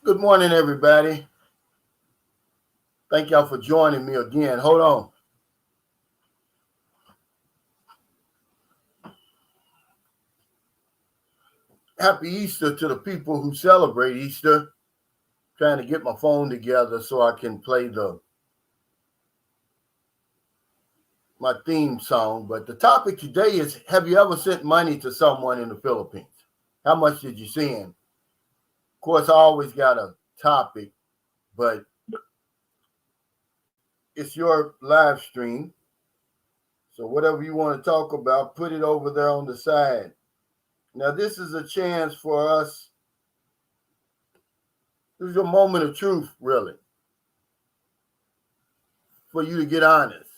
Good morning, everybody. Thank y'all for joining me again. Hold on. Happy Easter to the people who celebrate Easter. Trying to get my phone together so I can play my theme song. But the topic today is, have you ever sent money to someone in the Philippines? How much did you send? Of course, I always got a topic, but it's your live stream. So whatever you want to talk about, put it over there on the side. Now, this is a chance for us. This is a moment of truth, really, for you to get honest.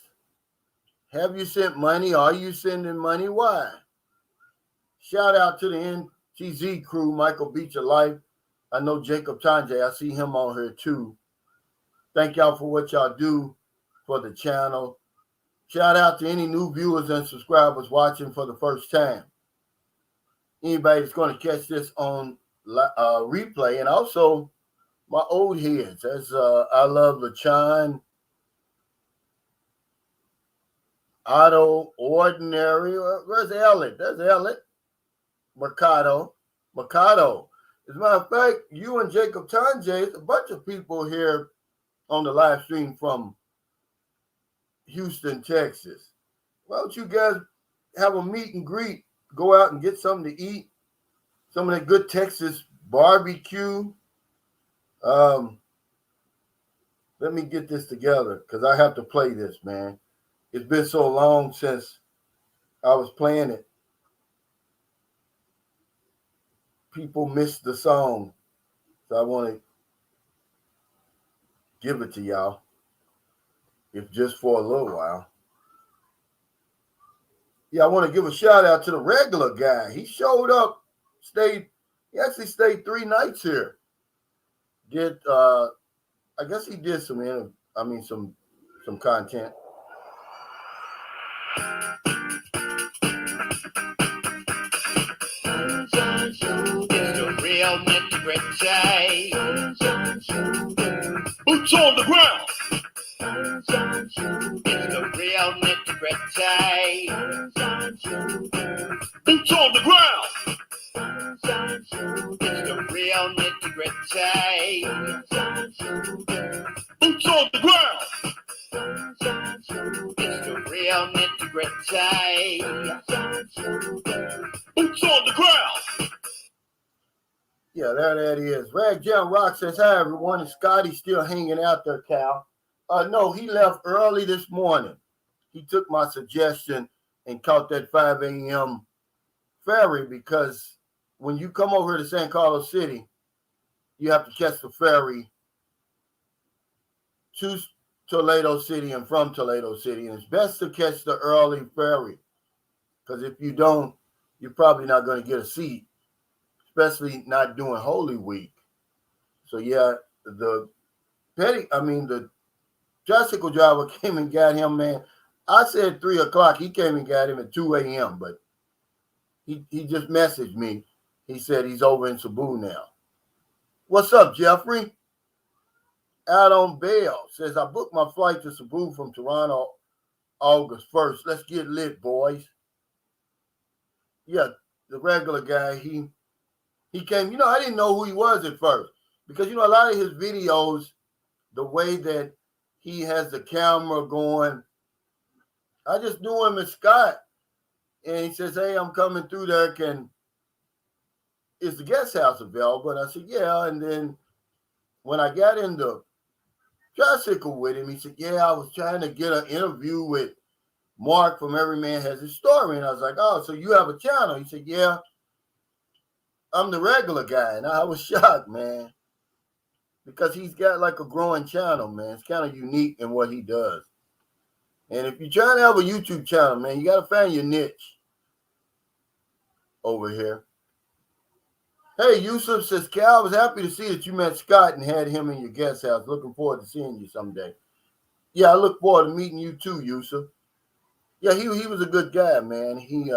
Have you sent money? Are you sending money? Why? Shout out to the NTZ crew, Michael Beach of Life. I know Jacob Tanje. I see him on here too. Thank y'all for what y'all do for the channel. Shout out to any new viewers and subscribers watching for the first time. Anybody that's going to catch this on replay, and also my old heads. As I love LaChan, Otto, Ordinary. Where's Elliot? There's Elliot. Mercado. As a matter of fact, you and Jacob Tanje, a bunch of people here on the live stream from Houston, Texas. Why don't you guys have a meet and greet? Go out and get something to eat. Some of that good Texas barbecue. Let me get this together because I have to play this, man. It's been so long since I was playing it. People missed the song, so I want to give it to y'all, if just for a little while. Yeah, I want to give a shout out to the regular guy. He showed up, he actually stayed 3 nights here. I guess he did some content. The real nitty-gritty. Boots on the ground. It's the real nitty-gritty. Boots on the ground. It's the real nitty-gritty. Boots on the ground. It's the real nitty-gritty. Boots on the ground. Yeah, there that is. Rag Jam Rock says, hi, everyone. Is Scotty still hanging out there, Cal? No, he left early this morning. He took my suggestion and caught that 5 a.m. ferry because when you come over to San Carlos City, you have to catch the ferry to Toledo City and from Toledo City. And it's best to catch the early ferry because if you don't, you're probably not going to get a seat, especially not during Holy Week. So, yeah, the tricycle driver came and got him, man. I said 3 o'clock. He came and got him at 2 a.m., but he just messaged me. He said he's over in Cebu now. What's up, Jeffrey? Out on bail. Says, I booked my flight to Cebu from Toronto August 1st. Let's get lit, boys. Yeah, the regular guy, he came. I didn't know who he was at first because, a lot of his videos, the way that he has the camera going, I just knew him as Scott. And he says, hey, I'm coming through there. Is the guest house available? And I said, yeah. And then when I got in the tricycle with him, he said, yeah, I was trying to get an interview with Mark from Every Man Has His Story. And I was like, oh, so you have a channel? He said, yeah, I'm the regular guy. And I was shocked, man, because he's got like a growing channel, man. It's kind of unique in what he does. And if you're trying to have a YouTube channel, man, you got to find your niche over here. Hey, Yusuf says, Cal, I was happy to see that you met Scott and had him in your guest house. Looking forward to seeing you someday. Yeah, I look forward to meeting you too, Yusuf. Yeah, he was a good guy, man. He,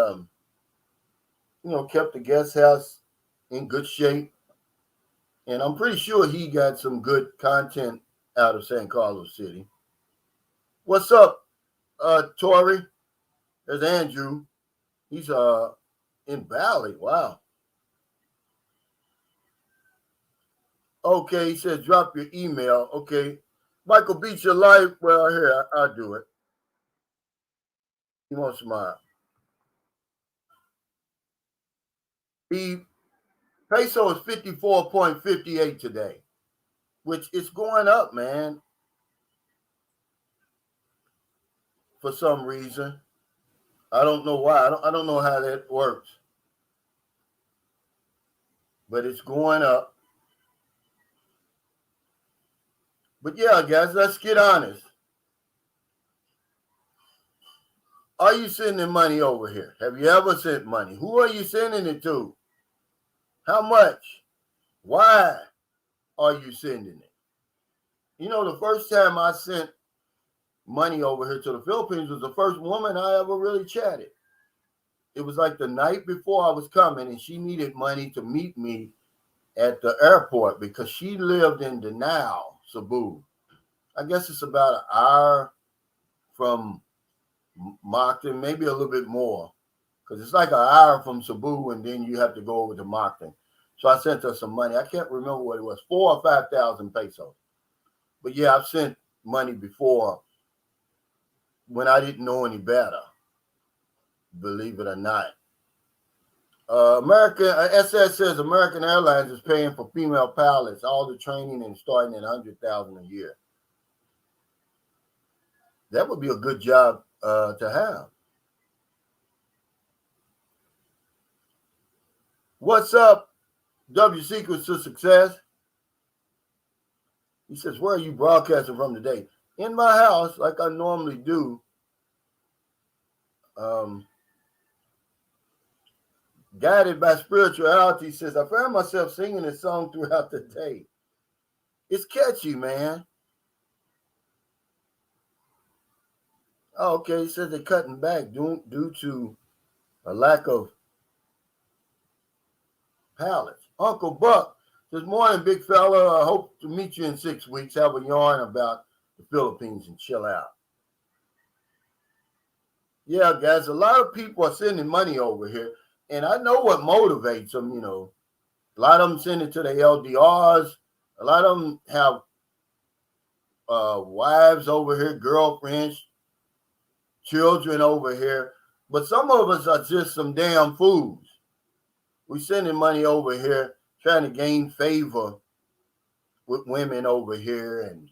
kept the guest house in good shape. And I'm pretty sure he got some good content out of San Carlos City. What's up, Tori? There's Andrew. He's in Valley. Wow. Okay, he says drop your email. Okay. Michael Beats Your Life. Well, here, I'll do it. He wants my the peso is 54.58 today, which is going up, man, for some reason. I don't know why. I don't know how that works. But it's going up. But yeah, guys, let's get honest. Are you sending money over here? Have you ever sent money? Who are you sending it to? How much? Why are you sending it? You know, the first time I sent money over here to the Philippines was the first woman I ever really chatted. It was like the night before I was coming, and she needed money to meet me at the airport because she lived in Danao, Cebu. I guess it's about an hour from Moncton, maybe a little bit more, because it's like an hour from Cebu, and then you have to go over to Moncton. So I sent her some money. I can't remember what it was, 4,000 or 5,000 pesos. But yeah, I've sent money before when I didn't know any better, believe it or not. SS says American Airlines is paying for female pilots all the training and starting at $100,000 a year. That would be a good job to have. What's up, W Secrets to Success? He says, where are you broadcasting from today? In my house, like I normally do. Guided by spirituality, says, I found myself singing this song throughout the day. It's catchy, man. Oh, okay, he says they're cutting back due to a lack of pallets. Uncle Buck says, morning, big fella. I hope to meet you in 6 weeks. Have a yarn about the Philippines and chill out. Yeah, guys, a lot of people are sending money over here. And I know what motivates them, you know. A lot of them send it to the LDRs. A lot of them have wives over here, girlfriends, children over here. But some of us are just some damn fools. We're sending money over here, trying to gain favor with women over here. And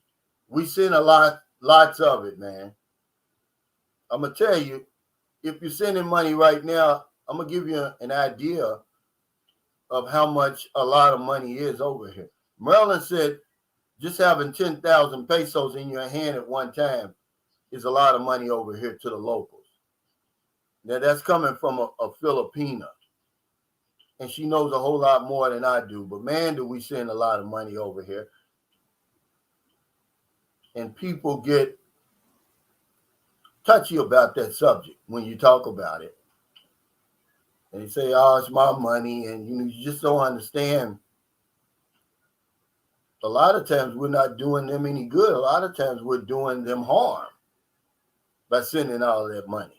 we send lots of it, man. I'm going to tell you, if you're sending money right now, I'm going to give you an idea of how much a lot of money is over here. Merlin said just having 10,000 pesos in your hand at one time is a lot of money over here to the locals. Now, that's coming from a Filipina. And she knows a whole lot more than I do. But, man, do we send a lot of money over here. And people get touchy about that subject when you talk about it. And they say, oh, it's my money. And, you just don't understand. A lot of times we're not doing them any good. A lot of times we're doing them harm by sending all that money.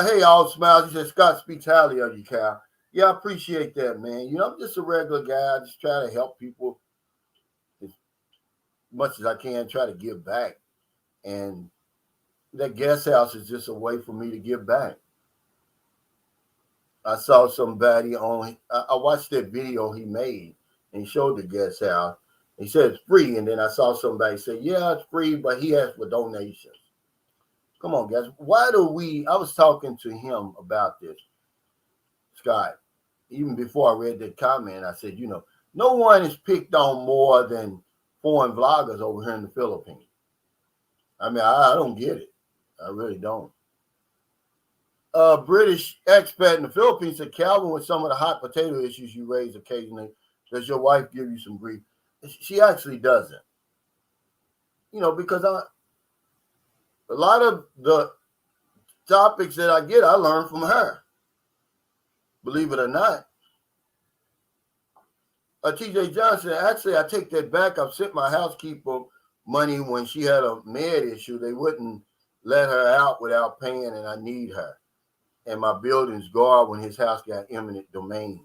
Hey, all smiles. He said, Scott speaks highly of you, Cal. Yeah, I appreciate that, man. I'm just a regular guy. I just try to help people as much as I can, try to give back. And that guest house is just a way for me to give back. I saw somebody I watched that video he made, and he showed the guest house. He said it's free, and then I saw somebody say, yeah, it's free, but he asked for donations. Come on, guys. Why do I was talking to him about this, Scott, even before I read that comment. I said, no one is picked on more than foreign vloggers over here in the Philippines. I mean, I don't get it. I really don't. British expat in the Philippines said, Calvin, with some of the hot potato issues you raise occasionally, does your wife give you some grief? She actually doesn't. Because a lot of the topics that I get, I learn from her. Believe it or not. TJ Johnson, actually, I take that back. I've sent my housekeeper money when she had a med issue. They wouldn't let her out without paying, and I need her. And my building's guard when his house got eminent domain.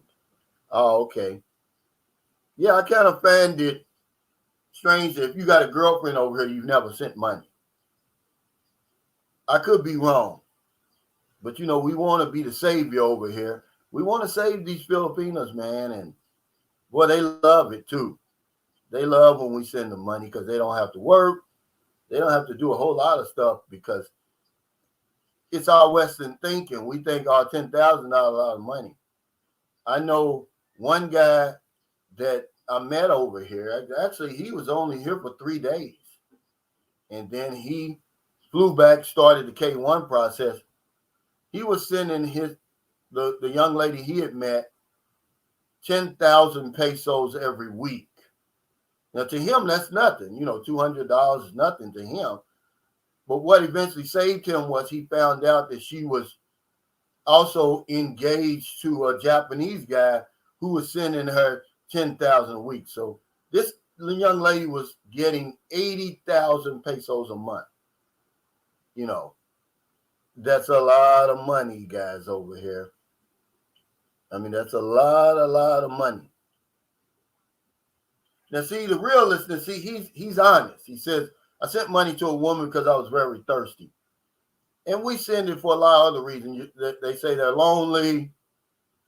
Oh, okay. Yeah, I kind of find it strange that if you got a girlfriend over here, you've never sent money. I could be wrong, but we want to be the savior over here. We want to save these Filipinos, man, and boy, they love it too. They love when we send them money because they don't have to work. They don't have to do a whole lot of stuff because it's our Western thinking. We think, oh, $10,000 a lot of money. I know one guy that I met over here. Actually, he was only here for 3 days. And then he flew back, started the K1 process. He was sending the young lady he had met 10,000 pesos every week. Now, to him, that's nothing. $200 is nothing to him. But what eventually saved him was he found out that she was also engaged to a Japanese guy who was sending her 10,000 a week. So this young lady was getting 80,000 pesos a month. That's a lot of money, guys, over here. I mean, that's a lot of money. Now, see, the real listener, he's honest. He says, I sent money to a woman because I was very thirsty. And we send it for a lot of other reasons. They say they're lonely.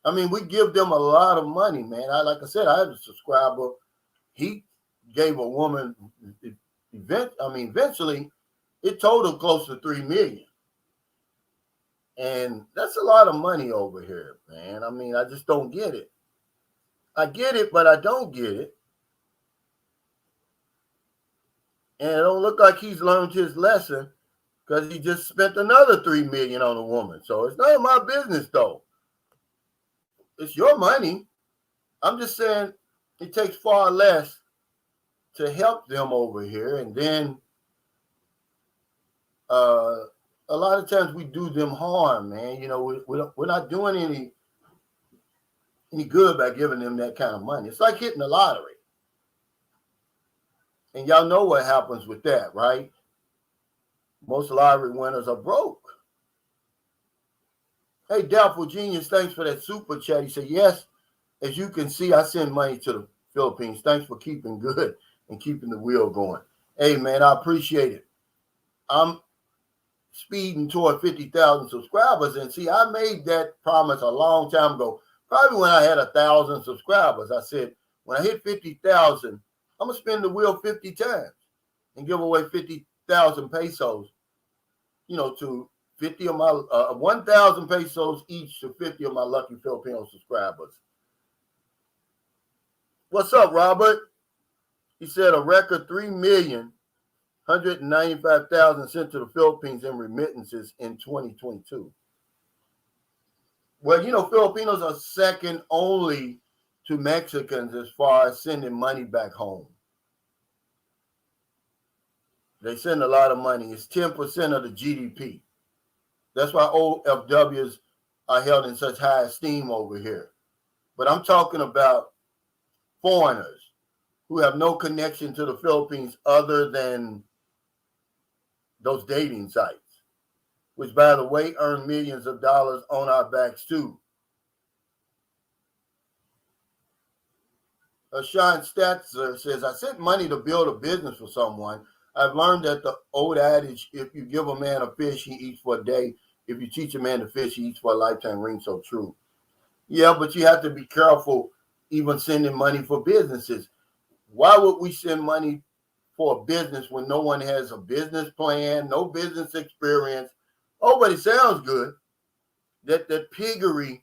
I mean, we give them a lot of money, man. Like I said, I had a subscriber. He gave a woman, eventually, it totaled close to $3 million. And that's a lot of money over here, man. I mean, I just don't get it. I get it, but I don't get it. And it don't look like he's learned his lesson because he just spent another $3 million on a woman. So it's none of my business, though. It's your money. I'm just saying it takes far less to help them over here. And then a lot of times we do them harm, man. We're not doing any good by giving them that kind of money. It's like hitting the lottery. And y'all know what happens with that, right? Most lottery winners are broke. Hey, Doubtful Genius, thanks for that super chat. He said, yes, as you can see, I send money to the Philippines. Thanks for keeping good and keeping the wheel going. Hey, man, I appreciate it. I'm speeding toward 50,000 subscribers. And see, I made that promise a long time ago, probably when I had 1,000 subscribers. I said, when I hit 50,000, I'm going to spin the wheel 50 times and give away 50,000 pesos, to 50 of my 1,000 pesos each to 50 of my lucky Filipino subscribers. What's up, Robert? He said a record 3,195,000 sent to the Philippines in remittances in 2022. Well, Filipinos are second only to Mexicans as far as sending money back home. They send a lot of money. It's 10% of the GDP. That's why OFWs are held in such high esteem over here. But I'm talking about foreigners who have no connection to the Philippines other than those dating sites, which, by the way, earn millions of dollars on our backs too. Sean Statzer says, I sent money to build a business for someone. I've learned that the old adage, if you give a man a fish, he eats for a day. If you teach a man to fish, he eats for a lifetime, rings so true. Yeah, but you have to be careful even sending money for businesses. Why would we send money for a business when no one has a business plan, no business experience? Oh, but it sounds good. That piggery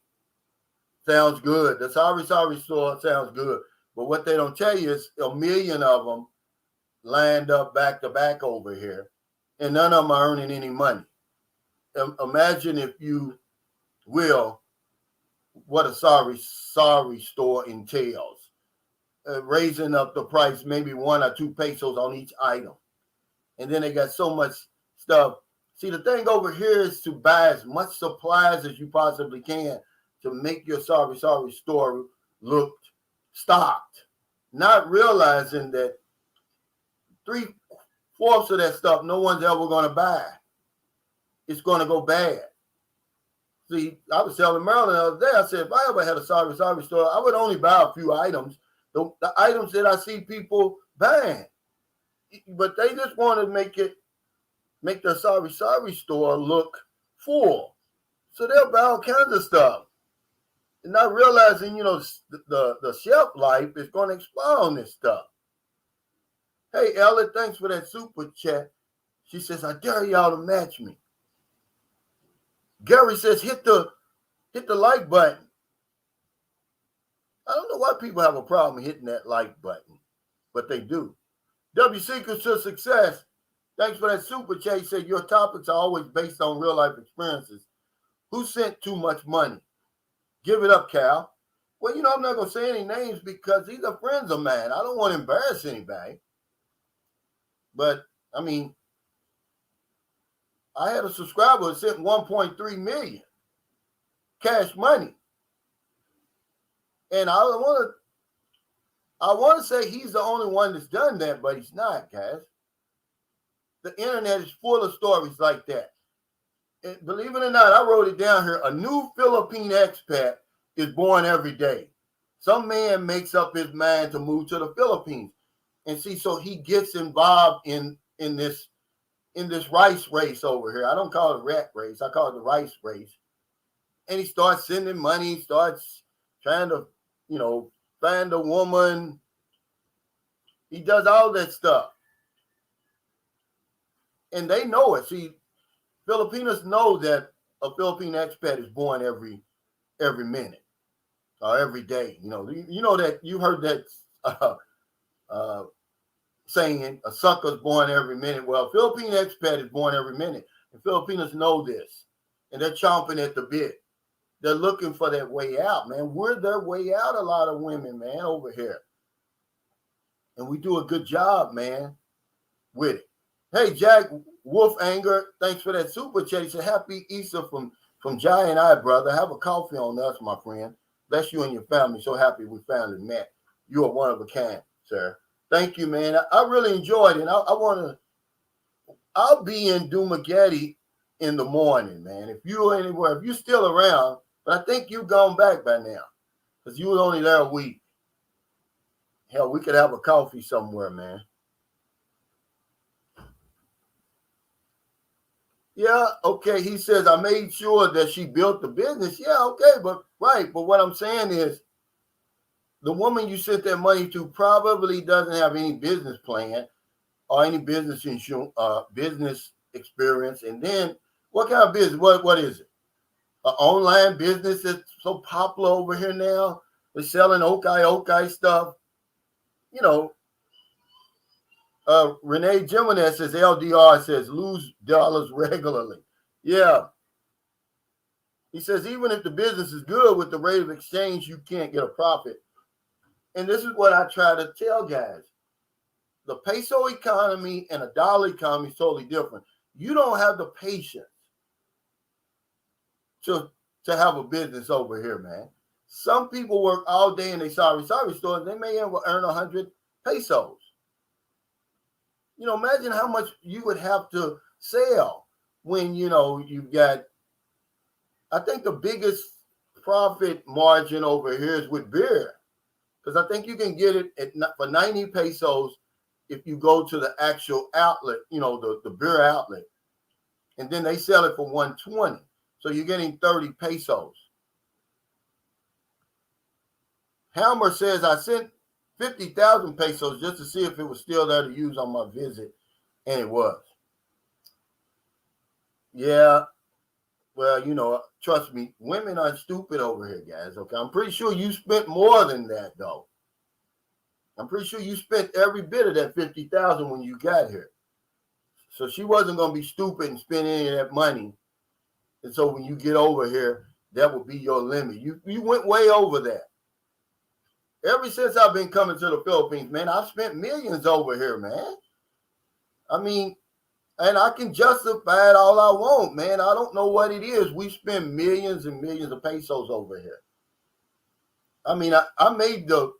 sounds good. The sorry store sounds good. But what they don't tell you is 1 million of them lined up back to back over here, and none of them are earning any money. Imagine, if you will, what a sorry store entails. Raising up the price, maybe 1 or 2 pesos on each item. And then they got so much stuff. See, the thing over here is to buy as much supplies as you possibly can to make your sorry store look stocked, not realizing that 3/4 of that stuff no one's ever going to buy. It's going to go bad. See, I was telling Marilyn the other day, I said, if I ever had a sorry store, I would only buy a few items, the items that I see people buying. But they just want to make the sorry store look full. So they'll buy all kinds of stuff. And not realizing, the shelf life is going to expire on this stuff. Hey, Ella, thanks for that super chat. She says, I dare y'all to match me. Gary says, hit the like button. I don't know why people have a problem hitting that like button, but they do. W Secrets to Success. Thanks for that super chat. He said, your topics are always based on real life experiences. Who sent too much money? Give it up, Cal. Well, I'm not going to say any names because these are friends of mine. I don't want to embarrass anybody. But, I mean, I had a subscriber that sent 1.3 million cash money. And I want to say he's the only one that's done that, but he's not, guys. The internet is full of stories like that. And believe it or not, I wrote it down here. A new Philippine expat is born every day. Some man makes up his mind to move to the Philippines. And see, so he gets involved in this rice race over here. I don't call it a rat race. I call it the rice race. And he starts sending money, starts trying to, find a woman. He does all that stuff. And they know it. See, Filipinos know that a Philippine expat is born every minute or every day. You know that you heard that saying, a sucker's born every minute. Well, a Philippine expat is born every minute. And Filipinos know this. And they're chomping at the bit. They're looking for that way out, man. We're their way out, a lot of women, man, over here. And we do a good job, man, with it. Hey, Jack Wolf Anger, thanks for that super chat. He said, happy Easter from Jai and I, brother. Have a coffee on us, my friend. Bless you and your family. So happy we finally met. You are one of a kind, sir. Thank you, man. I really enjoyed it. I'll be in Dumaguete in the morning, man. If you're anywhere, if you're still around, but I think you've gone back by now because you was only there a week. Hell, we could have a coffee somewhere, man. Yeah, okay. He says, I made sure that she built the business. Yeah, okay, but what I'm saying is the woman you sent that money to probably doesn't have any business plan or any business business experience. And then what kind of business? What is it? An online business that's so popular over here now. They're selling okay stuff. Renee Jimenez says LDR says lose dollars regularly. Yeah. He says even if the business is good with the rate of exchange, you can't get a profit. And this is what I try to tell guys. The peso economy and a dollar economy is totally different. You don't have the patience to have a business over here, man. Some people work all day in a sorry stores. They may earn 100 pesos. Imagine how much you would have to sell when, you've got, I think the biggest profit margin over here is with beer. Because I think you can get it for 90 pesos if you go to the actual outlet, the beer outlet. And then they sell it for 120. So you're getting 30 pesos. Hammer says, I sent 50,000 pesos just to see if it was still there to use on my visit. And it was. Yeah. Well, trust me, women aren't stupid over here, guys. Okay. I'm pretty sure you spent more than that, though. I'm pretty sure you spent every bit of that 50,000 when you got here. So she wasn't going to be stupid and spend any of that money. And so when you get over here, that will be your limit. You went way over that. Ever since I've been coming to the Philippines, man, I've spent millions over here, man. I mean, and I can justify it all I want, man. I don't know what it is. We spend millions and millions of pesos over here. I mean, I made the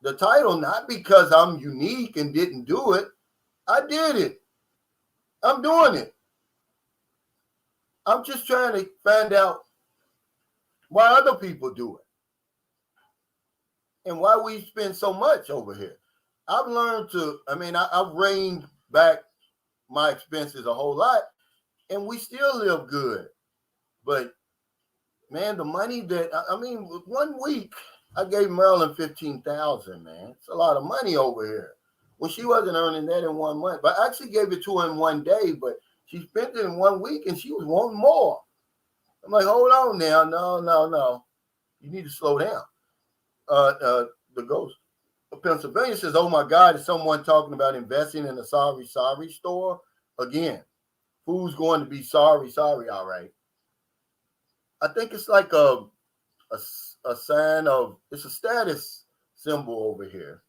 the title not because I'm unique and didn't do it. I did it. I'm doing it. I'm just trying to find out why other people do it and why we spend so much over here. I've learned I've reined back my expenses a whole lot, and we still live good. But man, the money that 1 week I gave Marilyn 15,000. Man, it's a lot of money over here. When she wasn't earning that in 1 month, but I actually gave it to her in 1 day. But she spent it in 1 week, and she was wanting more. I'm like, hold on now, no, you need to slow down. The ghost of Pennsylvania says, "Oh my God, is someone talking about investing in a sorry store again? Who's going to be sorry? All right." I think it's like a sign of, it's a status symbol over here.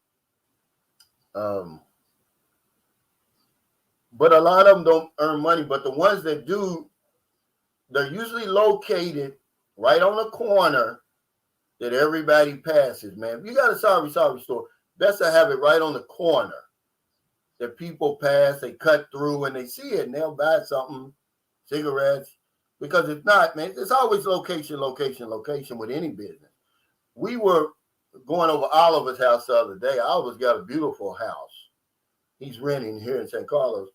But a lot of them don't earn money. But the ones that do, they're usually located right on the corner that everybody passes, man. If you got a sorry store, best to have it right on the corner that people pass, they cut through and they see it and they'll buy something, cigarettes. Because if not, man, it's always location with any business. We were going over Oliver's house the other day. Oliver's got a beautiful house. He's renting here in St. Carlos.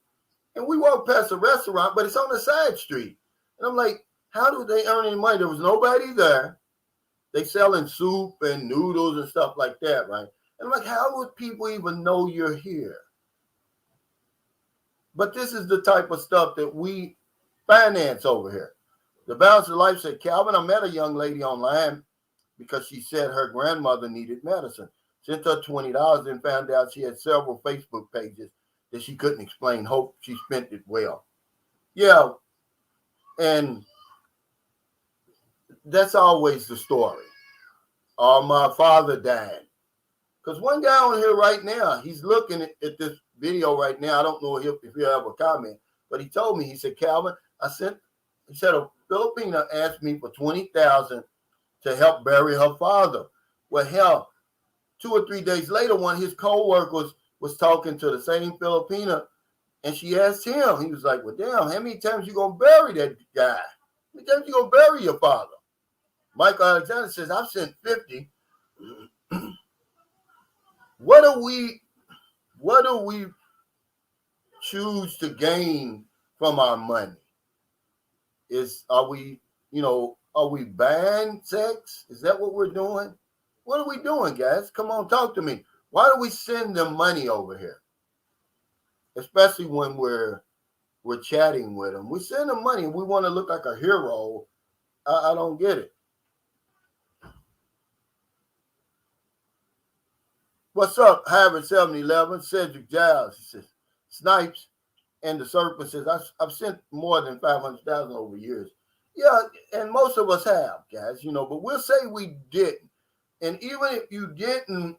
And we walked past a restaurant, but it's on the side street. And I'm like, how do they earn any money? There was nobody there. They selling soup and noodles and stuff like that, right? And I'm like, how would people even know you're here? But this is the type of stuff that we finance over here. The Balance of Life said, Calvin, I met a young lady online because she said her grandmother needed medicine. Sent her $20 and found out she had several Facebook pages that she couldn't explain. Hope she spent it well. Yeah, and that's always the story. My father died. Because one guy on here right now, he's looking at this video right now. I don't know if he'll have a comment, but he told me, he said, Calvin, he said a Filipina asked me for $20,000 to help bury her father. Well, hell, 2 or 3 days later, one of his co-workers was talking to the same Filipina, and she asked him, he was like, well, damn, how many times you going to bury that guy? How many times you going to bury your father? Michael Alexander says, I've sent 50. What do we choose to gain from our money? Are we buying sex? Is that what we're doing? What are we doing, guys? Come on, talk to me. Why do we send them money over here? Especially when we're chatting with them. We send them money. We want to look like a hero. I don't get it. What's up, Harvard 711? Cedric Giles. He says, Snipes and the Serpent says, I've sent more than 500,000 over years. Yeah, and most of us have, guys, but we'll say we didn't. And even if you didn't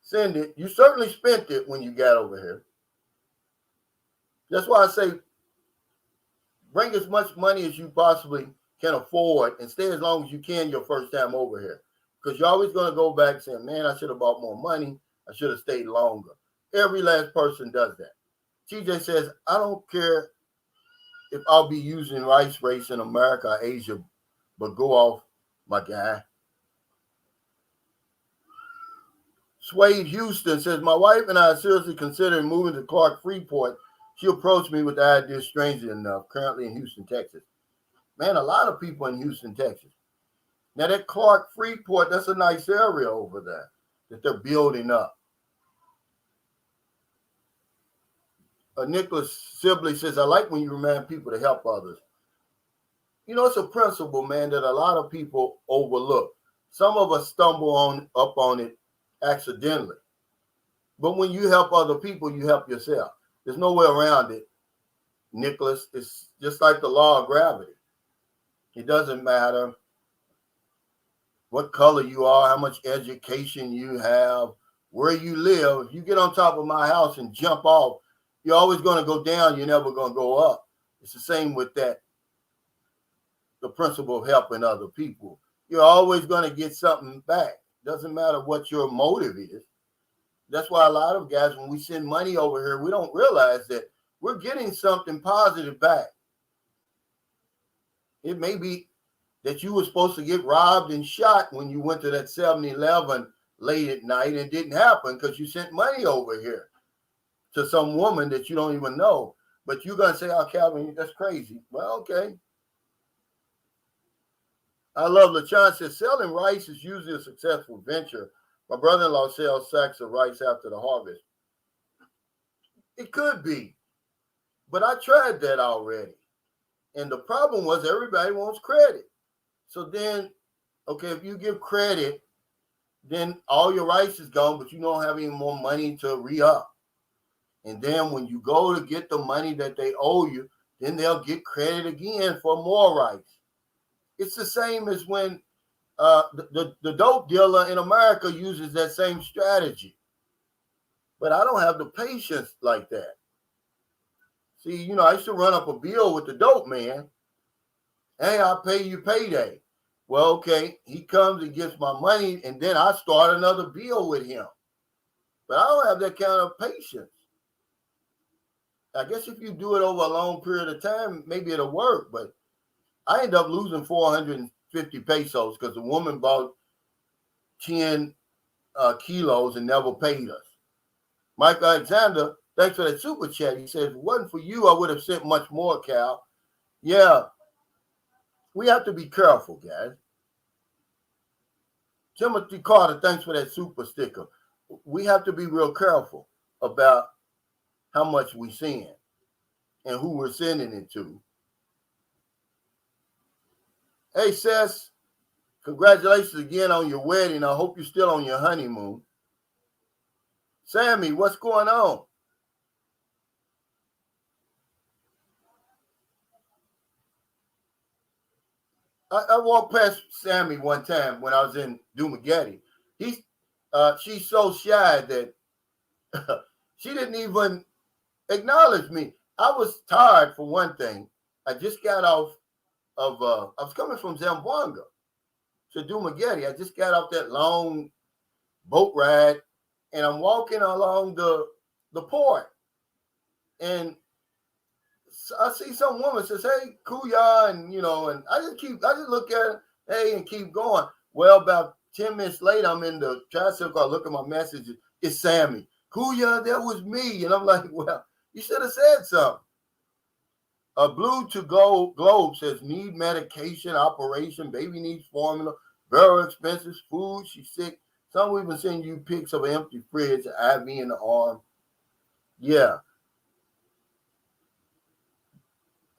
send it, you certainly spent it when you got over here. That's why I say bring as much money as you possibly can afford and stay as long as you can your first time over here. Because you're always going to go back saying, man, I should have bought more money. I should have stayed longer. Every last person does that. TJ says, I don't care if I'll be using rice race in America or Asia, but go off, my guy. Swade Houston says, my wife and I are seriously considering moving to Clark Freeport. She approached me with the idea, strangely enough, currently in Houston, Texas. Man, a lot of people in Houston, Texas. Now, that Clark Freeport, that's a nice area over there that they're building up. Nicholas Sibley says, I like when you remind people to help others. It's a principle, man, that a lot of people overlook. Some of us stumble up on it accidentally. But when you help other people, you help yourself. There's no way around it, Nicholas. It's just like the law of gravity. It doesn't matter what color you are, how much education you have, where you live. If you get on top of my house and jump off, you're always going to go down. You're never going to go up. It's the same with that, the principle of helping other people. you're always going to get something back. Doesn't matter what your motive is. That's why a lot of guys, when we send money over here, we don't realize that we're getting something positive back. It may be that you were supposed to get robbed and shot when you went to that 7-Eleven late at night, and it didn't happen because you sent money over here to some woman that you don't even know. But you're going to say, oh, Calvin, that's crazy. Well, okay. I love LaChan says, selling rice is usually a successful venture. My brother-in-law sells sacks of rice after the harvest. It could be, but I tried that already. And the problem was everybody wants credit. So then, okay, if you give credit, then all your rice is gone, but you don't have any more money to re-up. And then when you go to get the money that they owe you, then they'll get credit again for more rice. It's the same as when the dope dealer in America uses that same strategy. But I don't have the patience like that. See, I used to run up a bill with the dope man. Hey, I'll pay you payday. Well, okay, he comes and gets my money, and then I start another bill with him. But I don't have that kind of patience. I guess if you do it over a long period of time, maybe it'll work. But I end up losing 450 pesos because the woman bought 10 kilos and never paid us. Mike Alexander, thanks for that super chat. He says, if it wasn't for you, I would have sent much more, Cal. Yeah, we have to be careful, guys. Timothy Carter, thanks for that super sticker. We have to be real careful about how much we send and who we're sending it to. Hey, Sess, congratulations again on your wedding. I hope you're still on your honeymoon. Sammy, what's going on? I walked past Sammy one time when I was in Dumagetti. She's so shy that she didn't even acknowledge me. I was tired for one thing. I just got off of, I was coming from Zamboanga to Dumagetti. I just got off that long boat ride, and I'm walking along the port, and I see some woman says, hey, Kuya, and and I just look at it, hey, and keep going. Well, about 10 minutes later, I'm in the tricycle, I look at my messages, it's Sammy. Kuya, that was me. And I'm like, well, you should have said something. A Blue to Go Globe says, need medication, operation, baby needs formula, very expensive, food, she's sick. Some even send you pics of an empty fridge, IV in the arm. Yeah.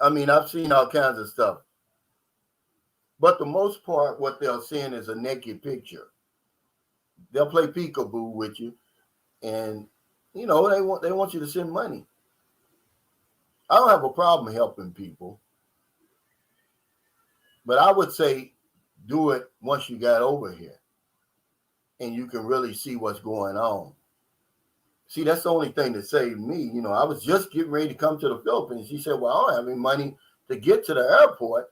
I mean, I've seen all kinds of stuff. But the most part, what they'll send is a naked picture. They'll play peekaboo with you, and they want you to send money. I don't have a problem helping people, but I would say do it once you got over here, and you can really see what's going on. See, that's the only thing that saved me. I was just getting ready to come to the Philippines. She said, well, I don't have any money to get to the airport.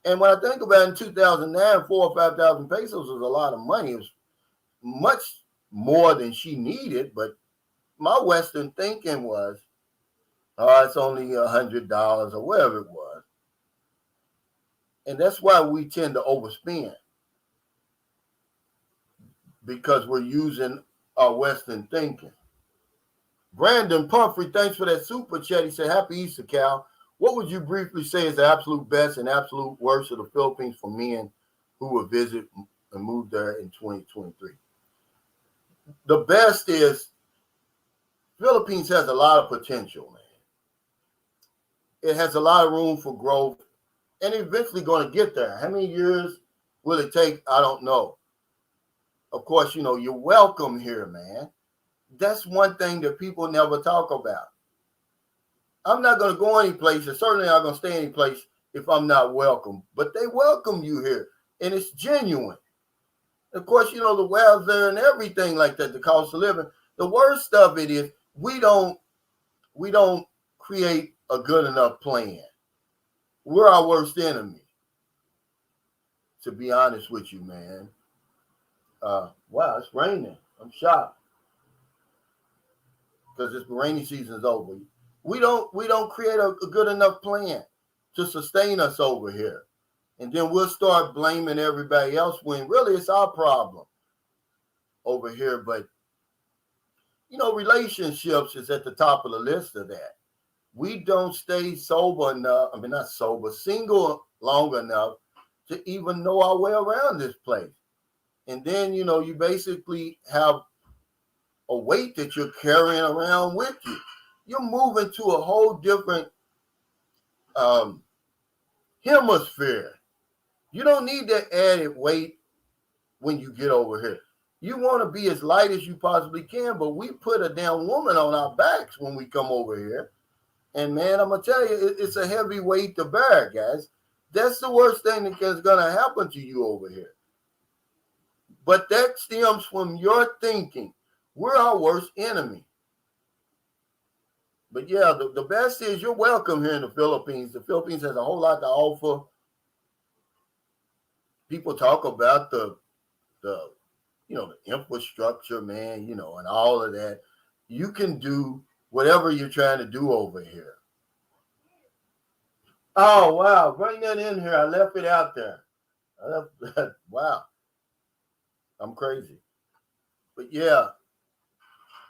And when I think about it, in 2009, 4,000 or 5,000 pesos was a lot of money. It was much more than she needed, but my Western thinking was, oh, it's only $100 or whatever it was. And that's why we tend to overspend, because we're using our Western thinking. Brandon Pumphrey, thanks for that super chat. He said, happy Easter, Cal. What would you briefly say is the absolute best and absolute worst of the Philippines for men who will visit and move there in 2023? The best is Philippines has a lot of potential, man. It has a lot of room for growth, and eventually going to get there. How many years will it take? I don't know. Of course, you're welcome here, man. That's one thing that people never talk about. I'm not going to go any place, and certainly not going to stay any place if I'm not welcome. But they welcome you here, and it's genuine. Of course, the welfare and everything like that, the cost of living. The worst of it is we don't create a good enough plan. We're our worst enemy. to be honest with you, man. Wow, it's raining. I'm shocked because this rainy season's over. We don't create a good enough plan to sustain us over here. And then we'll start blaming everybody else when really it's our problem over here. But, relationships is at the top of the list of that. We don't stay sober enough, not sober, single long enough to even know our way around this place. And then, you basically have a weight that you're carrying around with you. You're moving to a whole different hemisphere. You don't need that added weight when you get over here. You want to be as light as you possibly can, but we put a damn woman on our backs when we come over here. And man, I'm going to tell you, it's a heavy weight to bear, guys. That's the worst thing that's going to happen to you over here. But that stems from your thinking. We're our worst enemy. But yeah, the best is you're welcome here in the Philippines. The Philippines has a whole lot to offer. People talk about the infrastructure, man, and all of that. You can do whatever you're trying to do over here. Oh, wow. Bring that in here. I left it out there. Wow. I'm crazy. But yeah,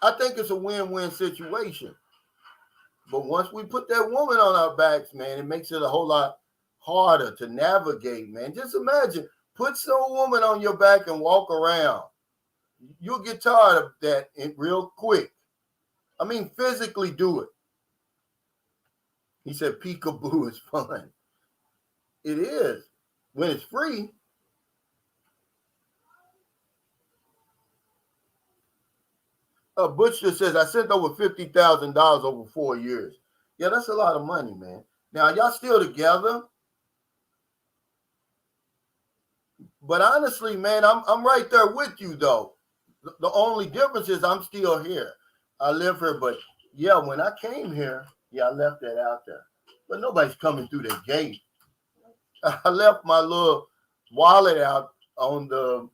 I think it's a win-win situation. But once we put that woman on our backs, man, it makes it a whole lot harder to navigate, man. Just imagine, put some woman on your back and walk around. You'll get tired of that real quick. Physically do it. He said peekaboo is fun. It is. When it's free. Butcher says, I sent over $50,000 over 4 years. Yeah, that's a lot of money, man. Now, y'all still together? But honestly, man, I'm right there with you, though. The only difference is I'm still here. I live here, but yeah, when I came here, I left that out there. But nobody's coming through the gate. I left my little wallet out on the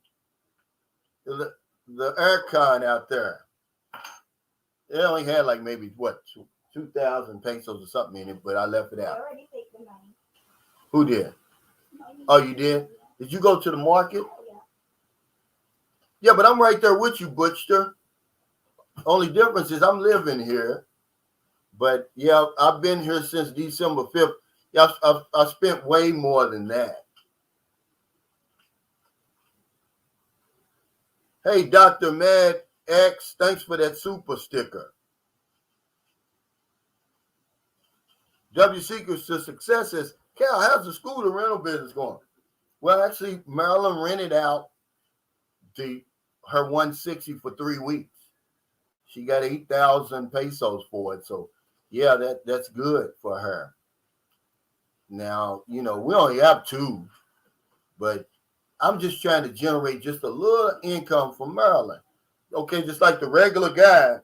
aircon out there. It only had like maybe 2,000 pesos or something in it, but I left it out. I already paid the money. Who did? Oh, you did? Did you go to the market? Yeah, but I'm right there with you, Butcher. Only difference is I'm living here. But yeah, I've been here since December 5th. Yeah, I've spent way more than that. Hey, Dr. Mad X, thanks for that super sticker. W Secrets to Success says, Cal, how's the scooter rental business going? Well, actually, Marilyn rented out her 160 for 3 weeks. She got 8,000 pesos for it. So, yeah, that's good for her. Now, we only have 2, but I'm just trying to generate just a little income from Maryland. Okay, just like the regular guy,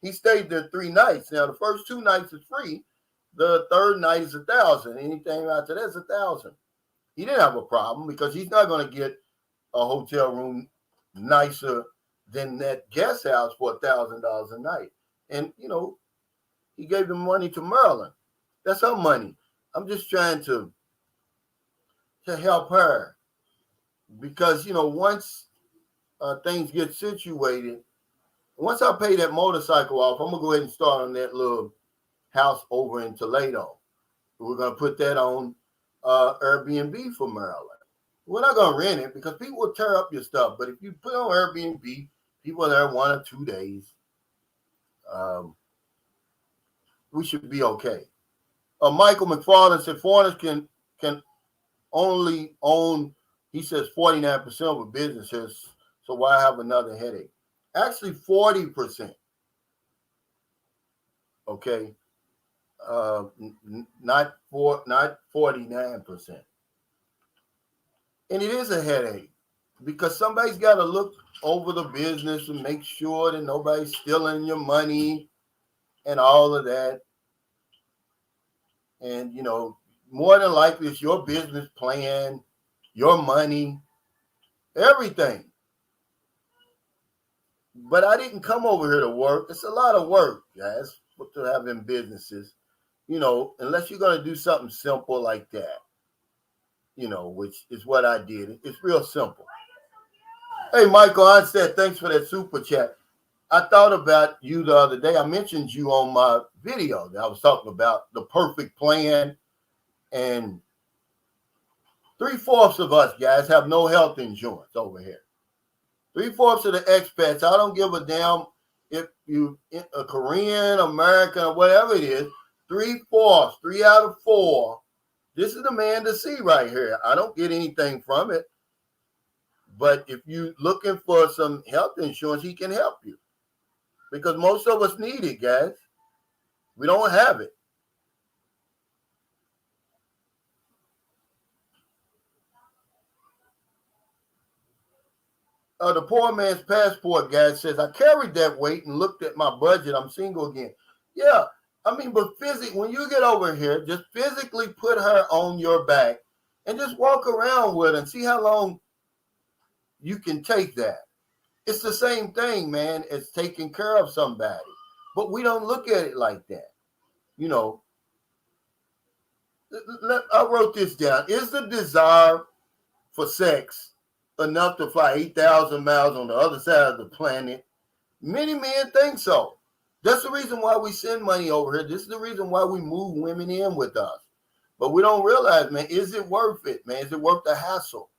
he stayed there 3 nights. Now, the first 2 nights is free. The third night is 1,000. Anything after that's 1,000. He didn't have a problem because he's not going to get a hotel room nicer than that guest house for $1,000 a night. And, he gave the money to Maryland. That's her money. I'm just trying to help her because, once things get situated, once I pay that motorcycle off, I'm going to go ahead and start on that little house over in Toledo. We're going to put that on Airbnb for Maryland. We're not going to rent it because people will tear up your stuff. But if you put on Airbnb, people are there 1 or 2 days. We should be okay. Michael McFarland said foreigners can only own, he says, 49% of a business here, so why have another headache? Actually, 40%. Okay. Not 49%. And it is a headache because somebody's got to look over the business and make sure that nobody's stealing your money and all of that. And, more than likely it's your business plan your money, everything. But I didn't come over here to work. It's a lot of work, guys, to have in businesses, unless you're going to do something simple like that, which is what I did. It's real simple. Hey, Michael Onstead, thanks for that super chat. I thought about you the other day. I mentioned you on my video that I was talking about the perfect plan. And 3/4 of us guys have no health insurance over here. 3/4 of the expats, I don't give a damn if you a Korean, American, or whatever it is. 3/4, 3 out of 4. This is the man to see right here. I don't get anything from it. But if you're looking for some health insurance, he can help you. Because most of us need it, guys. We don't have it. The poor man's passport guy says, I carried that weight and looked at my budget. I'm single again. Yeah, I mean, but when you get over here, just physically put her on your back and just walk around with her and see how long you can take that. It's the same thing, man, as taking care of somebody. But we don't look at it like that. I wrote this down. Is the desire for sex enough to fly 8,000 miles on the other side of the planet? Many men think so. That's the reason why we send money over here. This is the reason why we move women in with us. But we don't realize, man, is it worth it, man? Is it worth the hassle?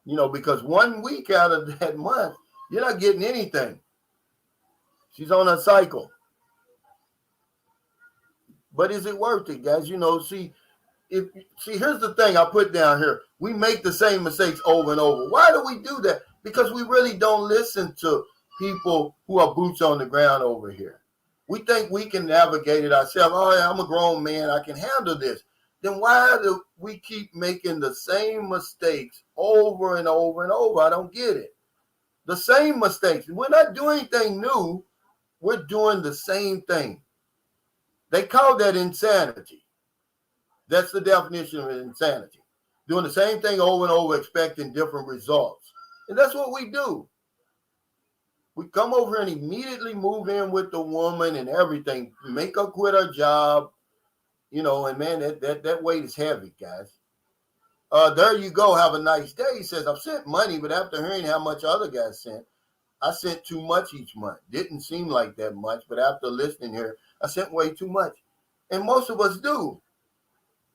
Because 1 week out of that month, you're not getting anything. She's on a cycle. But is it worth it, guys? See, here's the thing I put down here. We make the same mistakes over and over. Why do we do that? Because we really don't listen to people who are boots on the ground over here. We think we can navigate it ourselves. Oh, yeah, I'm a grown man. I can handle this. Then why do we keep making the same mistakes over and over and over? I don't get it. The same mistakes. We're not doing anything new. We're doing the same thing. They call that insanity. That's the definition of insanity. Doing the same thing over and over, expecting different results. And that's what we do. We come over and immediately move in with the woman and everything, make her quit her job, and man, that weight is heavy, guys. There you go. Have a nice day. He says, I've sent money, but after hearing how much other guys sent, I sent too much each month. Didn't seem like that much, but after listening here, I sent way too much. And most of us do.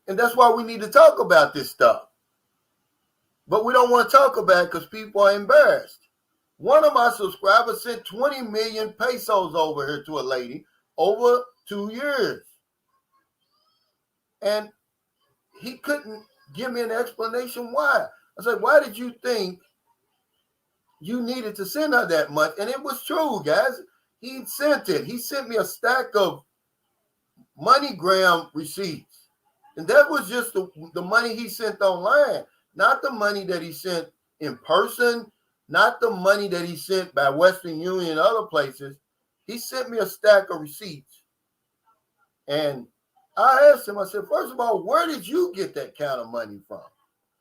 And that's why we need to talk about this stuff. But we don't want to talk about it because people are embarrassed. One of my subscribers sent 20 million pesos over here to a lady over 2 years. And he couldn't give me an explanation why. I said, why did you think you needed to send her that much? And it was true, guys. He sent it. He sent me a stack of MoneyGram receipts. And that was just the money he sent online, not the money that he sent in person, not the money that he sent by Western Union and other places. He sent me a stack of receipts. And I asked him, I said, first of all, where did you get that kind of money from?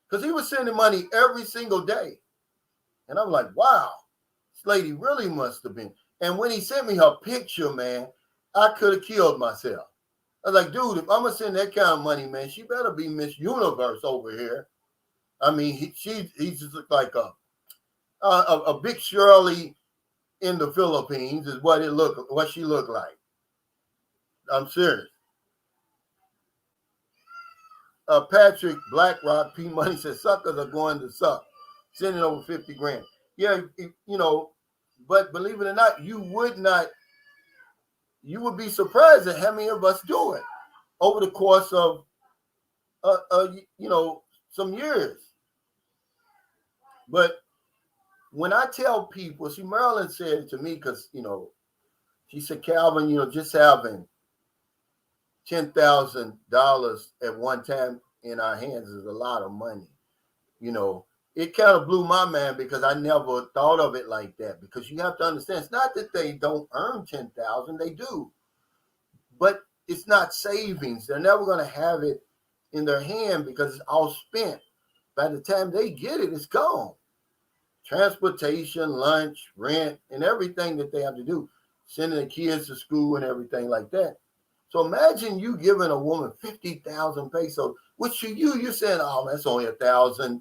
Because he was sending money every single day. And I'm like, wow, this lady really must have been. And when he sent me her picture, man, I could have killed myself. I was like, dude, if I'm going to send that kind of money, man, she better be Miss Universe over here. I mean, he just looked like a big Shirley in the Philippines is what she looked like. I'm serious. Patrick Blackrock, P Money says, suckers are going to suck. Sending over 50 grand. Yeah, but believe it or not, you would be surprised at how many of us do it over the course of, some years. But when I tell people, see, Marilyn said to me, because, she said, Calvin, just having $10,000 at one time in our hands is a lot of money. It kind of blew my mind because I never thought of it like that. Because you have to understand, it's not that they don't earn $10,000, they do. But it's not savings. They're never going to have it in their hand because it's all spent. by the time they get it, it's gone. Transportation, lunch, rent, and everything that they have to do, sending the kids to school and everything like that. So imagine you giving a woman 50,000 pesos, which to you, you're saying, oh, that's only $1,000.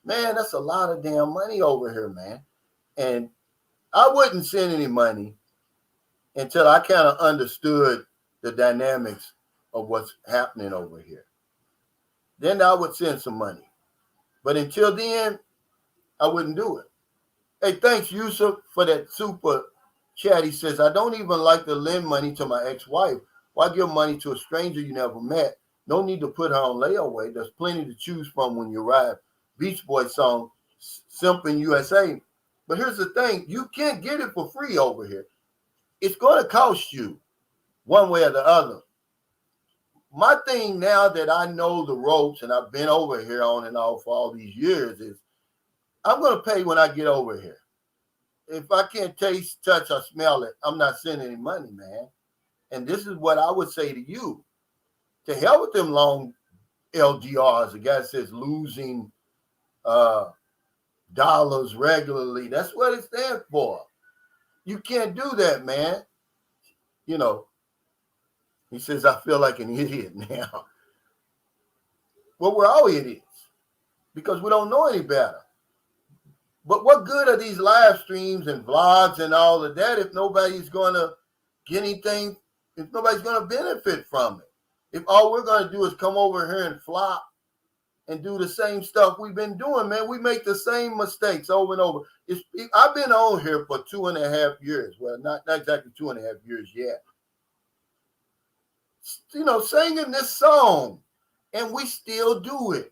Man, that's a lot of damn money over here, man. And I wouldn't send any money until I kind of understood the dynamics of what's happening over here. Then I would send some money. But until then, I wouldn't do it. Hey, thanks, Yusuf, for that super chat. He says, I don't even like to lend money to my ex-wife. Why give money to a stranger you never met? No need to put her on layaway. There's plenty to choose from when you arrive. Beach Boys song, Simpin' USA. But here's the thing. You can't get it for free over here. It's going to cost you one way or the other. My thing now that I know the ropes and I've been over here on and off for all these years is I'm going to pay when I get over here. If I can't taste, touch, or smell it, I'm not sending any money, man. And this is what I would say to you. To hell with them long LDRs. The guy says losing dollars regularly. That's what it stands for. You can't do that, man. You know, he says, I feel like an idiot now. Well, we're all idiots because we don't know any better. But what good are these live streams and vlogs and all of that if nobody's going to get anything, if nobody's going to benefit from it? If all we're going to do is come over here and flop and do the same stuff we've been doing, man, we make the same mistakes over and over. I've been on here for 2.5 years. Well, not exactly 2.5 years yet. You know, singing this song, and we still do it.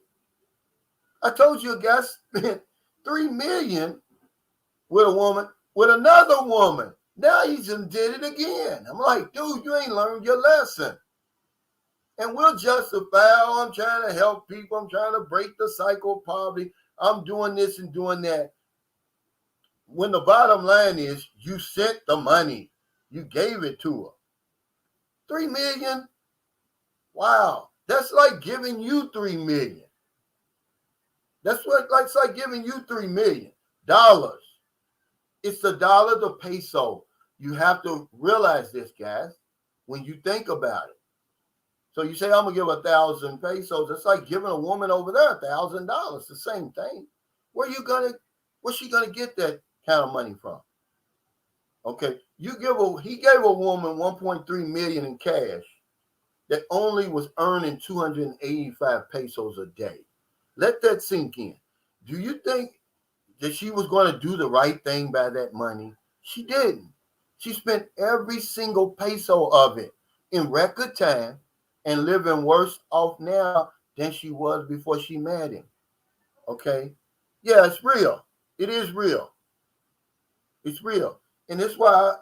I told you a guy spent $3 million with a woman, with another woman. Now he just did it again. I'm like, dude, you ain't learned your lesson. And we'll justify, oh, I'm trying to help people. I'm trying to break the cycle of poverty. I'm doing this and doing that. When the bottom line is you sent the money. You gave it to her. $3 million? Wow. That's like giving you $3 million. That's what it's like giving you $3 million. It's the dollar, the peso. You have to realize this, guys, when you think about it. So you say, I'm going to give 1,000 pesos. It's like giving a woman over there $1,000. The same thing. Where's she going to get that kind of money from? Okay. He gave a woman 1.3 million in cash that only was earning 285 pesos a day. Let that sink in. Do you think that she was going to do the right thing by that money? She didn't. She spent every single peso of it in record time and living worse off now than she was before she met him. Okay? Yeah, it's real. It is real. It's real. And that's why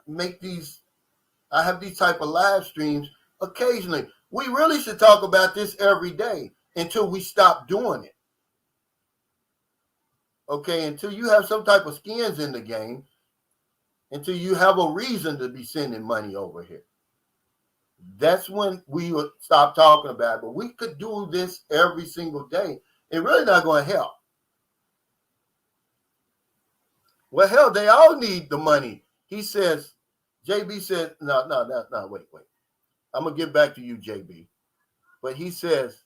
I have these type of live streams occasionally. We really should talk about this every day until we stop doing it. Okay, until you have some type of skins in the game, until you have a reason to be sending money over here. That's when we would stop talking about it. But we could do this every single day. It's really not going to help. Well, hell, they all need the money. He says, JB says, no, wait. I'm going to get back to you, JB. But he says,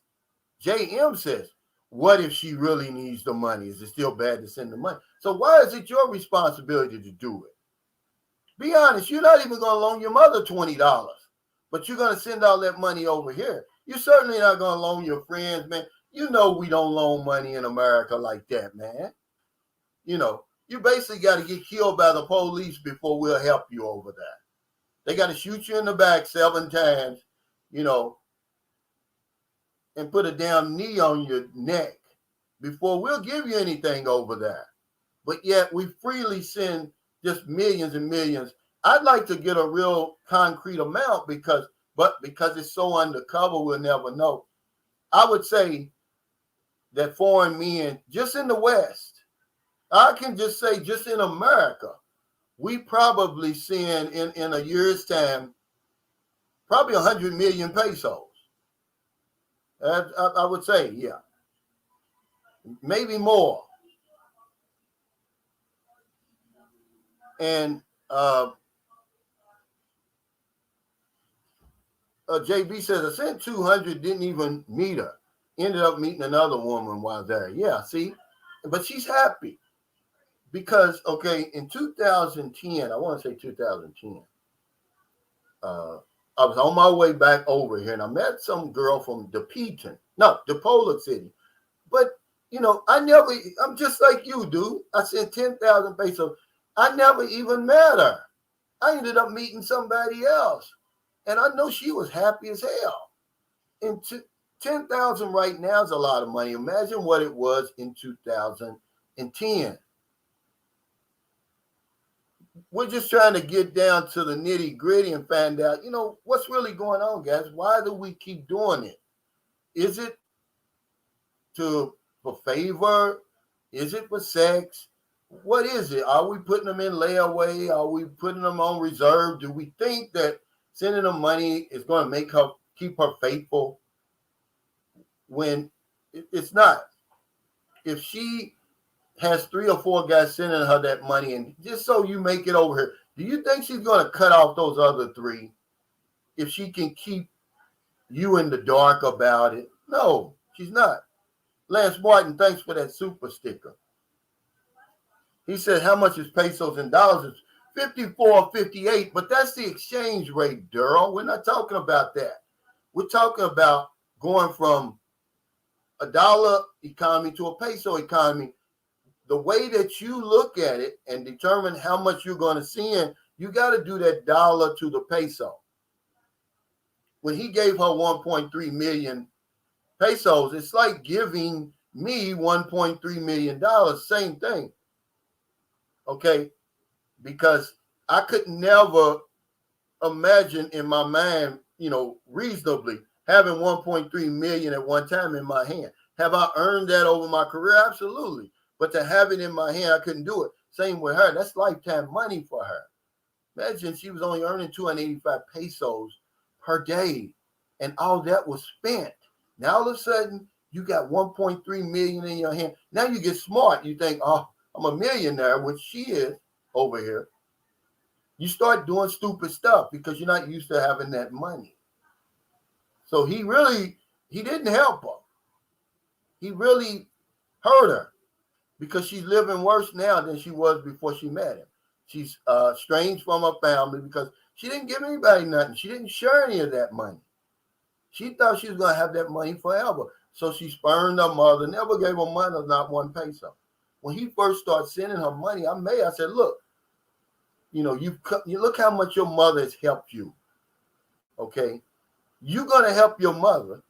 JM says, what if she really needs the money? Is it still bad to send the money? So why is it your responsibility to do it? Be honest, you're not even going to loan your mother $20, but you're going to send all that money over here. You're certainly not going to loan your friends, man. You know we don't loan money in America like that, man. You know, you basically got to get killed by the police before we'll help you over there. They got to shoot you in the back 7 times, you know, and put a damn knee on your neck before we'll give you anything over there. But yet we freely send just millions and millions. I'd like to get a real concrete amount because it's so undercover, we'll never know. I would say that foreign men, just in the West, I can just say just in America, we probably send in a year's time, probably 100 million pesos. I would say, yeah. maybe more. And JB says, I sent 200, didn't even meet her. Ended up meeting another woman while there. Yeah, see? But she's happy because, okay, in 2010, I want to say 2010, I was on my way back over here and I met some girl from DePolar City. But, I'm just like you, dude. I sent 10,000 pesos. I never even met her. I ended up meeting somebody else. And I know she was happy as hell. And 10,000 right now is a lot of money. Imagine what it was in 2010. We're just trying to get down to the nitty gritty and find out, what's really going on, guys. Why do we keep doing it? Is it for favor? Is it for sex? What is it? Are we putting them in layaway? Are we putting them on reserve? Do we think that sending them money is going to keep her faithful? When it's not. If she has 3 or 4 guys sending her that money, and just so you make it over here, do you think she's going to cut off those other 3 if she can keep you in the dark about it? No, she's not. Lance Martin, thanks for that super sticker. He said, how much is pesos in dollars? It's 54.58, but that's the exchange rate, Daryl. We're not talking about that. We're talking about going from a dollar economy to a peso economy. The way that you look at it and determine how much you're going to send, you got to do that dollar to the peso. When he gave her 1.3 million pesos, it's like giving me $1.3 million. Same thing. Okay? Because I could never imagine in my mind, reasonably having 1.3 million at one time in my hand. Have I earned that over my career? Absolutely. But to have it in my hand, I couldn't do it. Same with her. That's lifetime money for her. Imagine she was only earning 285 pesos per day, and all that was spent. Now all of a sudden, you got 1.3 million in your hand. Now you get smart. You think, oh, I'm a millionaire, which she is over here. You start doing stupid stuff because you're not used to having that money. So he didn't help her. He really hurt her because she's living worse now than she was before she met him. She's estranged from her family because she didn't give anybody nothing. She didn't share any of that money. She thought she was going to have that money forever. So she spurned her mother, never gave her money, not 1 peso. When he first started sending her money, I said, look, you look how much your mother has helped you. Okay? You're going to help your mother.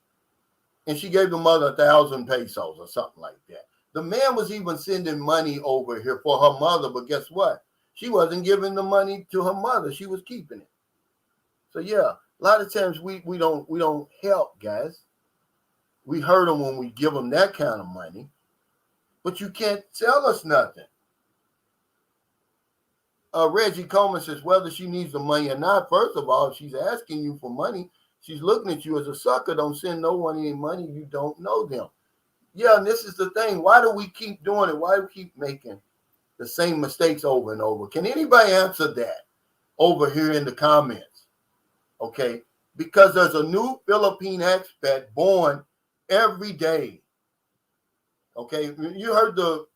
And she gave the mother 1,000 pesos or something like that. The man was even sending money over here for her mother, but guess what? She wasn't giving the money to her mother. She was keeping it. So yeah, a lot of times we don't help, guys. We hurt them when we give them that kind of money, but you can't tell us nothing. Reggie Coleman says, whether she needs the money or not, first of all, if she's asking you for money, she's looking at you as a sucker. Don't send no one any money. You don't know them. Yeah, and this is the thing. Why do we keep doing it? Why do we keep making the same mistakes over and over? Can anybody answer that over here in the comments? Okay, because there's a new Philippine expat born every day. Okay, you heard the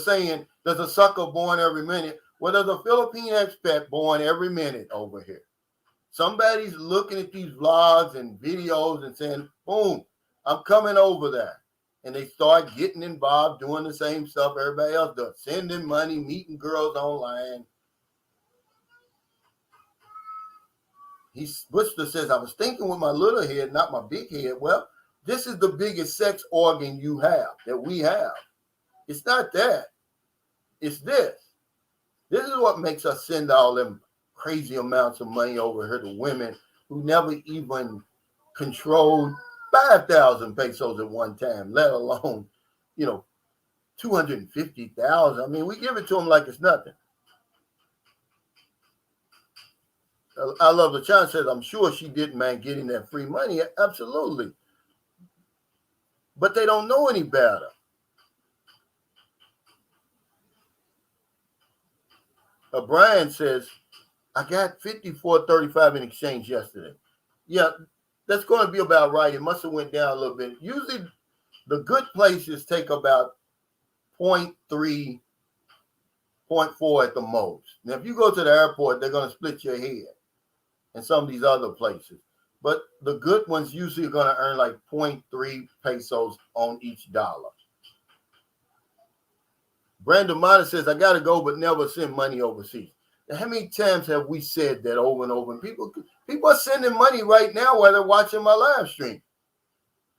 saying, there's a sucker born every minute. Well, there's a Philippine expat born every minute over here. Somebody's looking at these vlogs and videos and saying, boom, I'm coming over there. And they start getting involved, doing the same stuff everybody else does, sending money, meeting girls online. Buster says, I was thinking with my little head, not my big head. Well, this is the biggest sex organ you have, that we have. It's not that. It's this. This is what makes us send all them crazy amounts of money over here to women who never even controlled 5,000 pesos at one time, let alone, 250,000. I mean, we give it to them like it's nothing. I love the chance says, I'm sure she didn't mind getting that free money. Absolutely. but they don't know any better. Brian says, I got 54.35 in exchange yesterday. Yeah, that's going to be about right. It must have went down a little bit. Usually the good places take about 0.3, 0.4 at the most. Now, if you go to the airport, they're going to split your head and some of these other places. But the good ones usually are going to earn like 0.3 pesos on each dollar. Brandon Mata says, I got to go, but never send money overseas. Now, how many times have we said that over and over? And people are sending money right now while they're watching my live stream.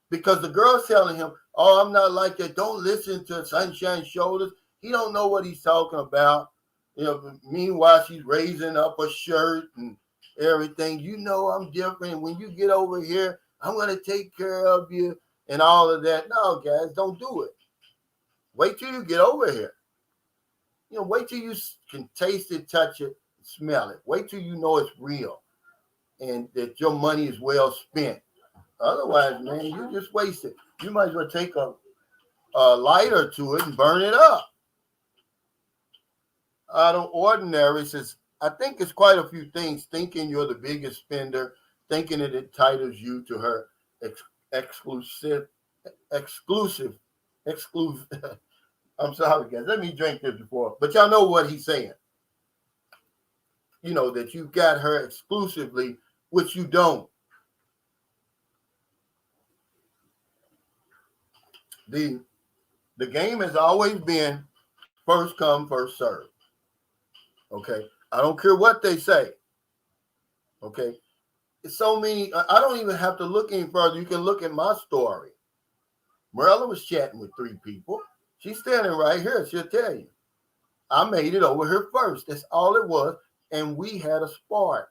Because the girl's telling him, oh, I'm not like that. Don't listen to Sunshine Shoulders. He don't know what he's talking about. You know, meanwhile, she's raising up a shirt and everything. You know I'm different. When you get over here, I'm going to take care of you and all of that. No, guys, don't do it. Wait till you get over here. You know, wait till you can taste it, touch it, smell it. Wait till you know it's real and that your money is well spent. Otherwise, man, you just waste it. You might as well take a lighter to it and burn it up. Out of ordinary says, I think it's quite a few things. Thinking you're the biggest spender, thinking it entitles you to her exclusive. I'm sorry, guys. Let me drink this before. But y'all know what he's saying. You know, that you got her exclusively, which you don't. The game has always been first come, first serve. Okay? I don't care what they say. Okay? It's so many. I don't even have to look any further. You can look at my story. Marilla was chatting with 3 people. She's standing right here. She'll tell you. I made it over here first. That's all it was. And we had a spark.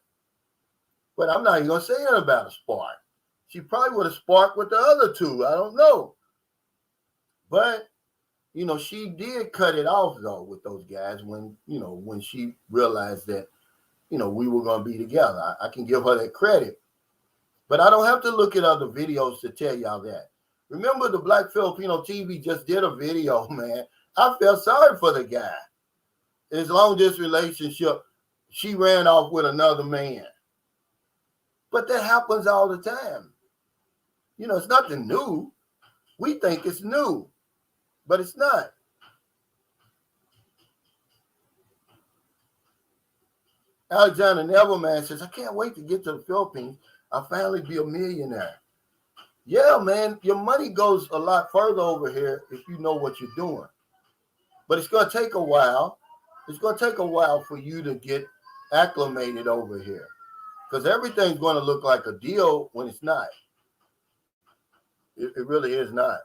But I'm not even going to say anything about a spark. She probably would have sparked with the other 2. I don't know. But, you know, she did cut it off, though, with those guys when, you know, when she realized that, you know, we were going to be together. I can give her that credit. But I don't have to look at other videos to tell y'all that. Remember, the Black Filipino TV just did a video, man. I felt sorry for the guy. His long distance relationship, she ran off with another man. But that happens all the time. You know, it's nothing new. We think it's new, but it's not. Alexander Neverman says, I can't wait to get to the Philippines. I'll finally be a millionaire. Yeah, man, your money goes a lot further over here if you know what you're doing. But it's going to take a while. It's going to take a while for you to get acclimated over here. Because everything's going to look like a deal when it's not. It really is not.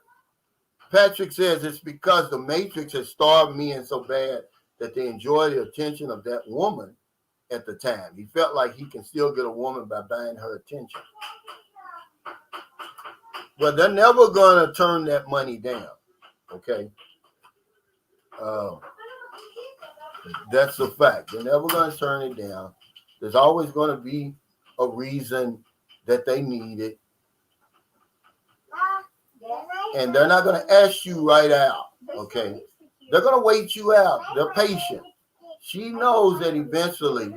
Patrick says it's because the Matrix has starved men so bad that they enjoy the attention of that woman at the time. He felt like he can still get a woman by buying her attention. But they're never going to turn that money down. Okay? That's a fact. They're never going to turn it down. There's always going to be a reason that they need it. And they're not going to ask you right out. Okay? They're going to wait you out. They're patient. She knows that eventually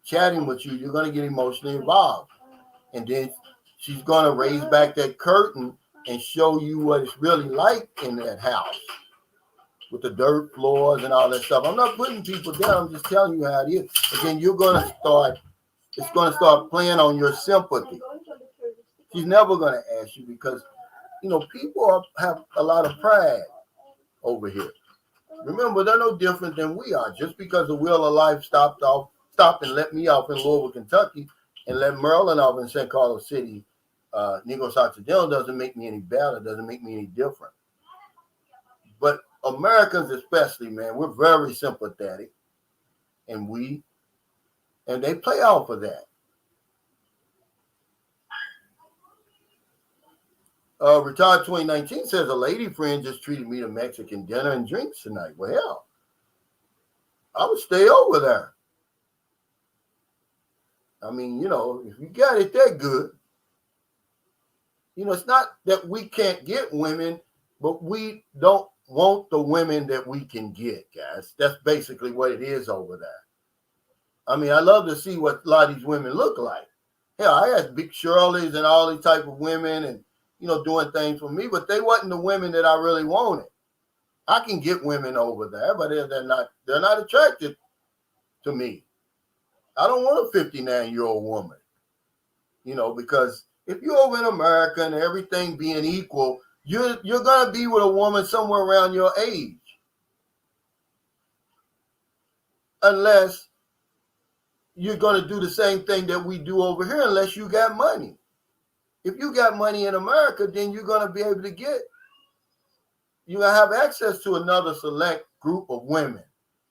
chatting with you, you're going to get emotionally involved. And then she's going to raise back that curtain and show you what it's really like in that house with the dirt floors and all that stuff. I'm not putting people down. I'm just telling you how it is. And then you're going to start, it's going to start playing on your sympathy. She's never going to ask you because, you know, people have a lot of pride over here. Remember, they're no different than we are. Just because the wheel of life stopped and let me off in Louisville, Kentucky, and let Maryland off in St. Carlos City, Negros Occidental, doesn't make me any better, doesn't make me any different. But Americans especially, man, we're very sympathetic, and they play off of that. Retired 2019 says a lady friend just treated me to Mexican dinner and drinks tonight. Well, hell, I would stay over there. I mean, you know, if you got it that good. It's not that we can't get women, but we don't want the women that we can get, guys. That's basically what it is over there. I mean, I love to see what a lot of these women look like. Hell, I had big Shirley's and all these type of women and, doing things for me, but they wasn't the women that I really wanted. I can get women over there, but they're not attracted to me. I don't want a 59-year-old woman, because if you're over in America and everything being equal, you're going to be with a woman somewhere around your age. Unless you're going to do the same thing that we do over here, unless you got money. If you got money in America, then you're going to be able to you're going to have access to another select group of women.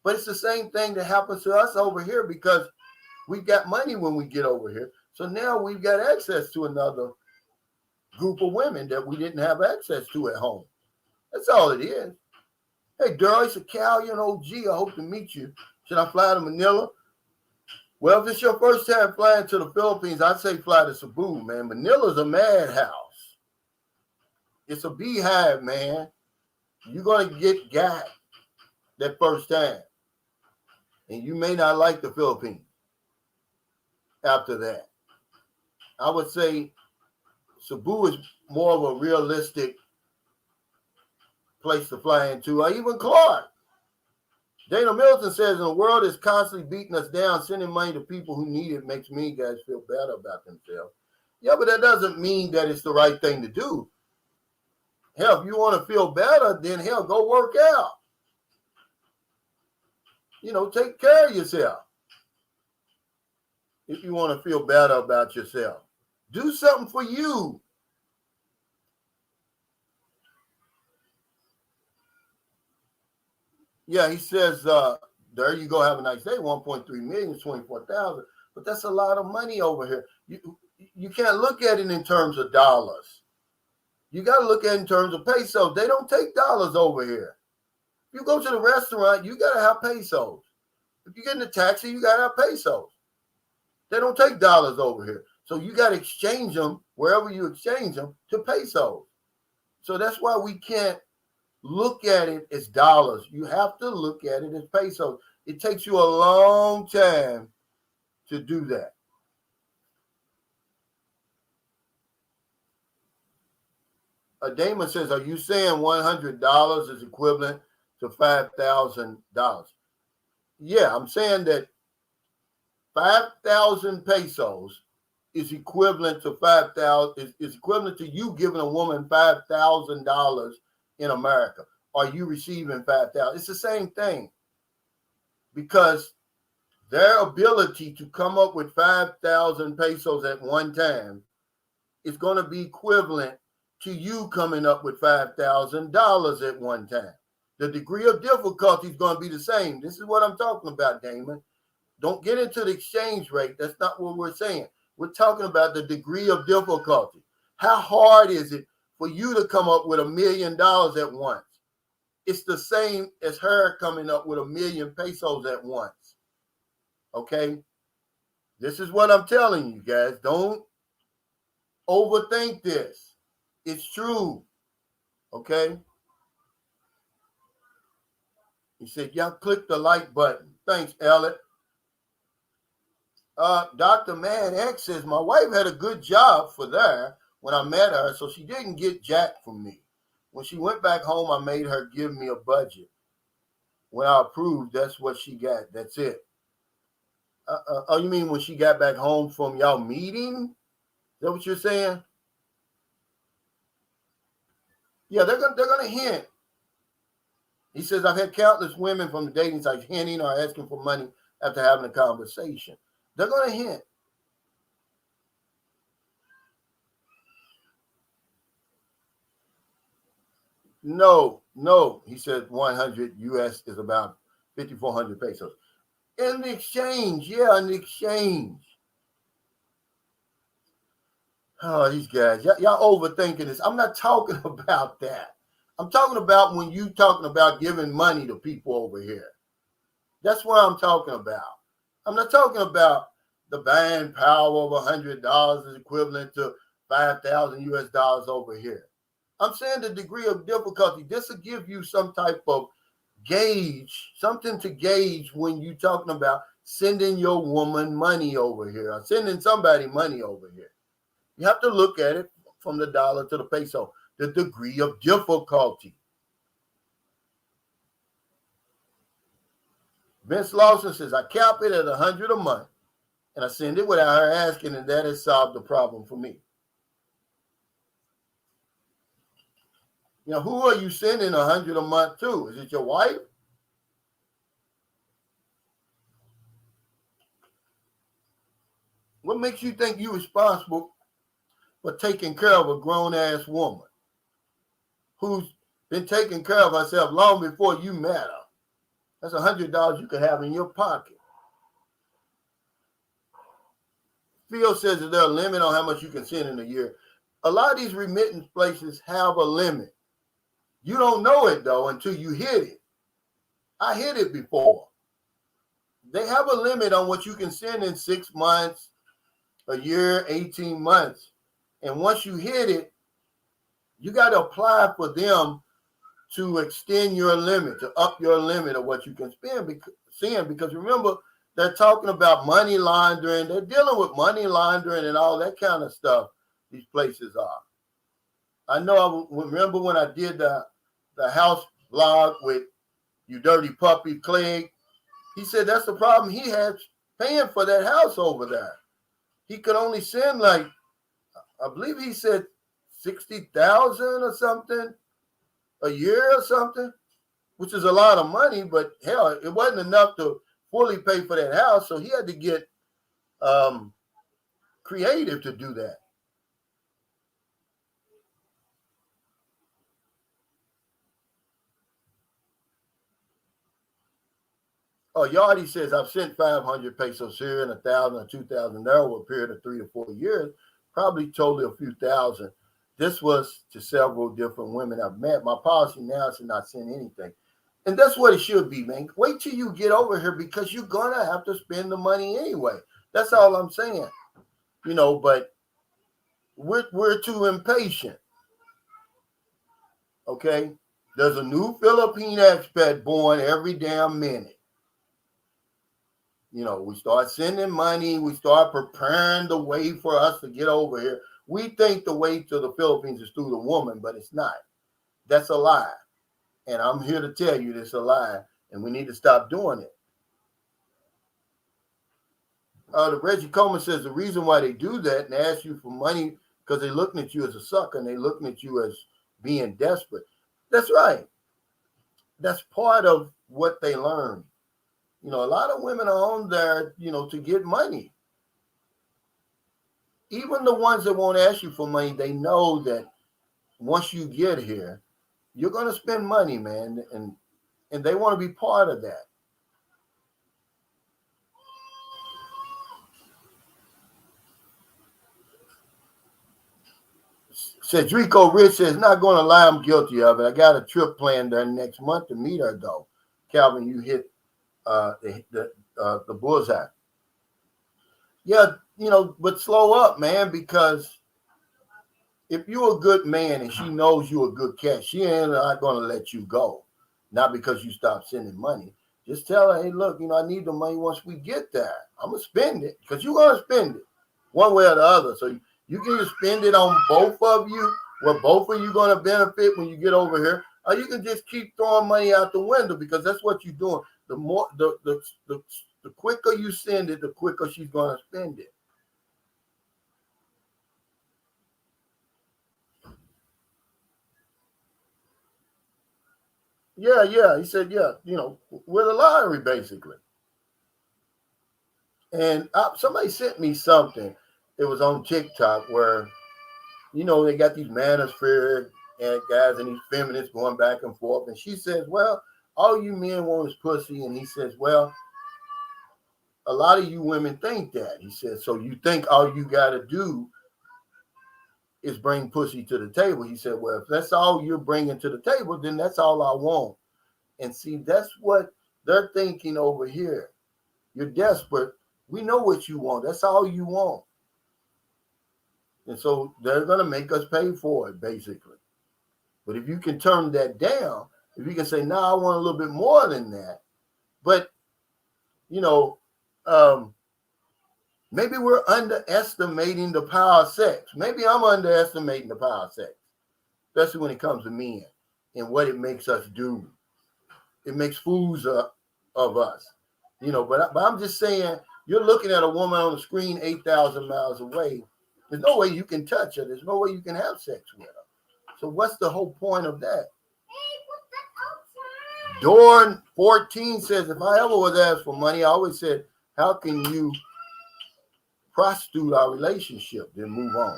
But it's the same thing that happens to us over here because we got money when we get over here. So now we've got access to another group of women that we didn't have access to at home. That's all it is. Hey, Daryl, it's a Callion OG. I hope to meet you. Should I fly to Manila? Well, if it's your first time flying to the Philippines, I'd say fly to Cebu, man. Manila's a madhouse. It's a beehive, man. You're going to get got that first time. And you may not like the Philippines after that. I would say Cebu is more of a realistic place to fly into, or even Clark. Dana Milton says, in the world is constantly beating us down, sending money to people who need it makes me guys feel better about themselves. Yeah, but that doesn't mean that it's the right thing to do. Hell, if you want to feel better, then hell, go work out. Take care of yourself. If you want to feel better about yourself, do something for you. Yeah, he says, there you go, have a nice day, 1.3 million, 24,000. But that's a lot of money over here. You can't look at it in terms of dollars. You got to look at it in terms of pesos. They don't take dollars over here. If you go to the restaurant, you got to have pesos. If you get in a taxi, you got to have pesos. They don't take dollars over here. So you got to exchange them wherever you exchange them to pesos. So that's why we can't look at it as dollars. You have to look at it as pesos. It takes you a long time to do that. Damon says, are you saying $100 is equivalent to $5,000? Yeah, I'm saying that 5,000 pesos is equivalent to 5,000 is equivalent to you giving a woman $5,000 in America. Are you receiving 5,000? It's the same thing, because their ability to come up with 5,000 pesos at one time is going to be equivalent to you coming up with $5,000 at one time. The degree of difficulty is going to be the same. This is what I'm talking about, Damon. Don't get into the exchange rate. That's not what we're saying. We're talking about the degree of difficulty. How hard is it for you to come up with $1 million at once? It's the same as her coming up with 1 million pesos at once. Okay? This is what I'm telling you guys. Don't overthink this. It's true. Okay? He said, y'all click the like button. Thanks, Elliot. Dr. Man X says, my wife had a good job for there when I met her, so she didn't get jack from me. When she went back home, I made her give me a budget. When I approved, that's what she got. That's it. Oh, you mean when she got back home from y'all meeting? Is that what you're saying? Yeah, they're gonna hint. He says, I've had countless women from the dating sites hinting or asking for money after having a conversation. They're going to hint. No. He said 100 US is about 5,400 pesos. In the exchange. In the exchange. Oh, these guys. Y'all overthinking this. I'm not talking about that. I'm talking about when you talking about giving money to people over here. That's what I'm talking about. I'm not talking about the buying power of $100 is equivalent to $5,000 US over here. I'm saying the degree of difficulty. This will give you some type of gauge, something to gauge when you're talking about sending your woman money over here or sending somebody money over here. You have to look at it from the dollar to the peso, the degree of difficulty. Vince Lawson says, I cap it at $100 a month and I send it without her asking, and that has solved the problem for me. You know, who are you sending $100 a month to? Is it your wife? What makes you think you're responsible for taking care of a grown-ass woman who's been taking care of herself long before you met her? That's $100 you could have in your pocket. Phil says that there's a limit on how much you can send in a year. A lot of these remittance places have a limit. You don't know it, though, until you hit it. I hit it before. They have a limit on what you can send in 6 months, a year, 18 months. And once you hit it, you got to apply for them to extend your limit, to up your limit of what you can send. Because remember, they're talking about money laundering. They're dealing with money laundering and all that kind of stuff these places are. I know I remember when I did the house blog with You Dirty Puppy Clegg. He said that's the problem he had paying for that house over there. He could only send like, I believe he said 60,000 or something a year or something, which is a lot of money, but hell, it wasn't enough to fully pay for that house. So he had to get creative to do that. Oh, Yardi says, I've sent 500 pesos here and 1,000 or 2,000 there over a period of 3 to 4 years, probably totally a few thousand. This was to several different women I've met. My policy now is to not send anything. And that's what it should be, man. Wait till you get over here because you're going to have to spend the money anyway. That's all I'm saying. You know, but we're too impatient. Okay? There's a new Philippine expat born every damn minute. You know, we start sending money. We start preparing the way for us to get over here. We think the way to the Philippines is through the woman, but it's not. That's a lie. And I'm here to tell you this is a lie, and we need to stop doing it. The Reggie Coleman says the reason why they do that and ask you for money because they're looking at you as a sucker and they're looking at you as being desperate. That's right. That's part of what they learn. You know, a lot of women are on there, you know, to get money. Even the ones that won't ask you for money, they know that once you get here, you're going to spend money, man, and they want to be part of that. Cedrico Rich says, not going to lie, I'm guilty of it. I got a trip planned there next month to meet her, though. Calvin, you hit the bullseye. Yeah, you know, but slow up, man, because if you're a good man and she knows you're a good cat, she ain't not going to let you go. Not because you stop sending money. Just tell her, hey, look, you know, I need the money once we get there. I'm going to spend it because you're going to spend it one way or the other. So you can just spend it on both of you, where both of you going to benefit when you get over here, or you can just keep throwing money out the window because that's what you're doing. The more, the quicker you send it, the quicker she's going to spend it. Yeah. He said, yeah, you know, with a lottery, basically. And somebody sent me something. It was on TikTok where, you know, they got these manosphere and guys and these feminists going back and forth. And she says, well, all you men want is pussy. And he says, well, a lot of you women think that. He says, so you think all you got to do is bring pussy to the table. He said, well, if that's all you're bringing to the table, then that's all I want. And see, that's what they're thinking over here. You're desperate. We know what you want. That's all you want. And so they're going to make us pay for it, basically. But if you can turn that down, if you can say, no, I want a little bit more than that. But, you know, maybe we're underestimating the power of sex. Maybe I'm underestimating the power of sex, especially when it comes to men and what it makes us do. It makes fools of us, you know. But I'm just saying, you're looking at a woman on the screen 8,000 miles away. There's no way you can touch her. There's no way you can have sex with her. So what's the whole point of that? Dorn 14 says, if I ever was asked for money, I always said, how can you prostitute our relationship, then move on?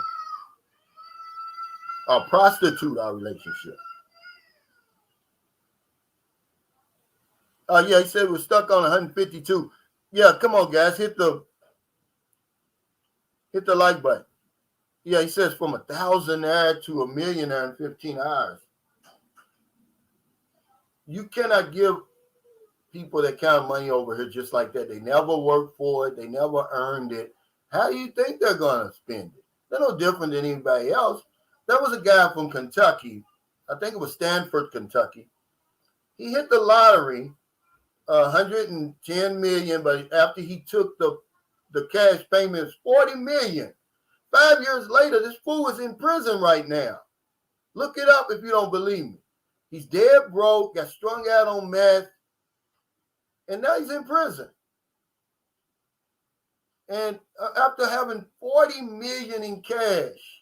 Or prostitute our relationship. Yeah, he said we're stuck on 152. Yeah, come on, guys, hit the like button. Yeah, he says from 1,000 there to 1 millionaire in 15 hours. You cannot give people that count money over here just like that. They never worked for it. They never earned it. How do you think they're going to spend it? They're no different than anybody else. There was a guy from Kentucky. I think it was Stanford, Kentucky. He hit the lottery, 110 million, but after he took the cash payments, 40 million. 5 years later, this fool is in prison right now. Look it up if you don't believe me. He's dead broke, got strung out on meth, and now he's in prison. And after having 40 million in cash,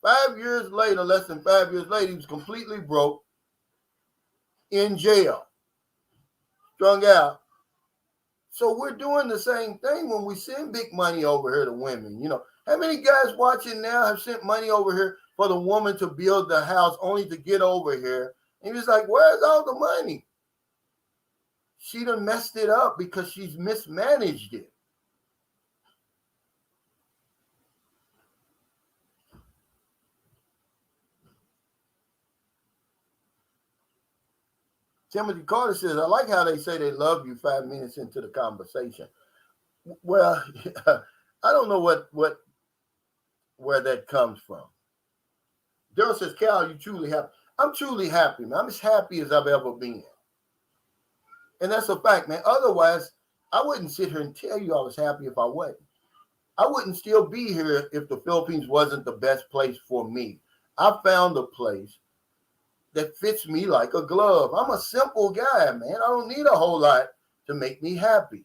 5 years later, less than 5 years later, he was completely broke, in jail, strung out. So we're doing the same thing when we send big money over here to women. You know, how many guys watching now have sent money over here for the woman to build the house only to get over here? And he's like, where's all the money? She done messed it up because she's mismanaged it. Timothy Carter says, I like how they say they love you 5 minutes into the conversation. Well, I don't know where that comes from. Daryl says, Cal, you truly happy? I'm truly happy, man. I'm as happy as I've ever been. And that's a fact, man. Otherwise, I wouldn't sit here and tell you I was happy if I wasn't. I wouldn't still be here if the Philippines wasn't the best place for me. I found a place that fits me like a glove. I'm a simple guy, man. I don't need a whole lot to make me happy.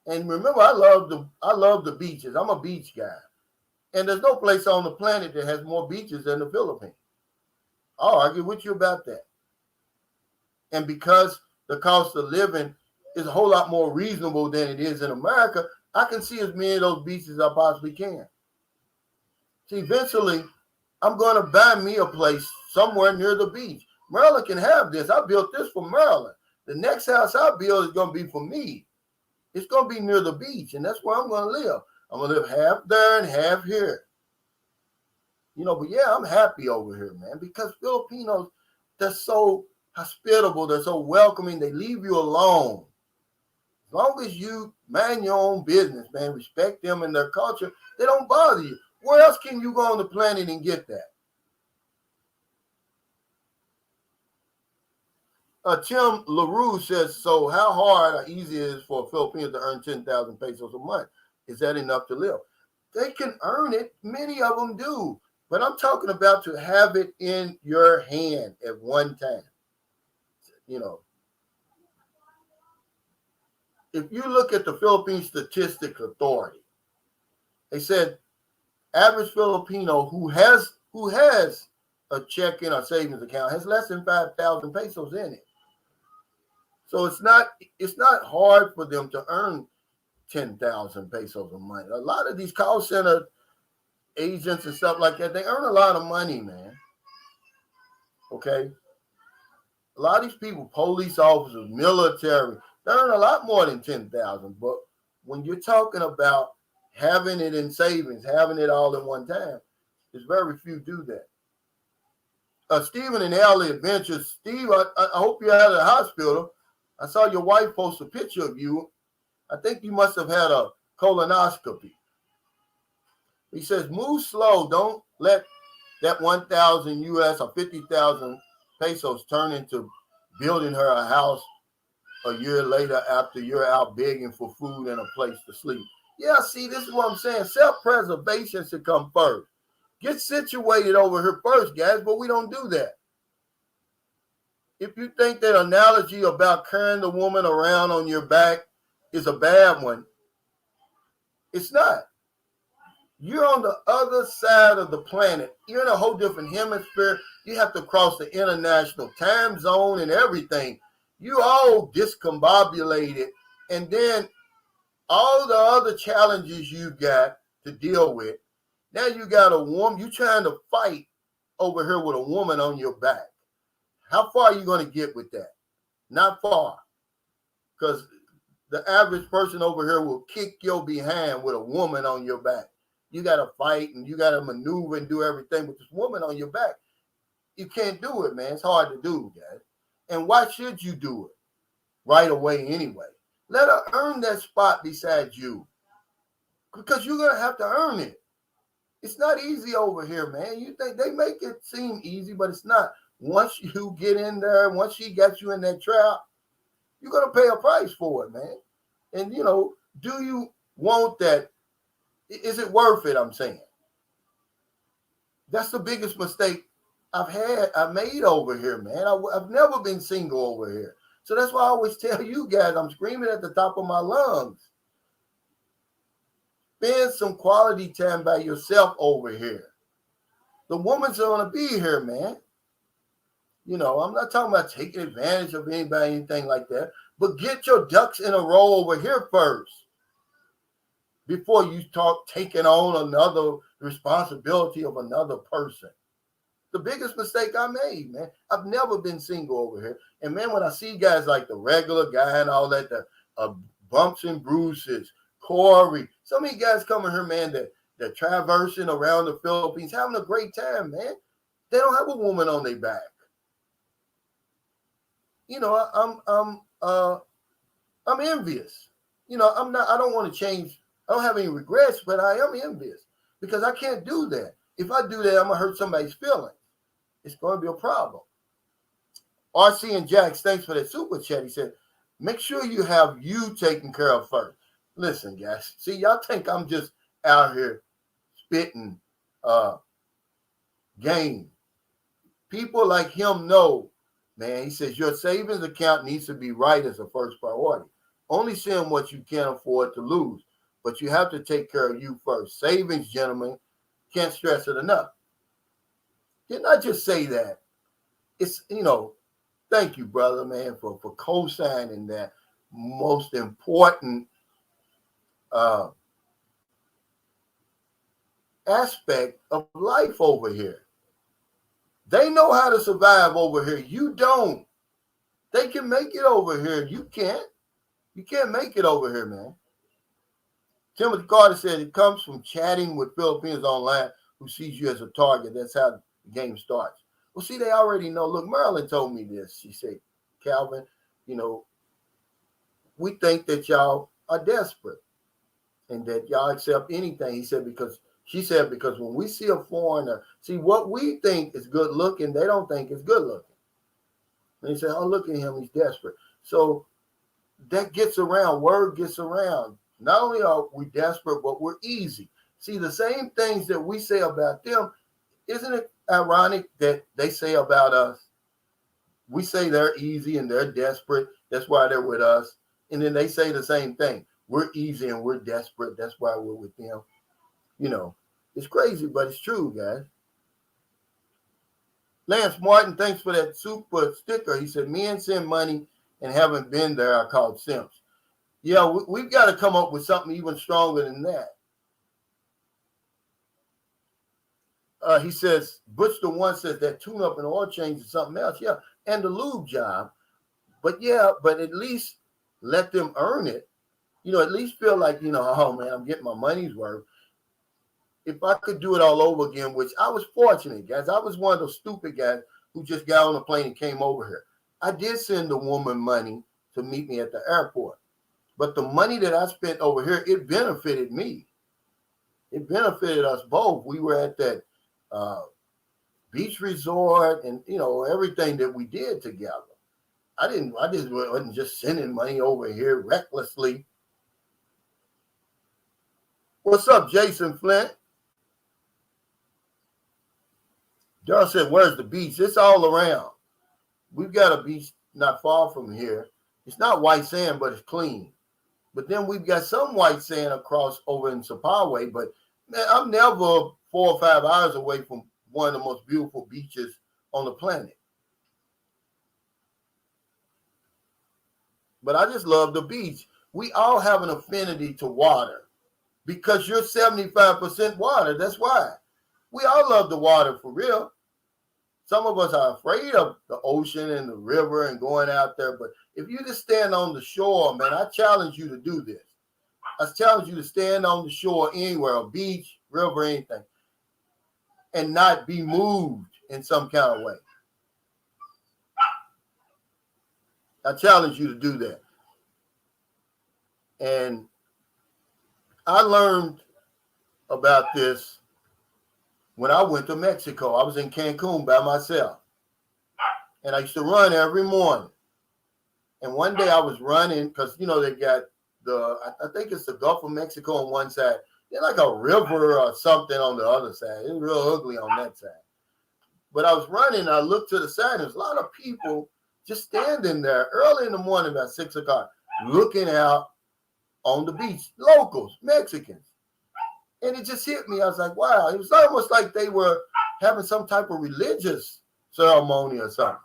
And remember, I love the beaches. I'm a beach guy. And there's no place on the planet that has more beaches than the Philippines. I'll argue with you about that. And because the cost of living is a whole lot more reasonable than it is in America, I can see as many of those beaches as I possibly can. See, eventually, I'm going to buy me a place somewhere near the beach. Maryland can have this. I built this for Maryland. The next house I build is going to be for me. It's going to be near the beach, and that's where I'm going to live. I'm going to live half there and half here. You know, but yeah, I'm happy over here, man, because Filipinos, they're so hospitable. They're so welcoming. They leave you alone. As long as you mind your own business, man, respect them and their culture, they don't bother you. Where else can you go on the planet and get that? Tim LaRue says, so how hard or easy it is for a Filipino to earn 10,000 pesos a month? Is that enough to live? They can earn it. Many of them do. But I'm talking about to have it in your hand at one time. You know, if you look at the Philippine Statistics Authority, they said average Filipino who has a checking or savings account has less than 5,000 pesos in it. So it's not hard for them to earn 10,000 pesos a month. A lot of these call center agents and stuff like that, they earn a lot of money, man. Okay? A lot of these people, police officers, military, they earn a lot more than 10,000. But when you're talking about having it in savings, having it all at one time, there's very few do that. Stephen and Alley Adventures. Steve, I hope you're at the hospital. I saw your wife post a picture of you. I think you must have had a colonoscopy. He says, move slow. Don't let that 1,000 US or 50,000 pesos turn into building her a house a year later after you're out begging for food and a place to sleep. Yeah, see, this is what I'm saying. Self-preservation should come first. Get situated over here first, guys, but we don't do that. If you think that analogy about carrying the woman around on your back is a bad one, it's not. You're on the other side of the planet. You're in a whole different hemisphere. You have to cross the international time zone and everything. You all discombobulated. And then all the other challenges you got to deal with. Now you got a woman. You trying to fight over here with a woman on your back. How far are you going to get with that? Not far. Because the average person over here will kick your behind with a woman on your back. You got to fight and you got to maneuver and do everything with this woman on your back. You can't do it, man. It's hard to do, guys. And why should you do it right away anyway? Let her earn that spot beside you. Because you're going to have to earn it. It's not easy over here, man. You think they make it seem easy, but it's not. Once you get in there, once she got you in that trap, you're going to pay a price for it, man. And, you know, do you want that? Is it worth it, I'm saying? That's the biggest mistake I made over here, man. I've never been single over here. So that's why I always tell you guys, I'm screaming at the top of my lungs. Spend some quality time by yourself over here. The woman's going to be here, man. You know, I'm not talking about taking advantage of anybody, anything like that. But get your ducks in a row over here first before you start taking on another responsibility of another person. The biggest mistake I made, man. I've never been single over here. And, man, when I see guys like the regular guy and all that, the bumps and bruises, Corey, so many guys coming here, man, that traversing around the Philippines, having a great time, man. They don't have a woman on their back. You know, I'm envious. You know, I don't want to change. I don't have any regrets, but I am envious because I can't do that. If I do that, I'm going to hurt somebody's feelings. It's going to be a problem. RC and Jax, thanks for that super chat. He said, make sure you have you taken care of first. Listen, guys. See, y'all think I'm just out here spitting game. People like him know, man. He says, your savings account needs to be right as a first priority. Only send what you can afford to lose. But you have to take care of you first. Savings, gentlemen, can't stress it enough. Didn't I just say that? It's, you know, thank you, brother, man, for co-signing that most important aspect of life over here. They know how to survive over here. You don't. They can make it over here. You can't. You can't make it over here, man. Timothy Carter said it comes from chatting with Filipinos online who sees you as a target. That's how the game starts. Well, see, they already know. Look, Marilyn told me this. She said, Calvin, you know, we think that y'all are desperate and that y'all accept anything. He said, because when we see a foreigner, see what we think is good looking, they don't think is good looking. And he said, oh, look at him, he's desperate. So that gets around, word gets around. Not only are we desperate, but we're easy. See, the same things that we say about them, isn't it ironic that they say about us? We say they're easy and they're desperate. That's why they're with us. And then they say the same thing. We're easy and we're desperate. That's why we're with them. You know, it's crazy, but it's true, guys. Lance Martin, thanks for that super sticker. He said, men send money and haven't been there are called simps. Yeah, we've got to come up with something even stronger than that. He says, Butch the One says that tune-up and oil change is something else. Yeah, and the lube job. But at least let them earn it. You know, at least feel like, you know, oh, man, I'm getting my money's worth. If I could do it all over again, which I was fortunate, guys. I was one of those stupid guys who just got on a plane and came over here. I did send the woman money to meet me at the airport. But the money that I spent over here, it benefited me. It benefited us both. We were at that beach resort, and everything that we did together. I wasn't just sending money over here recklessly. What's up, Jason Flint? Daryl said, "Where's the beach?" It's all around. We've got a beach not far from here. It's not white sand, but it's clean. But then we've got some white sand across over in Sapaway. But man, I'm never 4 or 5 hours away from one of the most beautiful beaches on the planet. But I just love the beach. We all have an affinity to water because you're 75% water. That's why. We all love the water for real. Some of us are afraid of the ocean and the river and going out there. But if you just stand on the shore, man, I challenge you to do this. I challenge you to stand on the shore anywhere, a beach, river, anything, and not be moved in some kind of way. I challenge you to do that. And I learned about this when I went to Mexico. I was in Cancun by myself. And I used to run every morning. And one day I was running because, they got I think it's the Gulf of Mexico on one side. They're like a river or something on the other side. It's real ugly on that side. But I was running. I looked to the side. There's a lot of people just standing there early in the morning, about 6 o'clock, looking out on the beach. Locals, Mexicans. And it just hit me. I was like, wow. It was almost like they were having some type of religious ceremony or something.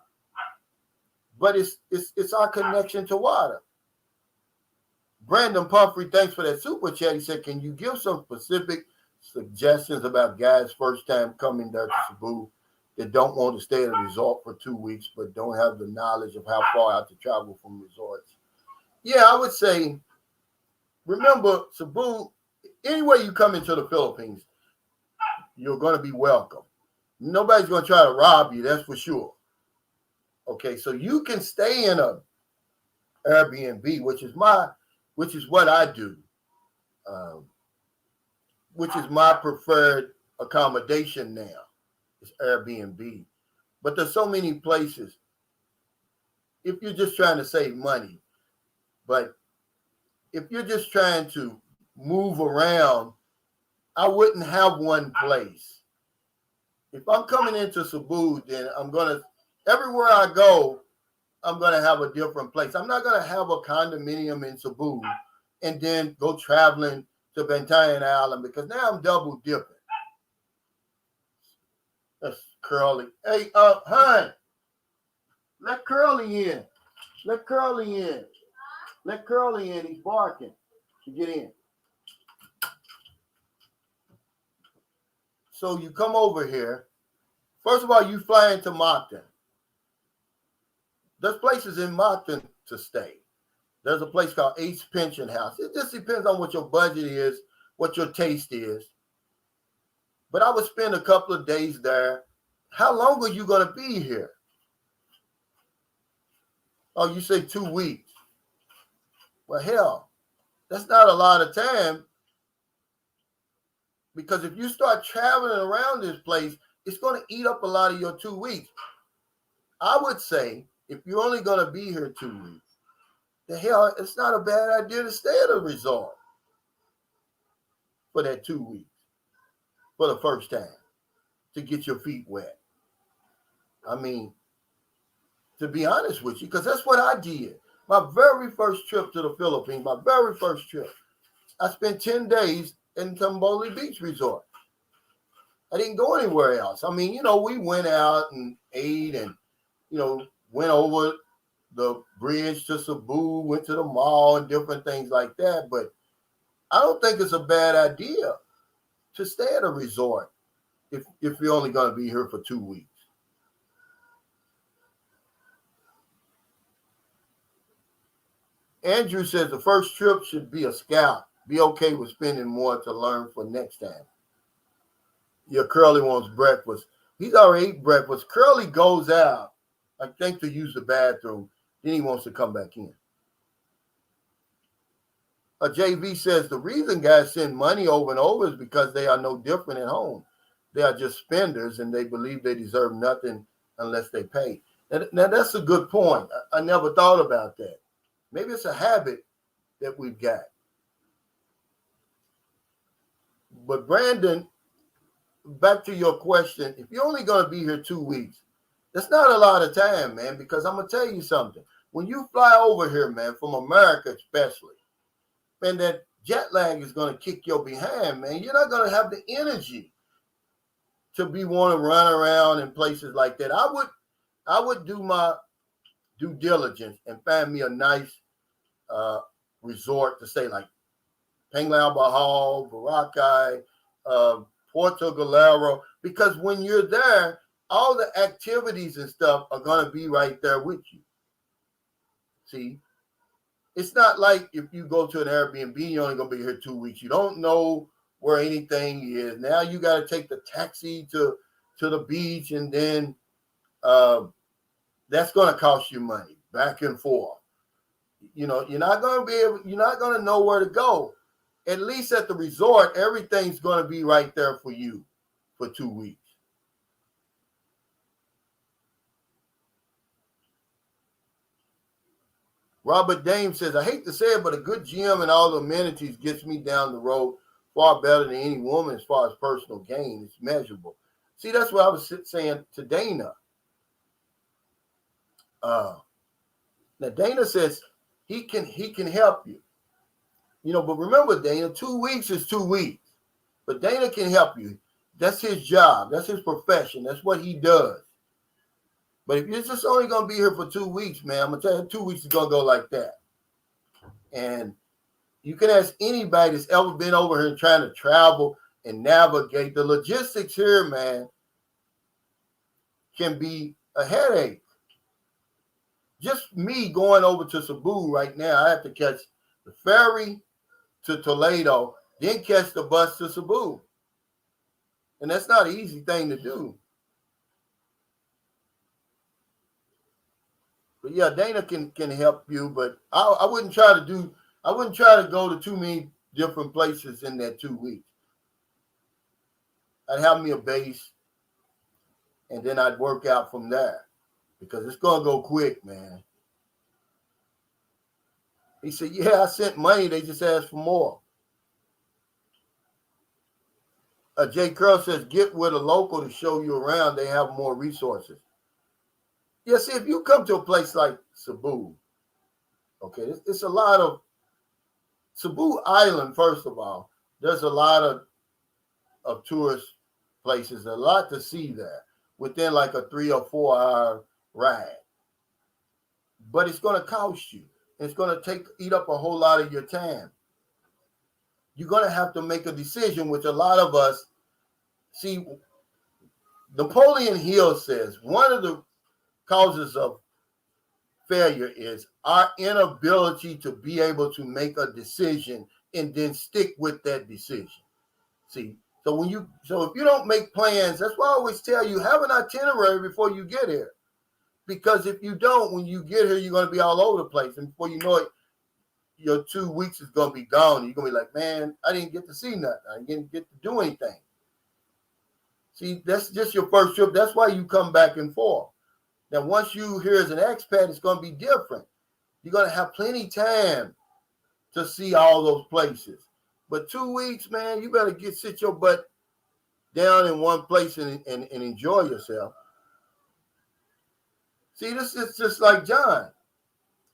But it's our connection to water. Brandon Pumphrey, thanks for that super chat. He said, can you give some specific suggestions about guys first time coming there to Cebu that don't want to stay at a resort for 2 weeks but don't have the knowledge of how far out to travel from resorts? Yeah, I would say, remember, Cebu, anywhere you come into the Philippines, you're going to be welcome. Nobody's going to try to rob you, that's for sure. Okay, so you can stay in a Airbnb, which is what I do, which is my preferred accommodation now. It's Airbnb. But there's so many places if you're just trying to save money. But if you're just trying to move around, I wouldn't have one place. If I'm coming into Cebu, then everywhere I go, I'm going to have a different place. I'm not going to have a condominium in Cebu and then go traveling to Bantayan Island because now I'm double dipping. That's Curly. Hey, Hun, let Curly in. Let Curly in. Let Curly in. He's barking to get in. So you come over here. First of all, you fly into Moncton. There's places in Moncton to stay. There's a place called Ace Pension House. It just depends on what your budget is, what your taste is. But I would spend a couple of days there. How long are you going to be here? Oh, you say 2 weeks. Well, hell, that's not a lot of time. Because if you start traveling around this place, it's going to eat up a lot of your 2 weeks. I would say, if you're only going to be here 2 weeks, the hell, it's not a bad idea to stay at a resort for that 2 weeks, for the first time, to get your feet wet. I mean, to be honest with you, because that's what I did. My very first trip to the Philippines, I spent 10 days in Tamboli Beach Resort. I didn't go anywhere else. I mean, we went out and ate and, went over the bridge to Cebu, went to the mall and different things like that. But I don't think it's a bad idea to stay at a resort if you're only going to be here for 2 weeks. Andrew says the first trip should be a scout. Be okay with spending more to learn for next time. Your Curly wants breakfast. He's already ate breakfast. Curly goes out, I think, to use the bathroom. Then he wants to come back in. JV says the reason guys send money over and over is because they are no different at home. They are just spenders and they believe they deserve nothing unless they pay. Now that's a good point. I never thought about that. Maybe it's a habit that we've got. But Brandon, back to your question, if you're only going to be here 2 weeks, that's not a lot of time, man, because I'm going to tell you something. When you fly over here, man, from America especially, man, that jet lag is going to kick your behind, man. You're not going to have the energy to be want to run around in places like that. I would do my due diligence and find me a nice resort to stay, like Panglao Bahal, Boracay, Puerto Galero, because when you're there, all the activities and stuff are going to be right there with you. See, it's not like if you go to an Airbnb, you're only going to be here 2 weeks. You don't know where anything is. Now you got to take the taxi to the beach, and then that's going to cost you money back and forth. You know, you're not going to know where to go. At least at the resort, everything's going to be right there for you for 2 weeks. Robert Dame says, I hate to say it, but a good gym and all the amenities gets me down the road far better than any woman as far as personal gain. It's measurable. See, that's what I was saying to Dana. Now, Dana says he can help you. You know, but remember, Dana, 2 weeks is 2 weeks. But Dana can help you. That's his job. That's his profession. That's what he does. But if you're just only going to be here for 2 weeks, man, I'm going to tell you, 2 weeks is going to go like that. And you can ask anybody that's ever been over here and trying to travel and navigate. The logistics here, man, can be a headache. Just me going over to Cebu right now, I have to catch the ferry to Toledo, then catch the bus to Cebu. And that's not an easy thing to do. But yeah, Dana can help you, but I wouldn't try to go to too many different places in that 2 weeks. I'd have me a base, and then I'd work out from there, because it's going to go quick, man. He said, yeah, I sent money. They just asked for more. Jay Curl says, get with a local to show you around. They have more resources. Yeah, see, if you come to a place like Cebu, okay, it's a lot of Cebu Island, first of all, there's a lot of tourist places, a lot to see there within like a 3 or 4 hour ride. But it's going to cost you. It's going to eat up a whole lot of your time. You're going to have to make a decision, which a lot of us see. Napoleon Hill says one of the causes of failure is our inability to be able to make a decision and then stick with that decision. See, so if you don't make plans, that's why I always tell you, have an itinerary before you get here. Because if you don't, when you get here, you're going to be all over the place. And before you know it, your 2 weeks is going to be gone. You're going to be like, man, I didn't get to see nothing. I didn't get to do anything. See, that's just your first trip. That's why you come back and forth. Now, once you here as an expat, it's going to be different. You're going to have plenty time to see all those places. But 2 weeks, man, you better sit your butt down in one place and enjoy yourself. See, this is just like John.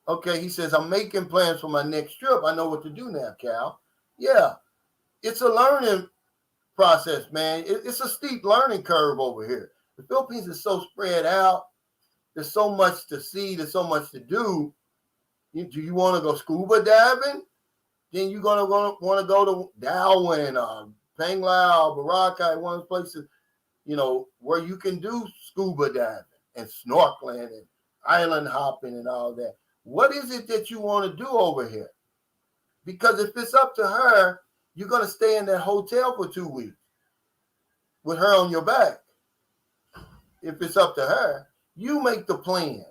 Okay, he says, I'm making plans for my next trip. I know what to do now, Cal. Yeah, it's a learning process, man. It's a steep learning curve over here. The Philippines is so spread out. There's so much to see. There's so much to do. Do you want to go scuba diving? Then you're going to want to go to Darwin, Panglao, Boracay, one of the places, where you can do scuba diving and snorkeling and island hopping and all that. What is it that you want to do over here? Because if it's up to her, you're going to stay in that hotel for 2 weeks with her on your back. If it's up to her, you make the plans.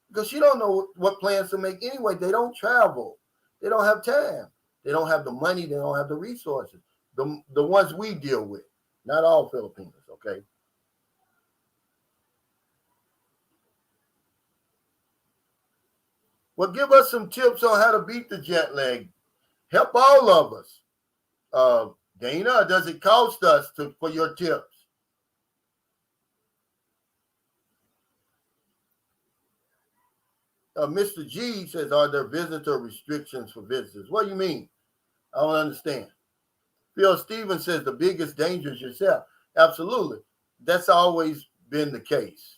Because she don't know what plans to make anyway. They don't travel. They don't have time. They don't have the money. They don't have the resources. The ones we deal with, not all Filipinos, okay? Well, give us some tips on how to beat the jet lag. Help all of us. Dana, does it cost us for your tips? Mr. G says, are there visitor restrictions for visitors? What do you mean? I don't understand. Phil Stevens says the biggest danger is yourself. Absolutely. That's always been the case.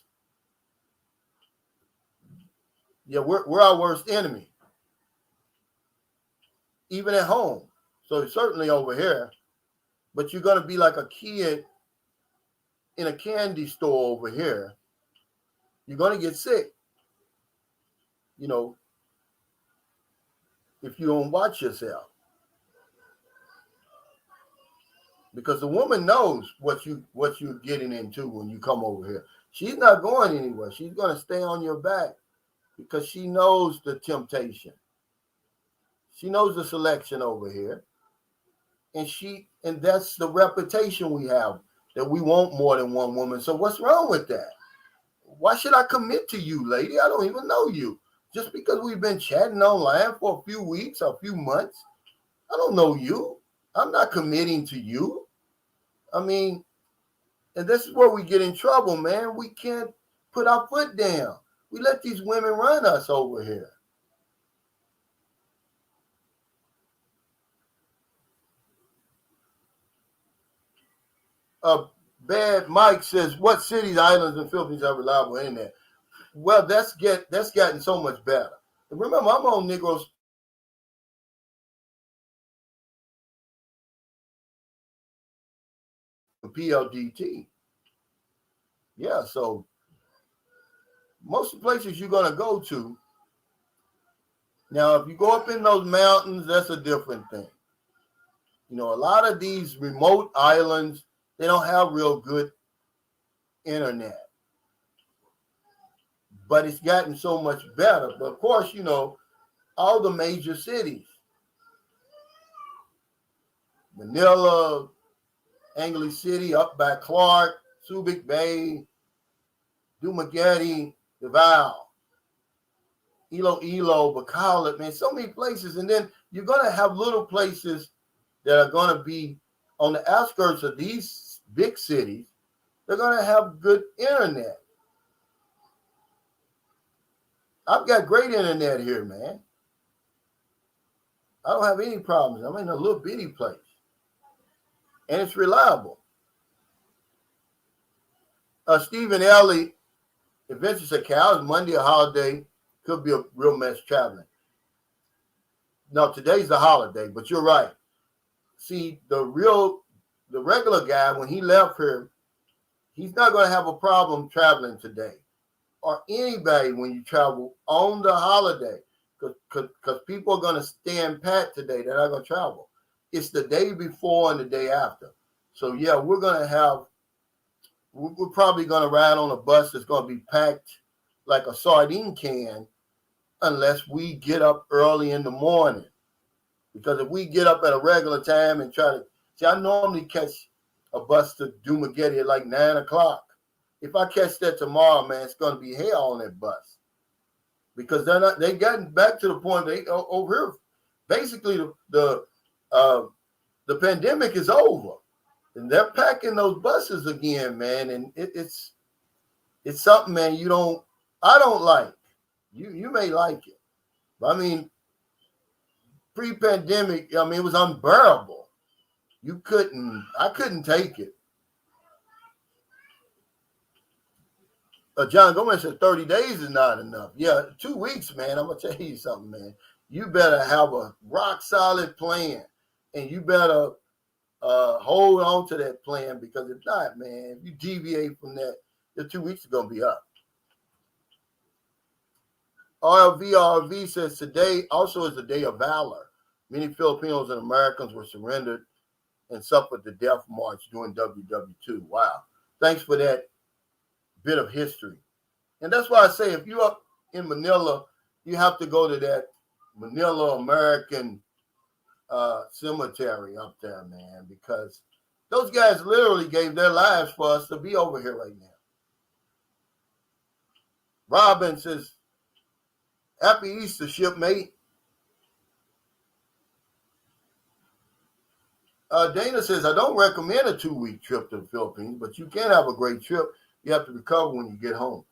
Yeah, we're our worst enemy. Even at home. So certainly over here. But you're going to be like a kid in a candy store over here. You're going to get sick. You know, if you don't watch yourself. Because the woman knows what you're getting into when you come over here. She's not going anywhere. She's going to stay on your back because she knows the temptation. She knows the selection over here. And that's the reputation we have, that we want more than one woman. So what's wrong with that? Why should I commit to you, lady? I don't even know you. Just because we've been chatting online for a few weeks or a few months, I don't know you. I'm not committing to you. I mean, and this is where we get in trouble, man. We can't put our foot down. We let these women run us over here. Bad Mike says, what cities, islands, and Philippines have reliable internet? Well, that's gotten so much better. Remember, I'm on Negroes PLDT. Yeah, so most of the places you're going to go to, now, if you go up in those mountains, that's a different thing. You know, a lot of these remote islands, they don't have real good internet. But it's gotten so much better. But of course, you know, all the major cities, Manila, Angeles City, up by Clark, Subic Bay, Dumaguete, Davao, Iloilo, Bacolod, man, so many places. And then you're going to have little places that are going to be on the outskirts of these big cities. They're going to have good internet. I've got great internet here, man. I don't have any problems. I'm in a little bitty place. And it's reliable. Stephen Ellie eventually said, Cal, is Monday a holiday? Could be a real mess traveling. No, today's the holiday, but you're right. See, the regular guy, when he left here, he's not going to have a problem traveling today. Or anybody when you travel on the holiday. Because people are going to stand pat today. They're not going to travel. It's the day before and the day after. So, yeah, we're probably going to ride on a bus that's going to be packed like a sardine can unless we get up early in the morning. Because if we get up at a regular time and I normally catch a bus to Dumaguete at like 9 o'clock. If I catch that tomorrow, man, it's going to be hell on that bus. Because they've gotten back to the point over here. Basically, the pandemic is over. And they're packing those buses again, man. And it's something, man, I don't like. You may like it. But I mean, pre-pandemic, I mean, it was unbearable. I couldn't take it. John Gomez said 30 days is not enough. Yeah, 2 weeks, man. I'm going to tell you something, man. You better have a rock solid plan. And you better hold on to that plan, because if not, man, if you deviate from that, the 2 weeks are going to be up. RV says today also is the day of valor. Many Filipinos and Americans were surrendered and suffered the death march during WW2. Wow. Thanks for that bit of history. And that's why I say, if you're up in Manila, you have to go to that Manila American cemetery up there, man, because those guys literally gave their lives for us to be over here right now. Robin says, "Happy Easter, shipmate." Dana says, "I don't recommend a 2-week trip to the Philippines, but you can have a great trip. You have to recover when you get home."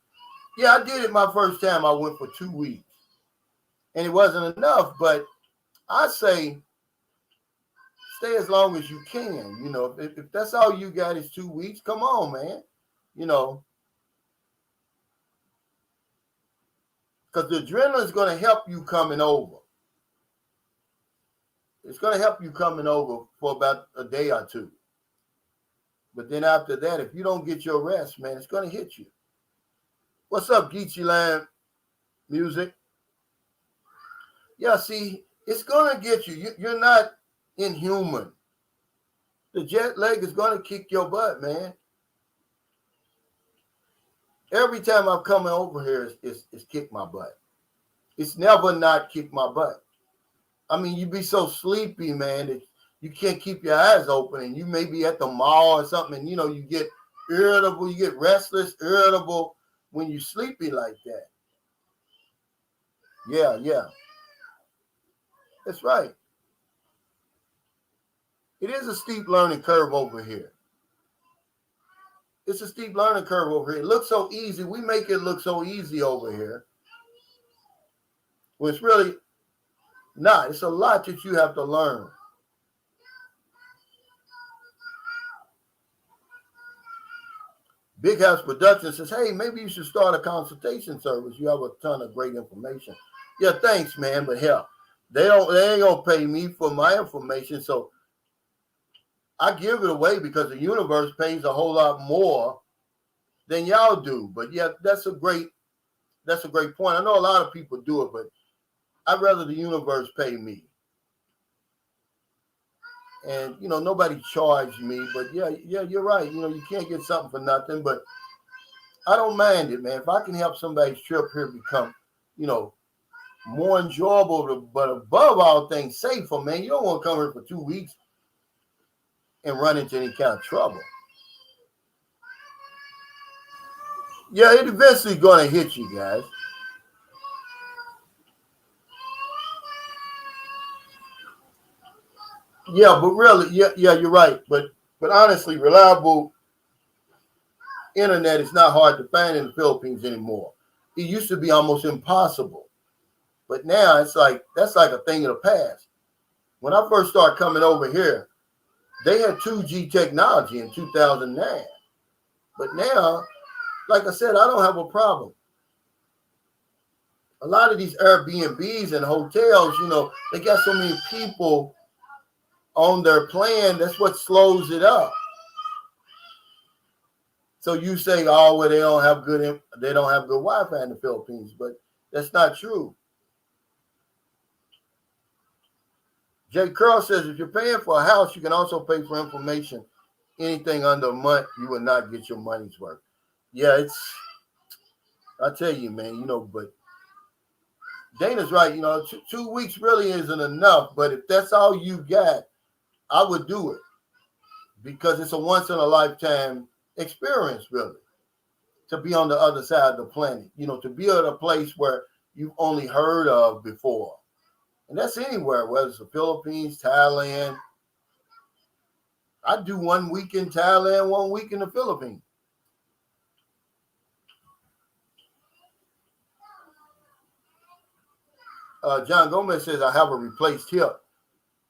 Yeah, I did it my first time. I went for 2 weeks, and it wasn't enough, but I say stay as long as you can. You know, if that's all you got is 2 weeks, come on, man. You know, because the adrenaline is going to help you coming over. It's going to help you coming over for about a day or two. But then after that, if you don't get your rest, man, it's going to hit you. What's up, Geechee Land Music? Yeah, see, it's going to get you. You're not inhuman. The jet lag is going to kick your butt, man. Every time I'm coming over here, it's kicked my butt. It's never not kicked my butt. I mean, you be so sleepy, man, that you can't keep your eyes open, and you may be at the mall or something, and, you know, you get irritable, you get restless, irritable when you sleepy like that. Yeah. That's right. It is a steep learning curve over here. It's a steep learning curve over here. It looks so easy. We make it look so easy over here. Well, it's really not. It's a lot that you have to learn. Big House Production says, "Hey, maybe you should start a consultation service. You have a ton of great information." Yeah, thanks, man. But hell, they ain't gonna pay me for my information. So I give it away because the universe pays a whole lot more than y'all do. But yeah, that's a great point. I know a lot of people do it, but I'd rather the universe pay me. And, you know, nobody charged me, but yeah, you're right. You know, you can't get something for nothing, but I don't mind it, man. If I can help somebody's trip here become, you know, more enjoyable, but above all things, safer, man. You don't want to come here for 2 weeks and run into any kind of trouble. Yeah, it eventually going to hit you guys. Yeah, but really, yeah, you're right. But honestly, reliable internet is not hard to find in the Philippines anymore. It used to be almost impossible. But now it's like, that's like a thing of the past. When I first started coming over here, they had 2G technology in 2009. But now, like I said, I don't have a problem. A lot of these Airbnbs and hotels, you know, they got so many people on their plan. That's what slows it up. So you say, "Oh, well, they don't have good Wi-Fi in the Philippines," but that's not true. Jay Curl says, "If you're paying for a house, you can also pay for information. Anything under a month, you will not get your money's worth." Yeah, I tell you, man, you know, but Dana's right. You know, 2 weeks really isn't enough, but if that's all you got, I would do it because it's a once in a lifetime experience, really, to be on the other side of the planet, you know, to be at a place where you've only heard of before. And that's anywhere, whether it's the Philippines, Thailand. I do 1 week in Thailand, 1 week in the Philippines. John Gomez says, "I have a replaced hip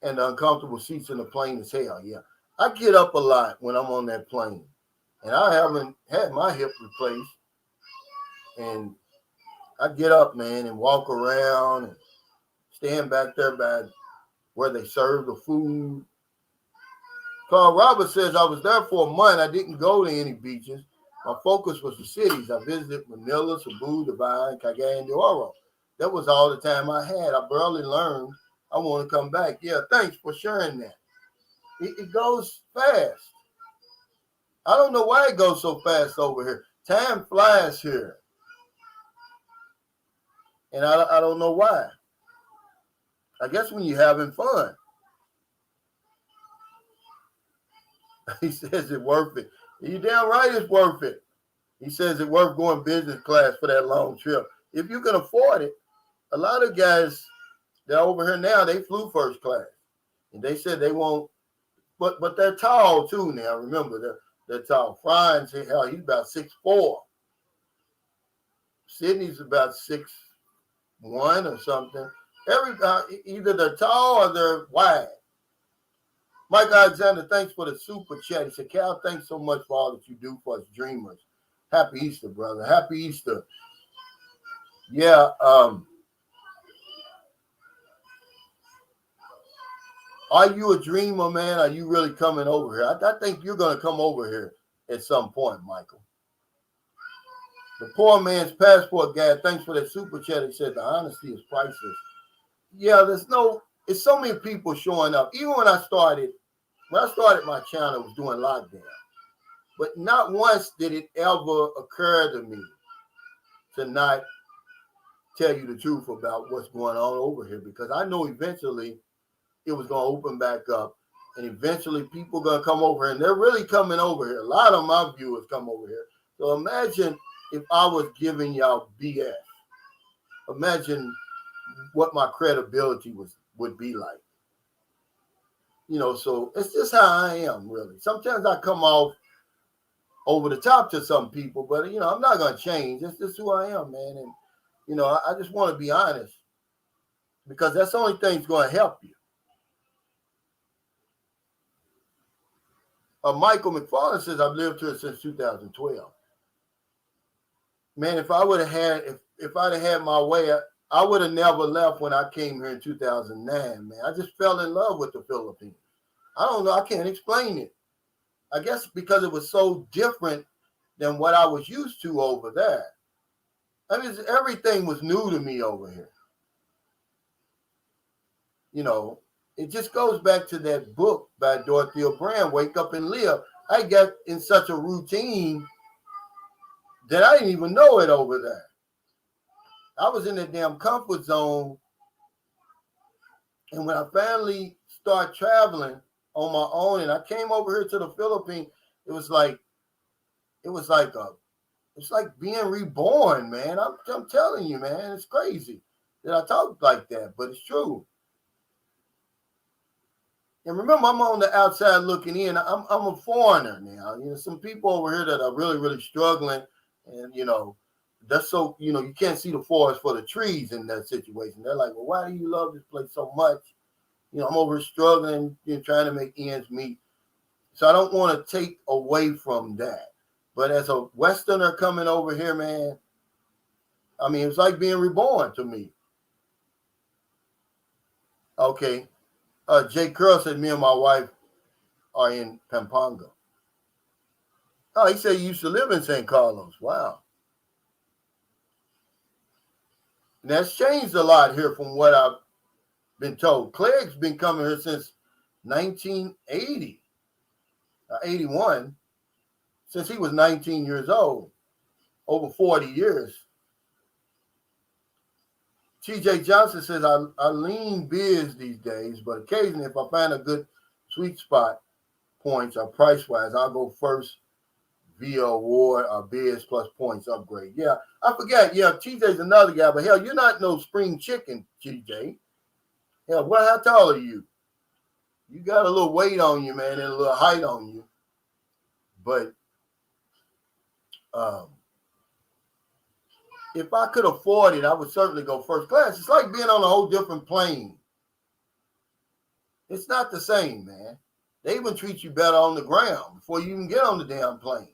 and the uncomfortable seats in the plane is hell." Yeah, I get up a lot when I'm on that plane, and I haven't had my hip replaced. And I get up, man, and walk around and stand back there by where they serve the food. Carl Roberts says, "I was there for a month. I didn't go to any beaches. My focus was the cities. I visited Manila, Cebu, Dubai, Cagayan de Oro. That was all the time I had. I barely learned. I want to come back." Yeah, thanks for sharing that. It goes fast. I don't know why it goes so fast over here. Time flies here. And I don't know why. I guess when you're having fun. He says it's worth it. You damn right it's worth it. He says it's worth going business class for that long trip. If you can afford it, a lot of guys that are over here now, they flew first class. And they said they won't, but they're tall too now. Remember, they're tall. Franz, hell, he's about 6'4". Sydney's about 6'1" or something. Either they're tall or they're wide. Mike Alexander, thanks for the super chat. He said, Cal, thanks so much for all that you do for us dreamers. Happy Easter, brother. Happy Easter. Yeah, are you a dreamer, man? Are you really coming over here? I think you're going to come over here at some point, Michael. The poor man's passport guy, thanks for that super chat. He said, the honesty is priceless. Yeah, it's so many people showing up. Even when I started my channel, it was doing lockdown. But not once did it ever occur to me to not tell you the truth about what's going on over here, because I know eventually it was going to open back up, and eventually people are going to come over here, and they're really coming over here. A lot of my viewers come over here. So imagine if I was giving y'all BS. Imagine what my credibility would be like. So it's just how I am, really. Sometimes I come off over the top to some people, but, I'm not going to change. That's just who I am, man. And, I just want to be honest, because that's the only thing that's going to help you. Michael McFarland says, I've lived here since 2012. Man, if I'd have had my way, I would have never left when I came here in 2009, man. I just fell in love with the Philippines. I don't know. I can't explain it. I guess because it was so different than what I was used to over there. I mean, everything was new to me over here. It just goes back to that book by Dorothy O'Brien, Wake Up and Live. I got in such a routine that I didn't even know it over there. I was in that damn comfort zone. And when I finally started traveling on my own and I came over here to the Philippines, it's like being reborn, man. I'm telling you, man, it's crazy that I talk like that, but it's true. And remember, I'm on the outside looking in. I'm a foreigner now. Some people over here that are really, really struggling, and that's so you can't see the forest for the trees in that situation. They're like, well, why do you love this place so much? I'm over here struggling, trying to make ends meet. So I don't want to take away from that. But as a Westerner coming over here, man, I mean, it's like being reborn to me. Okay. Jay Curl said, me and my wife are in Pampanga. Oh, he said he used to live in St. Carlos. Wow. And that's changed a lot here from what I've been told. Clegg's been coming here since 1980, 81, since he was 19 years old, over 40 years. TJ Johnson says, I lean biz these days, but occasionally if I find a good sweet spot, points or price-wise, I'll go first via award or biz plus points upgrade. Yeah, I forgot. Yeah, TJ's another guy, but hell, you're not no spring chicken, TJ. Hell, how tall are you? You got a little weight on you, man, and a little height on you. But if I could afford it, I would certainly go first class. It's like being on a whole different plane. It's not the same, man. They even treat you better on the ground before you even get on the damn plane.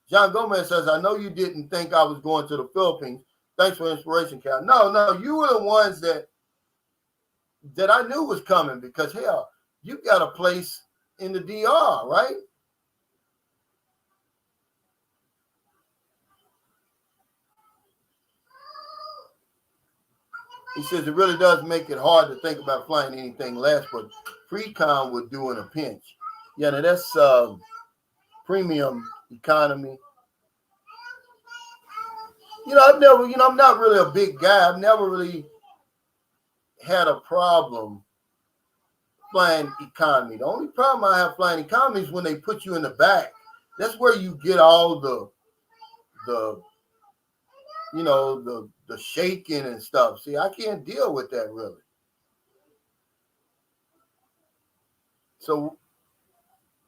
John Gomez says, I know you didn't think I was going to the Philippines. Thanks for inspiration, Cal. No, you were the ones that I knew was coming because, hell, you got a place in the DR, right? He says it really does make it hard to think about flying anything less, but Precon would do in a pinch. Yeah, now that's premium economy. I'm not really a big guy. I've never really had a problem flying economy. The only problem I have flying economy is when they put you in the back. That's where you get all the the shaking and stuff. See, I can't deal with that really. So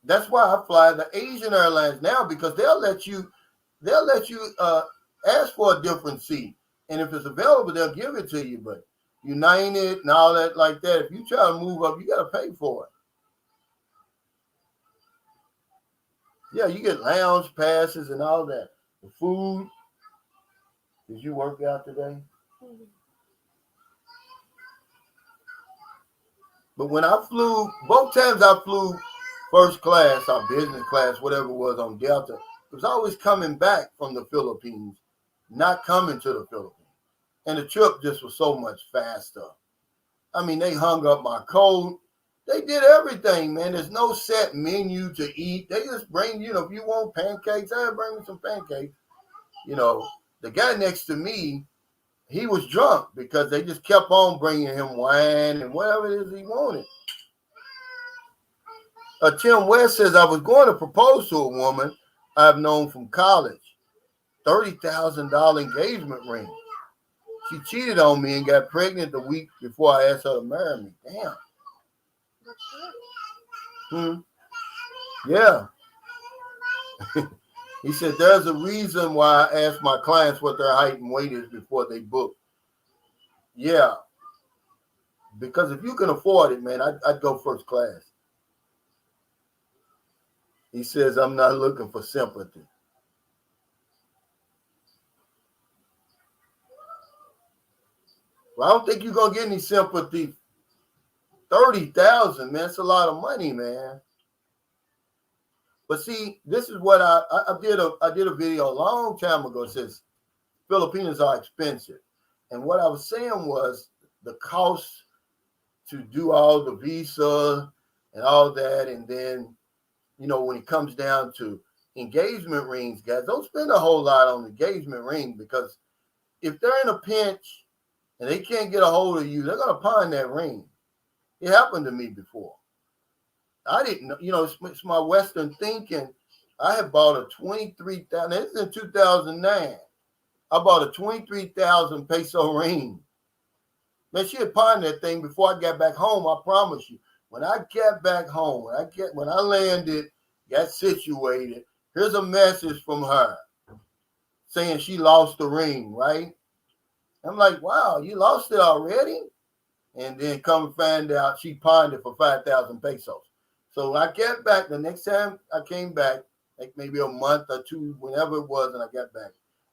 that's why I fly the Asian Airlines now, because they'll let you ask for a different seat, and if it's available, they'll give it to you. But United and all that like that, if you try to move up, you got to pay for it. Yeah, you get lounge passes and all that. The food. Did you work out today? But when I flew, both times I flew first class or business class, whatever it was on Delta, it was always coming back from the Philippines, not coming to the Philippines. And the trip just was so much faster. I mean, they hung up my coat. They did everything, man. There's no set menu to eat. They just bring, if you want pancakes, bring me some pancakes. The guy next to me, he was drunk because they just kept on bringing him wine and whatever it is he wanted. Tim West says, I was going to propose to a woman I've known from college. $30,000 engagement ring. She cheated on me and got pregnant the week before I asked her to marry me. Damn. Yeah. He said, there's a reason why I ask my clients what their height and weight is before they book. Yeah. Because if you can afford it, man, I'd go first class. He says, I'm not looking for sympathy. Well, I don't think you're going to get any sympathy. 30,000, man, it's a lot of money, man. But see, this is what I did a video a long time ago. It says Filipinos are expensive. And what I was saying was the cost to do all the visa and all that. And then, when it comes down to engagement rings, guys, don't spend a whole lot on engagement ring, because if they're in a pinch and they can't get a hold of you, they're going to pawn that ring. It happened to me before. I didn't know, it's my Western thinking. I had bought a 23,000, this is in 2009. I bought a 23,000 peso ring. Man, she had pawned that thing before I got back home, I promise you. When I got back home, when I landed, got situated, here's a message from her saying she lost the ring, right? I'm like, wow, you lost it already? And then come and find out she pawned it for 5,000 pesos. So I got back, the next time I came back, like maybe a month or two, whenever it was, and I got back.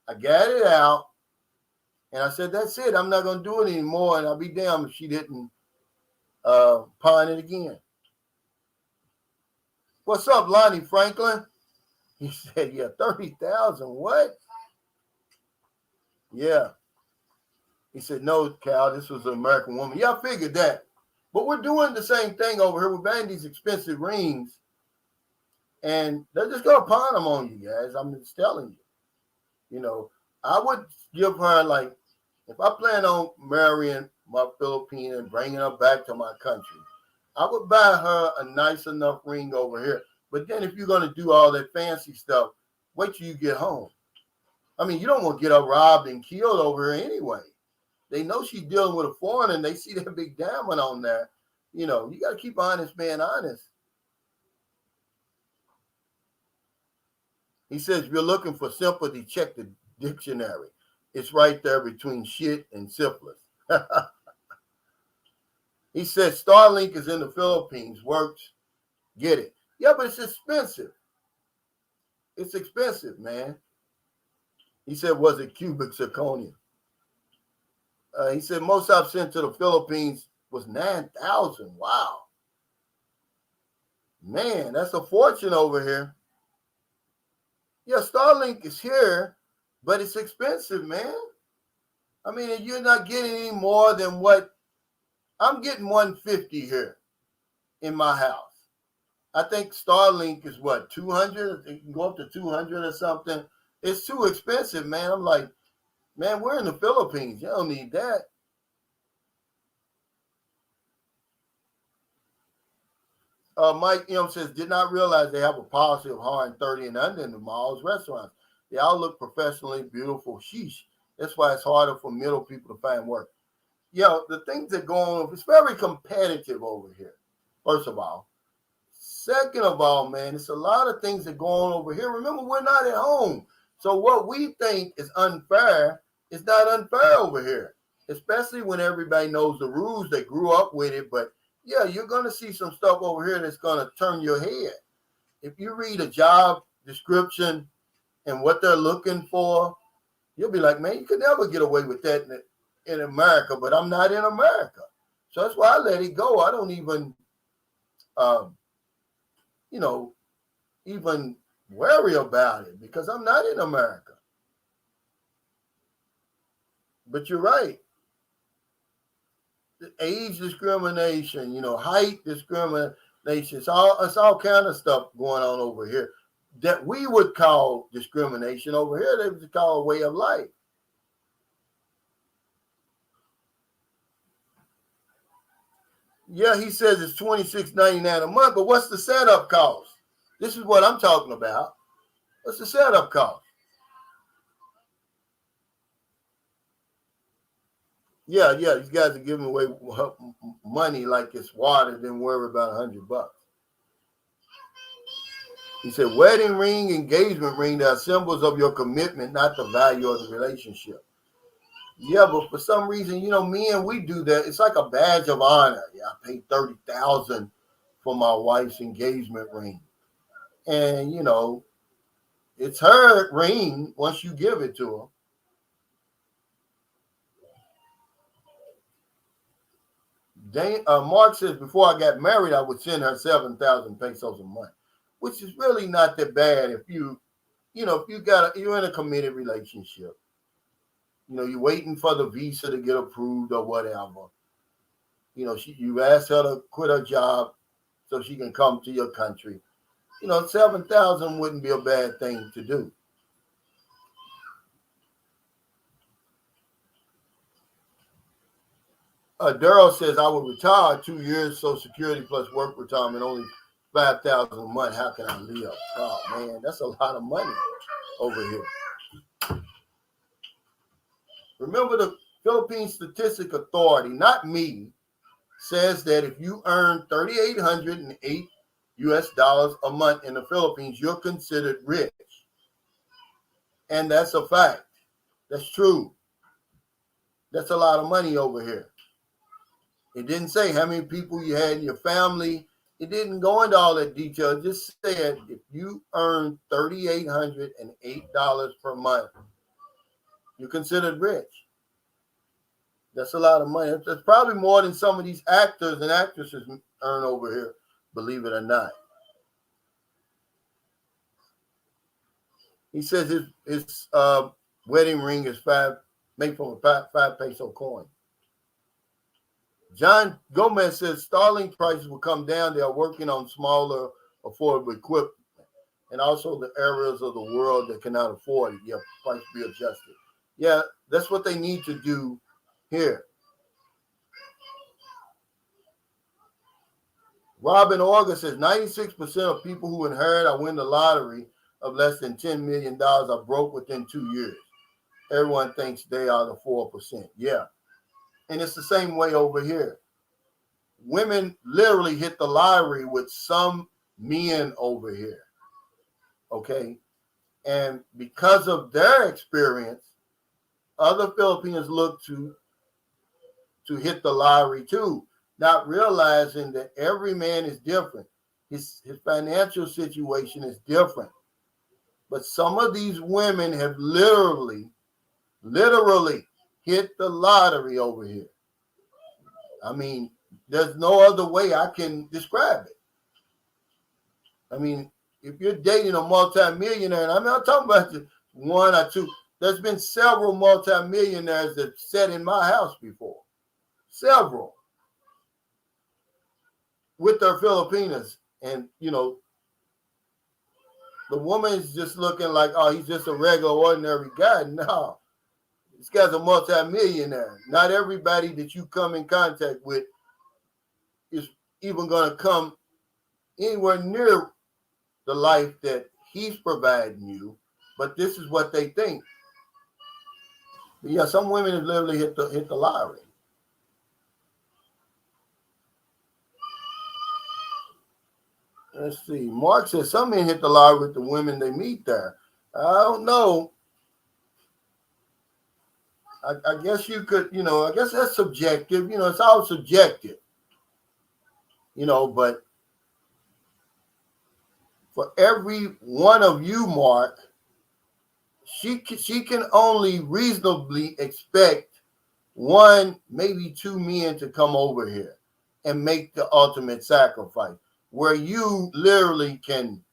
I got it out, and I said, that's it. I'm not going to do it anymore, and I'll be damned if she didn't pawn it again. What's up, Lonnie Franklin? He said, yeah, 30,000, what? Yeah. He said, no, Cal, this was an American woman. Yeah, I figured that. But we're doing the same thing over here. We're buying these expensive rings, and they're just going to pawn them on you guys. I'm just telling you. I would give her, like, if I plan on marrying my Filipino and bringing her back to my country, I would buy her a nice enough ring over here. But then if you're going to do all that fancy stuff, wait till you get home. I mean, you don't want to get her robbed and killed over here anyway. They know she's dealing with a foreigner, and they see that big diamond on there. You got to keep an honest man honest. He says, if you're looking for sympathy, check the dictionary. It's right there between shit and syphilis. He says, Starlink is in the Philippines. Works. Get it. Yeah, but it's expensive. It's expensive, man. He said, was it cubic zirconia? He said, most I've sent to the Philippines was 9,000. Wow. Man, that's a fortune over here. Yeah, Starlink is here, but it's expensive, man. I mean, you're not getting any more than what I'm getting. 150 here in my house. I think Starlink is what, 200? It can go up to 200 or something. It's too expensive, man. I'm like, man, we're in the Philippines. You don't need that. Mike M says, did not realize they have a policy of hiring 30 and under in the malls, restaurants. They all look professionally beautiful. Sheesh. That's why it's harder for middle people to find work. The things that go on, it's very competitive over here, first of all. Second of all, man, it's a lot of things that go on over here. Remember, we're not at home. So what we think is unfair is not unfair over here, especially when everybody knows the rules. They grew up with it. But, yeah, you're going to see some stuff over here that's going to turn your head. If you read a job description and what they're looking for, you'll be like, man, you could never get away with that in America, but I'm not in America. So that's why I let it go. I don't even, even worry about it because I'm not in America. But you're right. Age discrimination, height discrimination. It's all kind of stuff going on over here that we would call discrimination. Over here, they would call a way of life. Yeah, he says it's $26.99 a month, but what's the setup cost? This is what I'm talking about. What's the setup cost? Yeah, these guys are giving away money like it's water, then worry about $100. He said, wedding ring, engagement ring, they are symbols of your commitment, not the value of the relationship. Yeah, but for some reason, men, we do that. It's like a badge of honor. Yeah, I paid $30,000 for my wife's engagement ring. And, it's her ring once you give it to her. Mark says, before I got married, I would send her 7,000 pesos a month, which is really not that bad if you're in a committed relationship. You're waiting for the visa to get approved or whatever. You ask her to quit her job so she can come to your country. 7,000 wouldn't be a bad thing to do. Daryl says, I would retire 2 years, Social Security plus work retirement, only 5,000 a month. How can I live? Oh, man, that's a lot of money over here. Remember, the Philippine Statistic Authority, not me, says that if you earn $3,808 a month in the Philippines, you're considered rich. And that's a fact. That's true. That's a lot of money over here. It didn't say how many people you had in your family. It didn't go into all that detail. It just said if you earn $3,808 per month, you're considered rich. That's a lot of money. That's probably more than some of these actors and actresses earn over here, believe it or not. He says his wedding ring is made from a 5 peso coin. John Gomez says Starlink prices will come down. They are working on smaller, affordable equipment, and also the areas of the world that cannot afford it. Yeah, price be adjusted. Yeah, that's what they need to do here. Robin August says 96% of people who inherit or win the lottery of less than $10 million are broke within 2 years. Everyone thinks they are the 4%. Yeah. And it's the same way over here. Women literally hit the lottery with some men over here. Okay. And because of their experience, other Filipinos look to hit the lottery too, not realizing that every man is different. His financial situation is different. But some of these women have literally hit the lottery over here. I mean, there's no other way I can describe it. I mean, if you're dating a multimillionaire, and I'm not talking about just one or two, there's been several multimillionaires that sat in my house before. Several. With their Filipinas. And, the woman's just looking like, oh, he's just a regular, ordinary guy. No. This guy's a multimillionaire. Not everybody that you come in contact with is even going to come anywhere near the life that he's providing you, but this is what they think. But yeah, some women have literally hit the lottery. Let's see. Mark says some men hit the lottery with the women they meet there. I don't know. I guess you could, I guess that's subjective. It's all subjective. But for every one of you, Mark, she can only reasonably expect one, maybe two men to come over here and make the ultimate sacrifice, where you literally can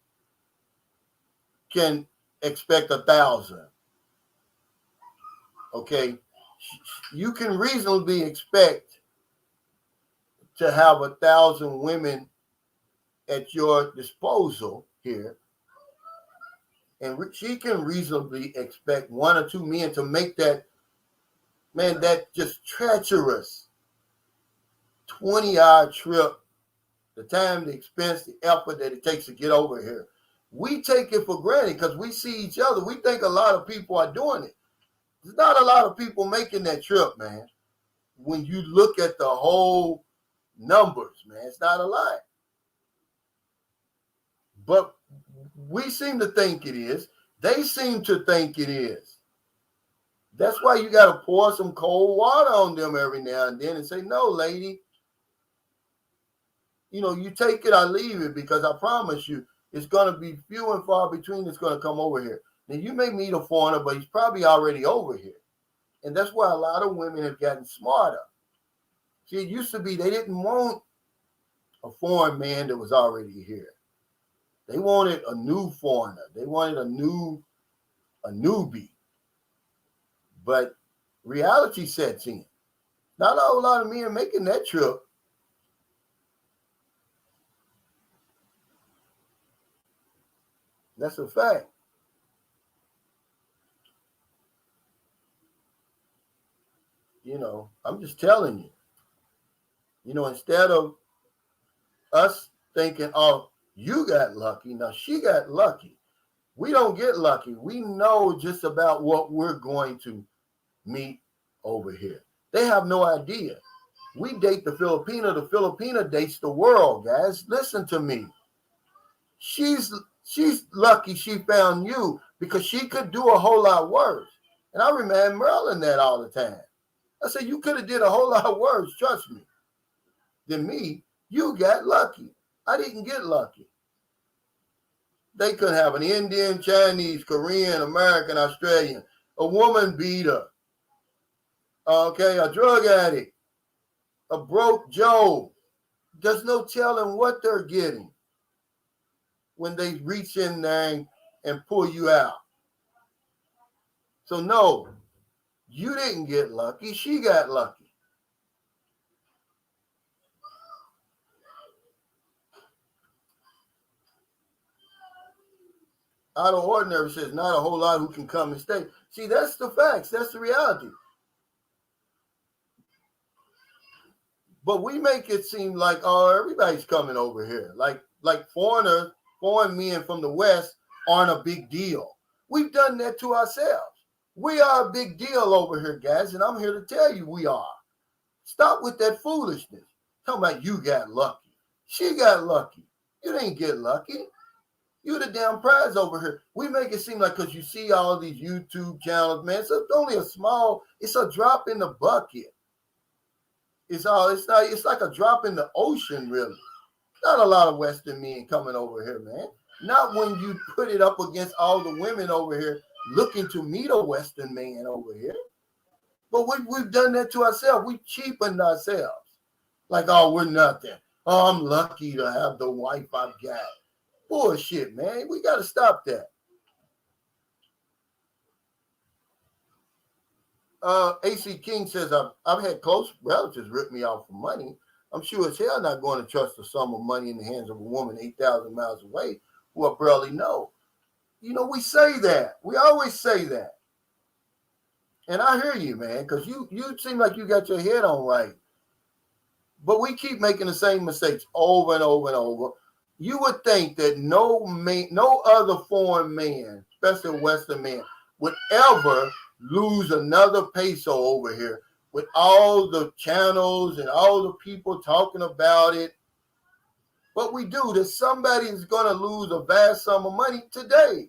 expect 1,000. Okay, you can reasonably expect to have 1,000 women at your disposal here, and she can reasonably expect one or two men to make that just treacherous 20-hour trip, the time, the expense, the effort that it takes to get over here. We take it for granted because we see each other. We think a lot of people are doing it. There's not a lot of people making that trip, man. When you look at the whole numbers, man, it's not a lot. But we seem to think it is. They seem to think it is. That's why you got to pour some cold water on them every now and then and say, no, lady, you take it, I leave it, because I promise you, it's going to be few and far between that's going to come over here. Now, you may meet a foreigner, but he's probably already over here. And that's why a lot of women have gotten smarter. See, it used to be they didn't want a foreign man that was already here. They wanted a new foreigner. They wanted a newbie. But reality sets in. Not a whole lot of men making that trip. That's a fact. I'm just telling you. Instead of us thinking, oh, you got lucky. Now she got lucky. We don't get lucky. We know just about what we're going to meet over here. They have no idea. We date the Filipino. The Filipina dates the world, guys. Listen to me. She's lucky she found you because she could do a whole lot worse. And I remind Merlin that all the time. I said, you could have did a whole lot worse, trust me, than me. You got lucky. I didn't get lucky. They could have an Indian, Chinese, Korean, American, Australian, a woman beater, okay, a drug addict, a broke Joe. There's no telling what they're getting when they reach in there and pull you out. So no, you didn't get lucky. She got lucky. Out of ordinary says not a whole lot who can come and stay. See, that's the facts. That's the reality. But we make it seem like, oh, everybody's coming over here. Like foreign men from the West aren't a big deal. We've done that to ourselves. We are a big deal over here, guys, and I'm here to tell you we are. Stop with that foolishness. Talking about you got lucky. She got lucky. You didn't get lucky. You the damn prize over here. We make it seem like because you see all these YouTube channels, man, it's only it's a drop in the bucket. It's like a drop in the ocean, really. Not a lot of Western men coming over here, man. Not when you put it up against all the women over here looking to meet a Western man over here. But we've done that to ourselves. We cheapened ourselves. Like, oh, we're nothing. Oh, I'm lucky to have the wife I've got. Bullshit, man. We got to stop that. AC King says, I've had close relatives rip me off for money. I'm sure as hell not going to trust a sum of money in the hands of a woman 8,000 miles away who I barely know. We say that. We always say that. And I hear you, man, because you seem like you got your head on right. But we keep making the same mistakes over and over and over. You would think that no other foreign man, especially a Western man, would ever lose another peso over here with all the channels and all the people talking about it. But we do, that somebody is going to lose a vast sum of money today.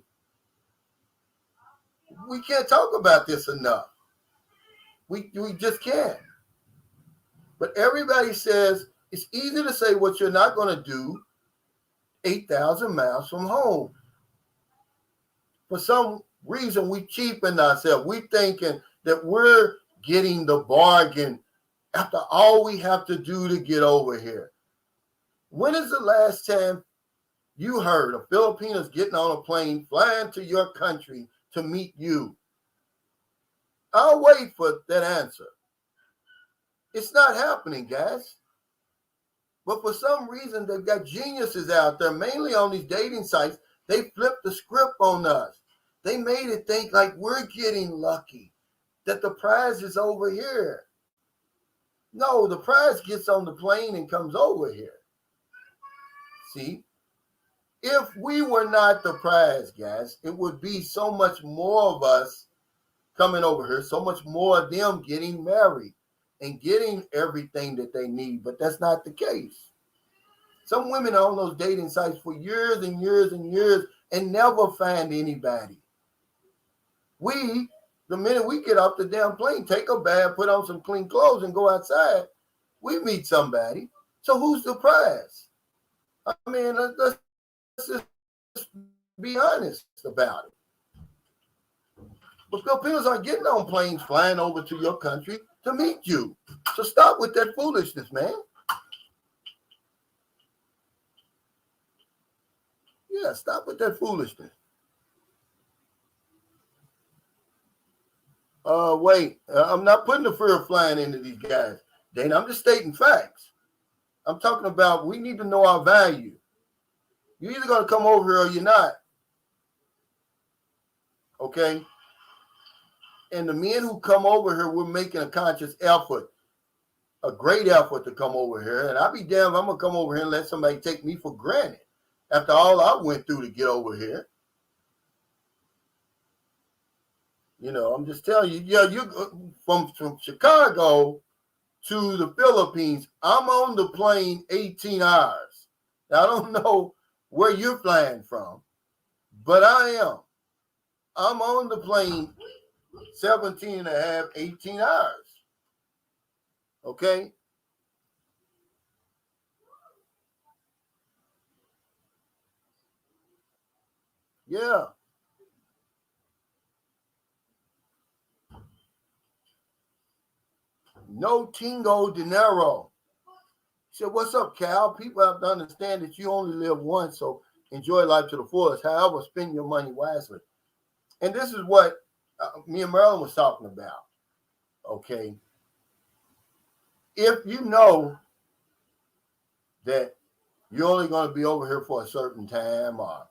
We can't talk about this enough. We just can't. But everybody says it's easy to say what you're not going to do 8,000 miles from home. For some reason, we cheapen ourselves. We thinking that we're getting the bargain after all we have to do to get over here. When is the last time you heard of Filipinos getting on a plane, flying to your country to meet you? I'll wait for that answer. It's not happening, guys. But for some reason, they've got geniuses out there, mainly on these dating sites. They flipped the script on us. They made it think like we're getting lucky, that the prize is over here. No, the prize gets on the plane and comes over here. See? If we were not the prize, guys, it would be so much more of us coming over here, so much more of them getting married and getting everything that they need. But that's not the case. Some women are on those dating sites for years and years and years and never find anybody. We, the minute we get off the damn plane, take a bath, put on some clean clothes, and go outside, we meet somebody. So who's the prize? I mean, let's just be honest about it. But Filipinos aren't getting on planes flying over to your country to meet you. So stop with that foolishness, man. Yeah, stop with that foolishness. Wait, I'm not putting the fear of flying into these guys, Dana. I'm just stating facts. I'm talking about we need to know our value. You're either going to come over here or you're not. Okay? And the men who come over here, we're making a conscious effort, a great effort to come over here. And I'll be damned if I'm going to come over here and let somebody take me for granted after all I went through to get over here. You know, I'm just telling you, yeah, you from Chicago to the Philippines, I'm on the plane 18 hours. Now, I don't know where you're flying from, but I am. I'm on the plane 17 and a half, 18 hours. Okay? Yeah. No tingo dinero. He said, what's up, Cal? People have to understand that you only live once, so enjoy life to the fullest. However, spend your money wisely. And this is what me and Marilyn was talking about. Okay? If you know that you're only going to be over here for a certain time, or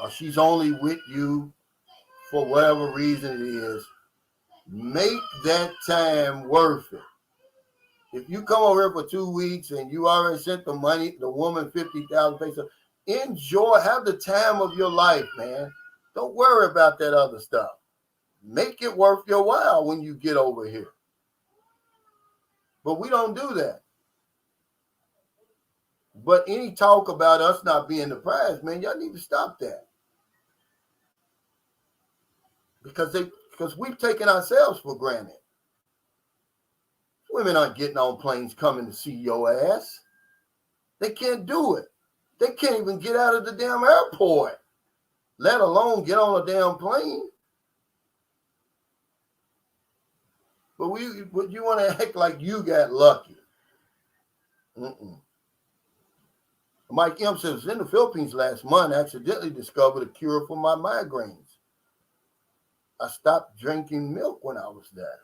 she's only with you for whatever reason it is, make that time worth it. If you come over here for 2 weeks and you already sent the money, the woman 50,000 pesos, enjoy, have the time of your life, man. Don't worry about that other stuff. Make it worth your while when you get over here. But we don't do that. But any talk about us not being the prize, man, y'all need to stop that. Because we've taken ourselves for granted. Women aren't getting on planes coming to see your ass. They can't do it. They can't even get out of the damn airport, let alone get on a damn plane. But you want to act like you got lucky. Mike M says, in the Philippines last month, I accidentally discovered a cure for my migraines. I stopped drinking milk when I was there.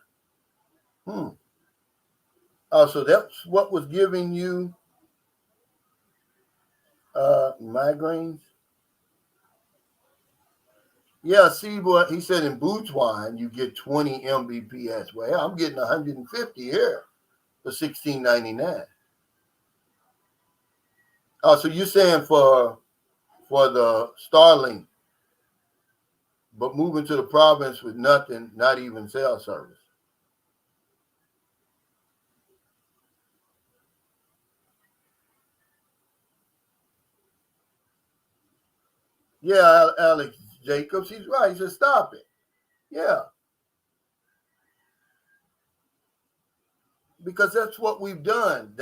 Oh, so that's what was giving you migraines? Yeah, see, boy, he said in Botswana, you get 20 Mbps. Well, I'm getting 150 here for $16.99. Oh, so you're saying for the Starlink, but moving to the province with nothing, not even cell service. Yeah, Alex Jacobs, he's right. He said, stop it. Yeah, because that's what we've done.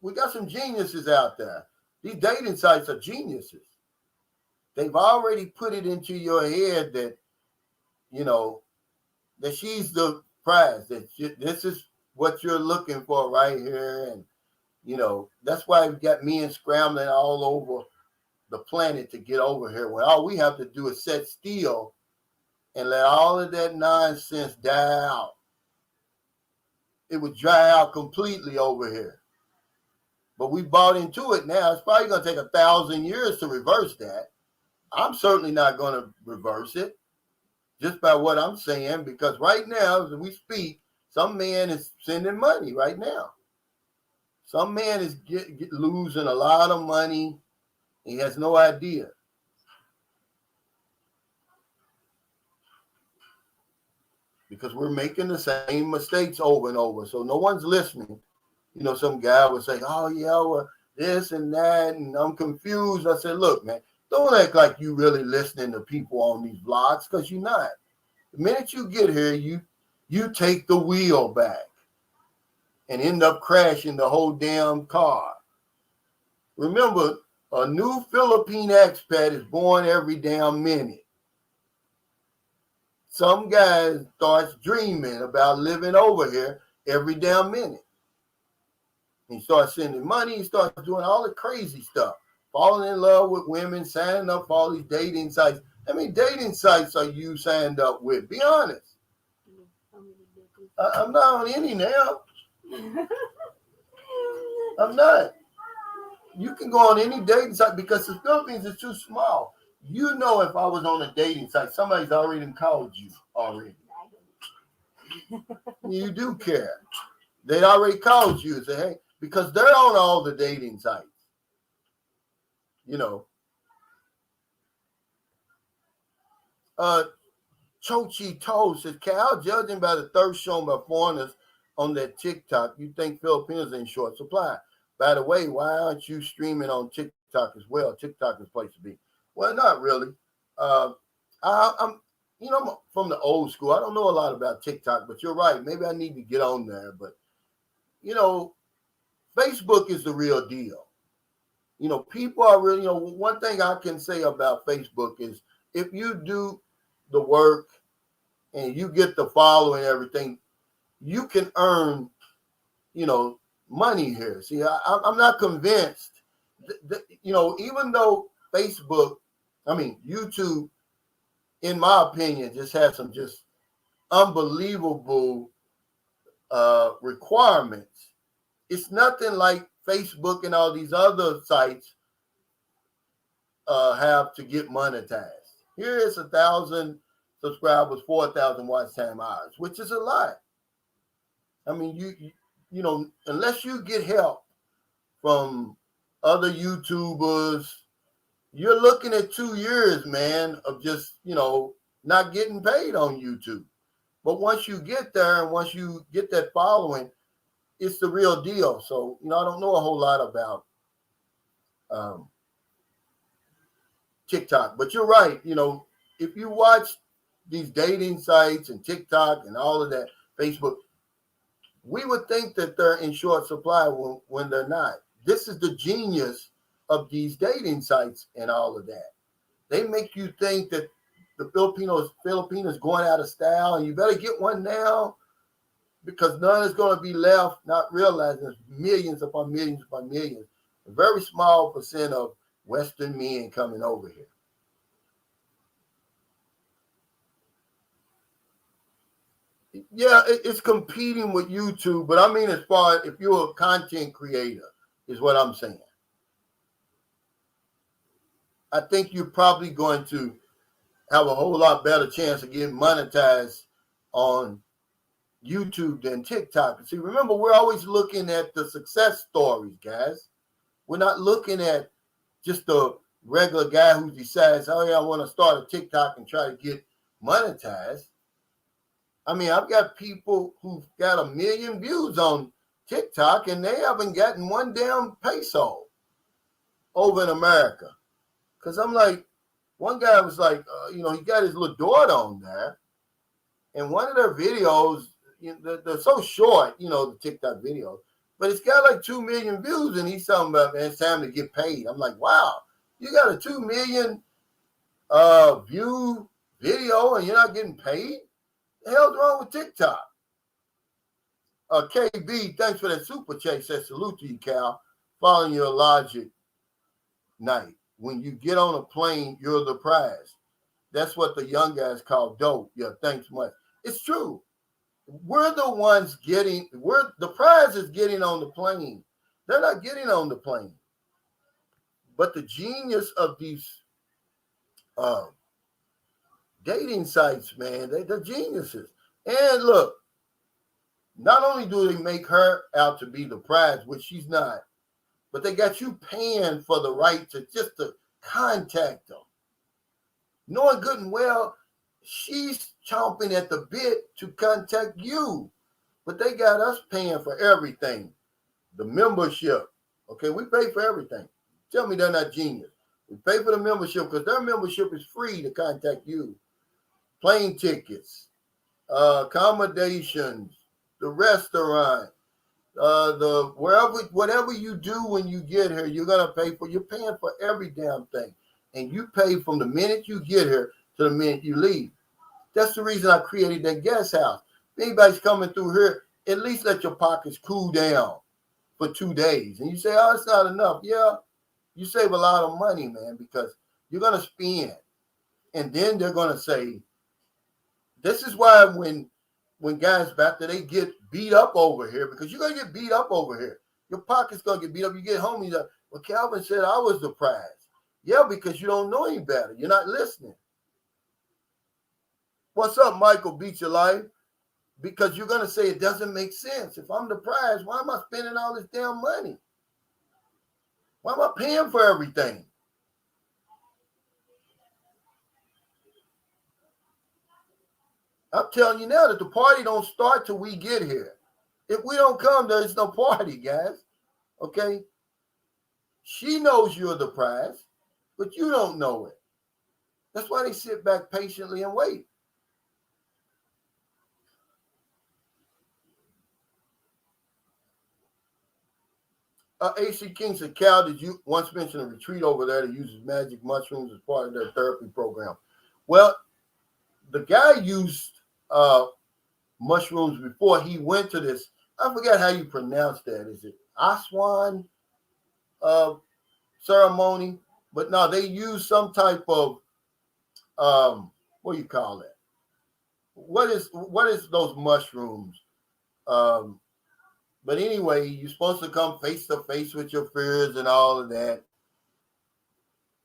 We got some geniuses out there. These dating sites are geniuses. They've already put it into your head that, you know, that she's the prize, that this is what you're looking for right here. And, you know, that's why we've got men scrambling all over the planet to get over here, when all we have to do is sit still and let all of that nonsense die out. It would dry out completely over here. But we bought into it now. It's probably going to take 1,000 years to reverse that. I'm certainly not going to reverse it just by what I'm saying, because right now, as we speak, some man is sending money right now. Some man is losing a lot of money. He has no idea. Because we're making the same mistakes over and over. So no one's listening. You know, some guy would say, oh, yeah, well, this and that, and I'm confused. I said, look, man, don't act like you really listening to people on these blogs, because you're not. The minute you get here, you take the wheel back and end up crashing the whole damn car. Remember, a new Philippine expat is born every damn minute. Some guy starts dreaming about living over here every damn minute. He starts sending money. He starts doing all the crazy stuff. Falling in love with women, signing up for all these dating sites. How many dating sites are you signed up with? Be honest. I'm not on any now. I'm not. You can go on any dating site because the Philippines is too small. You know, if I was on a dating site, somebody's already called you already. You do care. They already called you and say, hey, because they're on all the dating sites. You know. Chochi Toe says, Cal, judging by the thirst shown by foreigners on that TikTok, you think Filipinos are in short supply. By the way, why aren't you streaming on TikTok as well? TikTok is a place to be. Well, not really. I'm from the old school. I don't know a lot about TikTok, but you're right. Maybe I need to get on there. But, you know, Facebook is the real deal. You know, people are really, one thing I can say about Facebook is if you do the work and you get the following and everything, you can earn, money here. See, I'm not convinced that, even though YouTube, in my opinion, just has some just unbelievable requirements. It's nothing like Facebook and all these other sites have to get monetized. Here is 1,000 subscribers, 4,000 watch time hours, which is a lot. I mean, you unless you get help from other YouTubers, you're looking at 2 years, man, of just, not getting paid on YouTube. But once you get there and once you get that following, it's the real deal. So, I don't know a whole lot about TikTok, but you're right. If you watch these dating sites and TikTok and all of that, Facebook, we would think that they're in short supply when they're not. This is the genius of these dating sites and all of that. They make you think that the Filipinos going out of style and you better get one now because none is going to be left, not realizing there's millions upon millions upon millions. A very small percent of Western men coming over here. Yeah, it's competing with YouTube, but I mean, as far as if you're a content creator, is what I'm saying. I think you're probably going to have a whole lot better chance of getting monetized on YouTube than TikTok. See, remember, we're always looking at the success stories, guys. We're not looking at just the regular guy who decides, oh yeah, I want to start a TikTok and try to get monetized. I mean, I've got people who've got 1 million views on TikTok and they haven't gotten one damn peso over in America. Because I'm like, one guy was like, he got his little daughter on there. And one of their videos, they're so short, the TikTok videos, but it's got like 2 million views. And he's talking about, man, it's time to get paid. I'm like, wow, you got a 2 million view video and you're not getting paid? The hell's wrong with TikTok? KB, thanks for that super chat. Says salute to you, Cal. Following your logic night. When you get on a plane, you're the prize. That's what the young guys call dope. Yeah, thanks much. It's true. We're the ones the prize is getting on the plane. They're not getting on the plane. But the genius of these dating sites, man, they're geniuses. And look, not only do they make her out to be the prize, which she's not, but they got you paying for the right to contact them. Knowing good and well, she's chomping at the bit to contact you. But they got us paying for everything. The membership. Okay, we pay for everything. Tell me they're not genius. We pay for the membership because their membership is free to contact you. Plane tickets, accommodations, the restaurant, whatever you do when you get here, you're gonna pay for. You're paying for every damn thing, and you pay from the minute you get here to the minute you leave. That's the reason I created that guest house. If anybody's coming through here, at least let your pockets cool down for 2 days. And you say, oh, it's not enough. Yeah, you save a lot of money, man, because you're gonna spend, and then they're gonna say, this is why when guys after they get beat up over here, because you're gonna get beat up over here. Your pocket's gonna get beat up. You get home, you're like, well, Calvin said I was the prize. Yeah, because you don't know any better. You're not listening. What's up, Michael? Beat Your Life? Because you're gonna say it doesn't make sense. If I'm the prize, why am I spending all this damn money? Why am I paying for everything? I'm telling you now that the party don't start till we get here. If we don't come, there's no party, guys. Okay? She knows you're the prize, but you don't know it. That's why they sit back patiently and wait. AC King said, Cal, did you once mention a retreat over there that uses magic mushrooms as part of their therapy program? Well, the guy used mushrooms before he went to this. I forgot how you pronounce that. Is it Aswan ceremony? But no, they use some type of what do you call that? What is those mushrooms? But anyway, you're supposed to come face to face with your fears and all of that.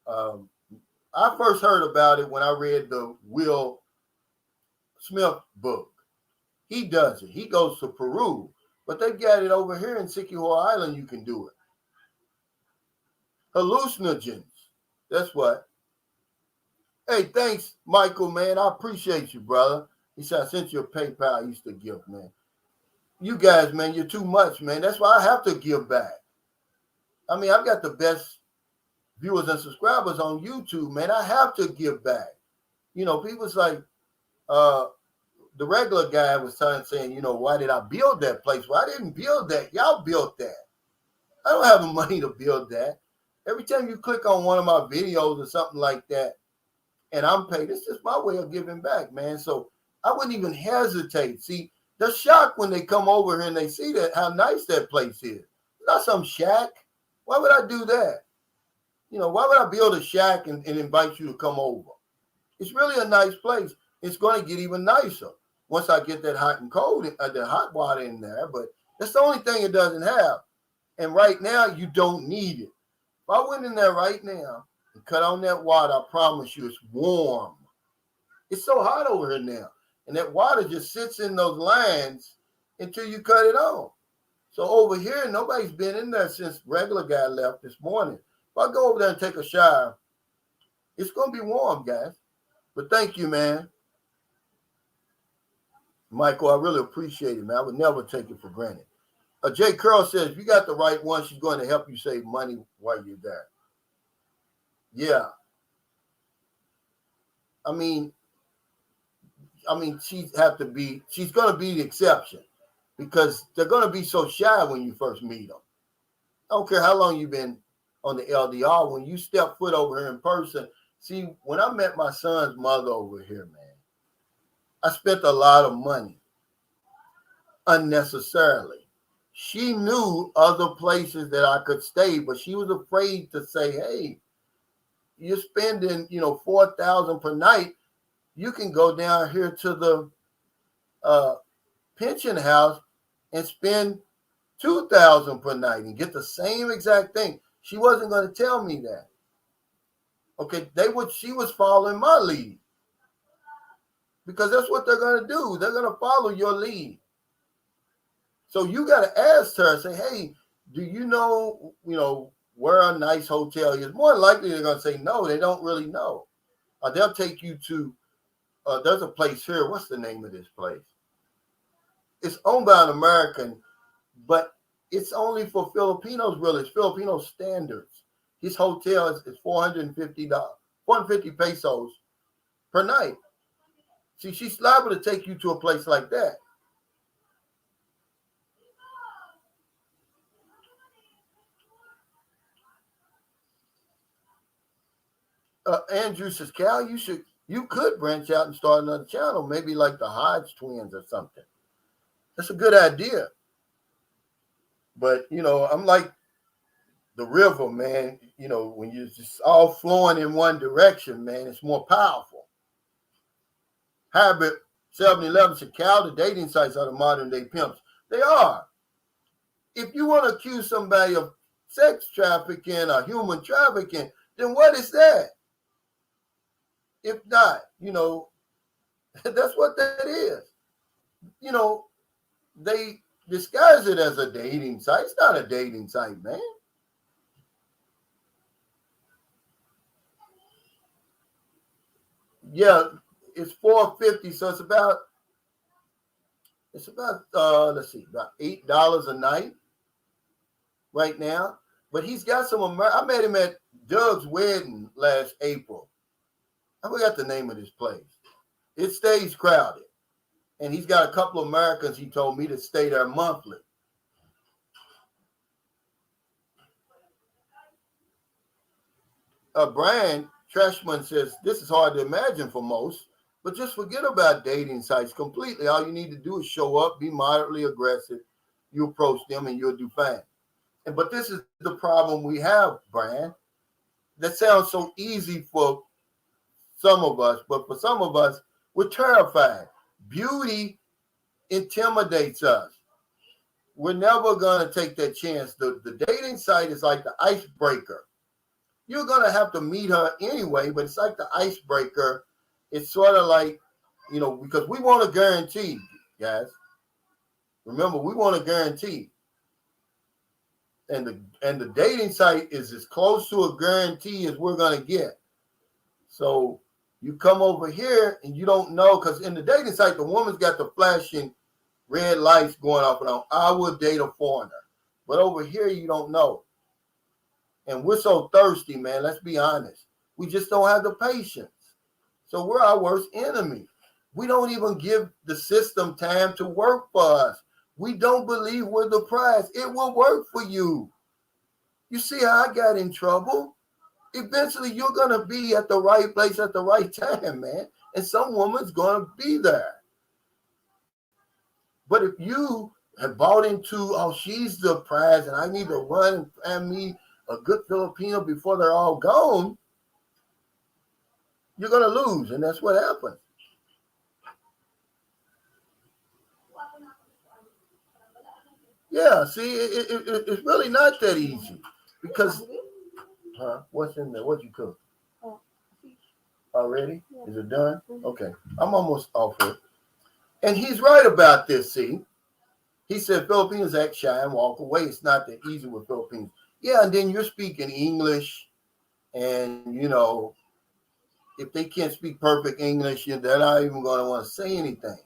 I first heard about it when I read the Will Smith book. He does it. He goes to Peru, but they've got it over here in Siquijor Island. You can do it. Hallucinogens. That's what. Hey, thanks, Michael, man. I appreciate you, brother. He said, I sent you a PayPal Easter gift, man. You guys, man, you're too much, man. That's why I have to give back. I mean, I've got the best viewers and subscribers on YouTube, man. I have to give back. People's like, the regular guy was saying, why did I build that place? Well, I didn't build that. Y'all built that. I don't have the money to build that. Every time you click on one of my videos or something like that, and I'm paid, it's just my way of giving back, man. So I wouldn't even hesitate. See, they're shocked when they come over here and they see that how nice that place is. It's not some shack. Why would I do that? Why would I build a shack and invite you to come over? It's really a nice place. It's going to get even nicer once I get that hot and cold, the hot water in there. But that's the only thing it doesn't have. And right now, you don't need it. If I went in there right now and cut on that water, I promise you it's warm. It's so hot over here now. And that water just sits in those lines until you cut it on. So over here, nobody's been in there since regular guy left this morning. If I go over there and take a shower, it's going to be warm, guys. But thank you, man. Michael, I really appreciate it, man. I would never take it for granted. Jay Curl says, if you got the right one, she's going to help you save money while you're there. Yeah. I mean, she's going to be the exception because they're going to be so shy when you first meet them. I don't care how long you've been on the LDR. When you step foot over here in person, see, when I met my son's mother over here, man, I spent a lot of money unnecessarily. She knew other places that I could stay, but she was afraid to say, hey, you're spending, $4,000 per night. You can go down here to the pension house and spend $2,000 per night and get the same exact thing. She wasn't going to tell me that. Okay, she was following my lead. Because that's what they're going to do. They're going to follow your lead. So you got to ask her, say, hey, do you know, where a nice hotel is? More likely they're going to say no, they don't really know. Or they'll take you to, there's a place here. What's the name of this place? It's owned by an American, but it's only for Filipinos, really. It's Filipino standards. His hotel is $450, 450 pesos per night. See, she's liable to take you to a place like that. Andrew says, Cal, you could branch out and start another channel, maybe like the Hodge twins or something. That's a good idea. But, I'm like the river, man. When you're just all flowing in one direction, man, it's more powerful. Habit 7-Eleven said, Cal, the dating sites are the modern day pimps. They are. If you want to accuse somebody of sex trafficking or human trafficking, then what is that? If not, that's what that is. They disguise it as a dating site. It's not a dating site, man. Yeah, it's $450, so it's about let's see, about $8 a night right now. But he's got some I met him at Doug's wedding last April. I forgot the name of this place. It stays crowded. And he's got a couple of Americans, he told me, to stay there monthly. Brian Trashman says, this is hard to imagine for most, but just forget about dating sites completely. All you need to do is show up, be moderately aggressive. You approach them and you'll do fine. But this is the problem we have, Brian. That sounds so easy for some of us, but for some of us, we're terrified. Beauty intimidates us. We're never going to take that chance. The dating site is like the icebreaker. You're going to have to meet her anyway, but it's like the icebreaker. It's sort of like, because we want a guarantee, guys. Remember, we want a guarantee. And the dating site is as close to a guarantee as we're going to get. So you come over here and you don't know, because in the dating site, the woman's got the flashing red lights going off and on. I would date a foreigner. But over here, you don't know. And we're so thirsty, man. Let's be honest. We just don't have the patience. So we're our worst enemy. We don't even give the system time to work for us. We don't believe we're the prize. It will work for you. You see how I got in trouble? Eventually, you're going to be at the right place at the right time, man. And some woman's going to be there. But if you have bought into, oh, she's the prize and I need to run and find me a good Filipino before they're all gone, you're going to lose. And that's what happens. Yeah, see, it's really not that easy. Because, what's in there? What you cook? Already? Is it done? Okay. I'm almost off it. And he's right about this, see. He said Filipinos act shy and walk away. It's not that easy with Filipinos. Yeah, and then you're speaking English, and if they can't speak perfect English, they're not even going to want to say anything.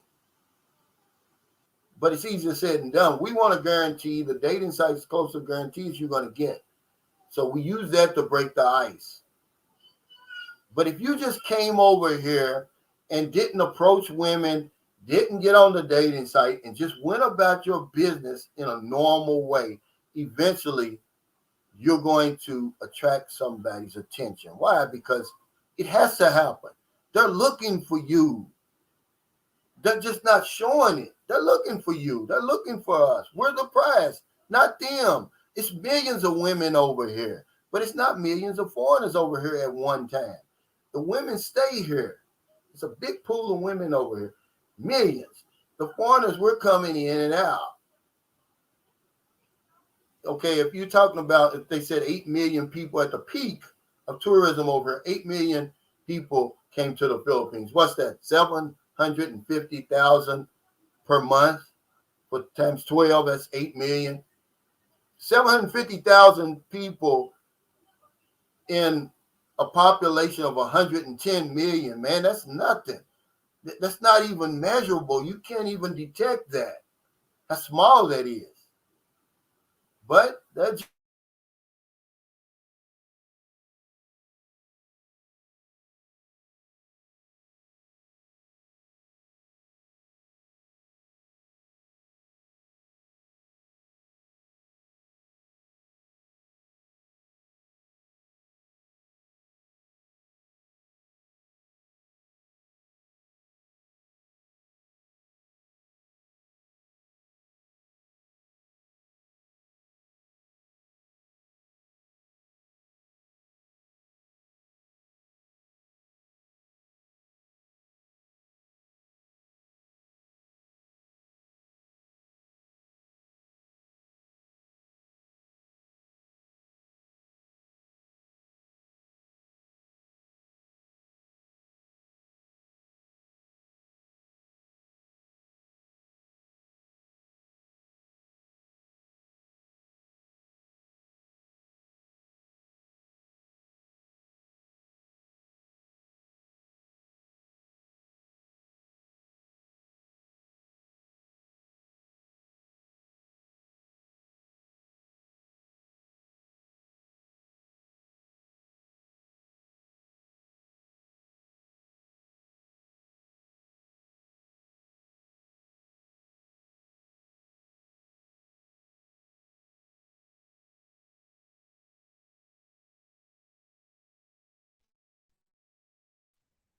But it's easier said than done. We want to guarantee the dating sites close to guarantees you're going to get. So we use that to break the ice. But if you just came over here and didn't approach women, didn't get on the dating site, and just went about your business in a normal way, eventually you're going to attract somebody's attention. Why? Because it has to happen. They're looking for you. They're just not showing it. They're looking for you. They're looking for us. We're the prize, not them. It's millions of women over here, but it's not millions of foreigners over here at one time. The women stay here. It's a big pool of women over here. Millions. The foreigners, we're coming in and out. Okay, if you're talking about, if they said 8 million people at the peak of tourism over, 8 million people came to the Philippines. What's that? 750,000 per month. For times 12, that's 8 million. 750,000 people in a population of 110 million, man, that's nothing. That's not even measurable. You can't even detect that. How small that is. But that's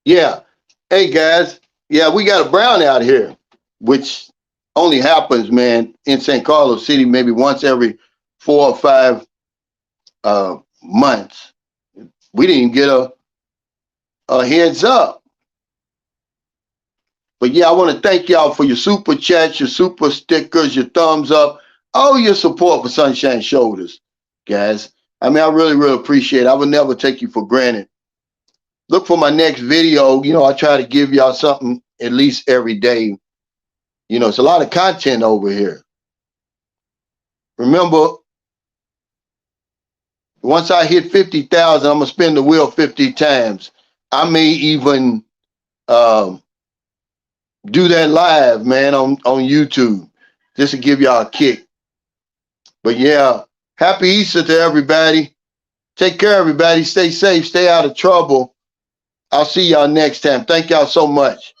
yeah. Hey guys, yeah, we got a brownout here, which only happens, man, in St. Carlos City maybe once every 4 or 5 months. We didn't even get a heads up. But yeah, I want to thank y'all for your super chats, your super stickers, your thumbs up, all your support for Sunshine Shoulders, guys. I mean, I really, really appreciate it. I would never take you for granted. Look for my next video. I try to give y'all something at least every day. It's a lot of content over here. Remember, once I hit 50,000, I'm going to spin the wheel 50 times. I may even do that live, man, on YouTube, just to give y'all a kick. But yeah, happy Easter to everybody. Take care, everybody. Stay safe. Stay out of trouble. I'll see y'all next time. Thank y'all so much.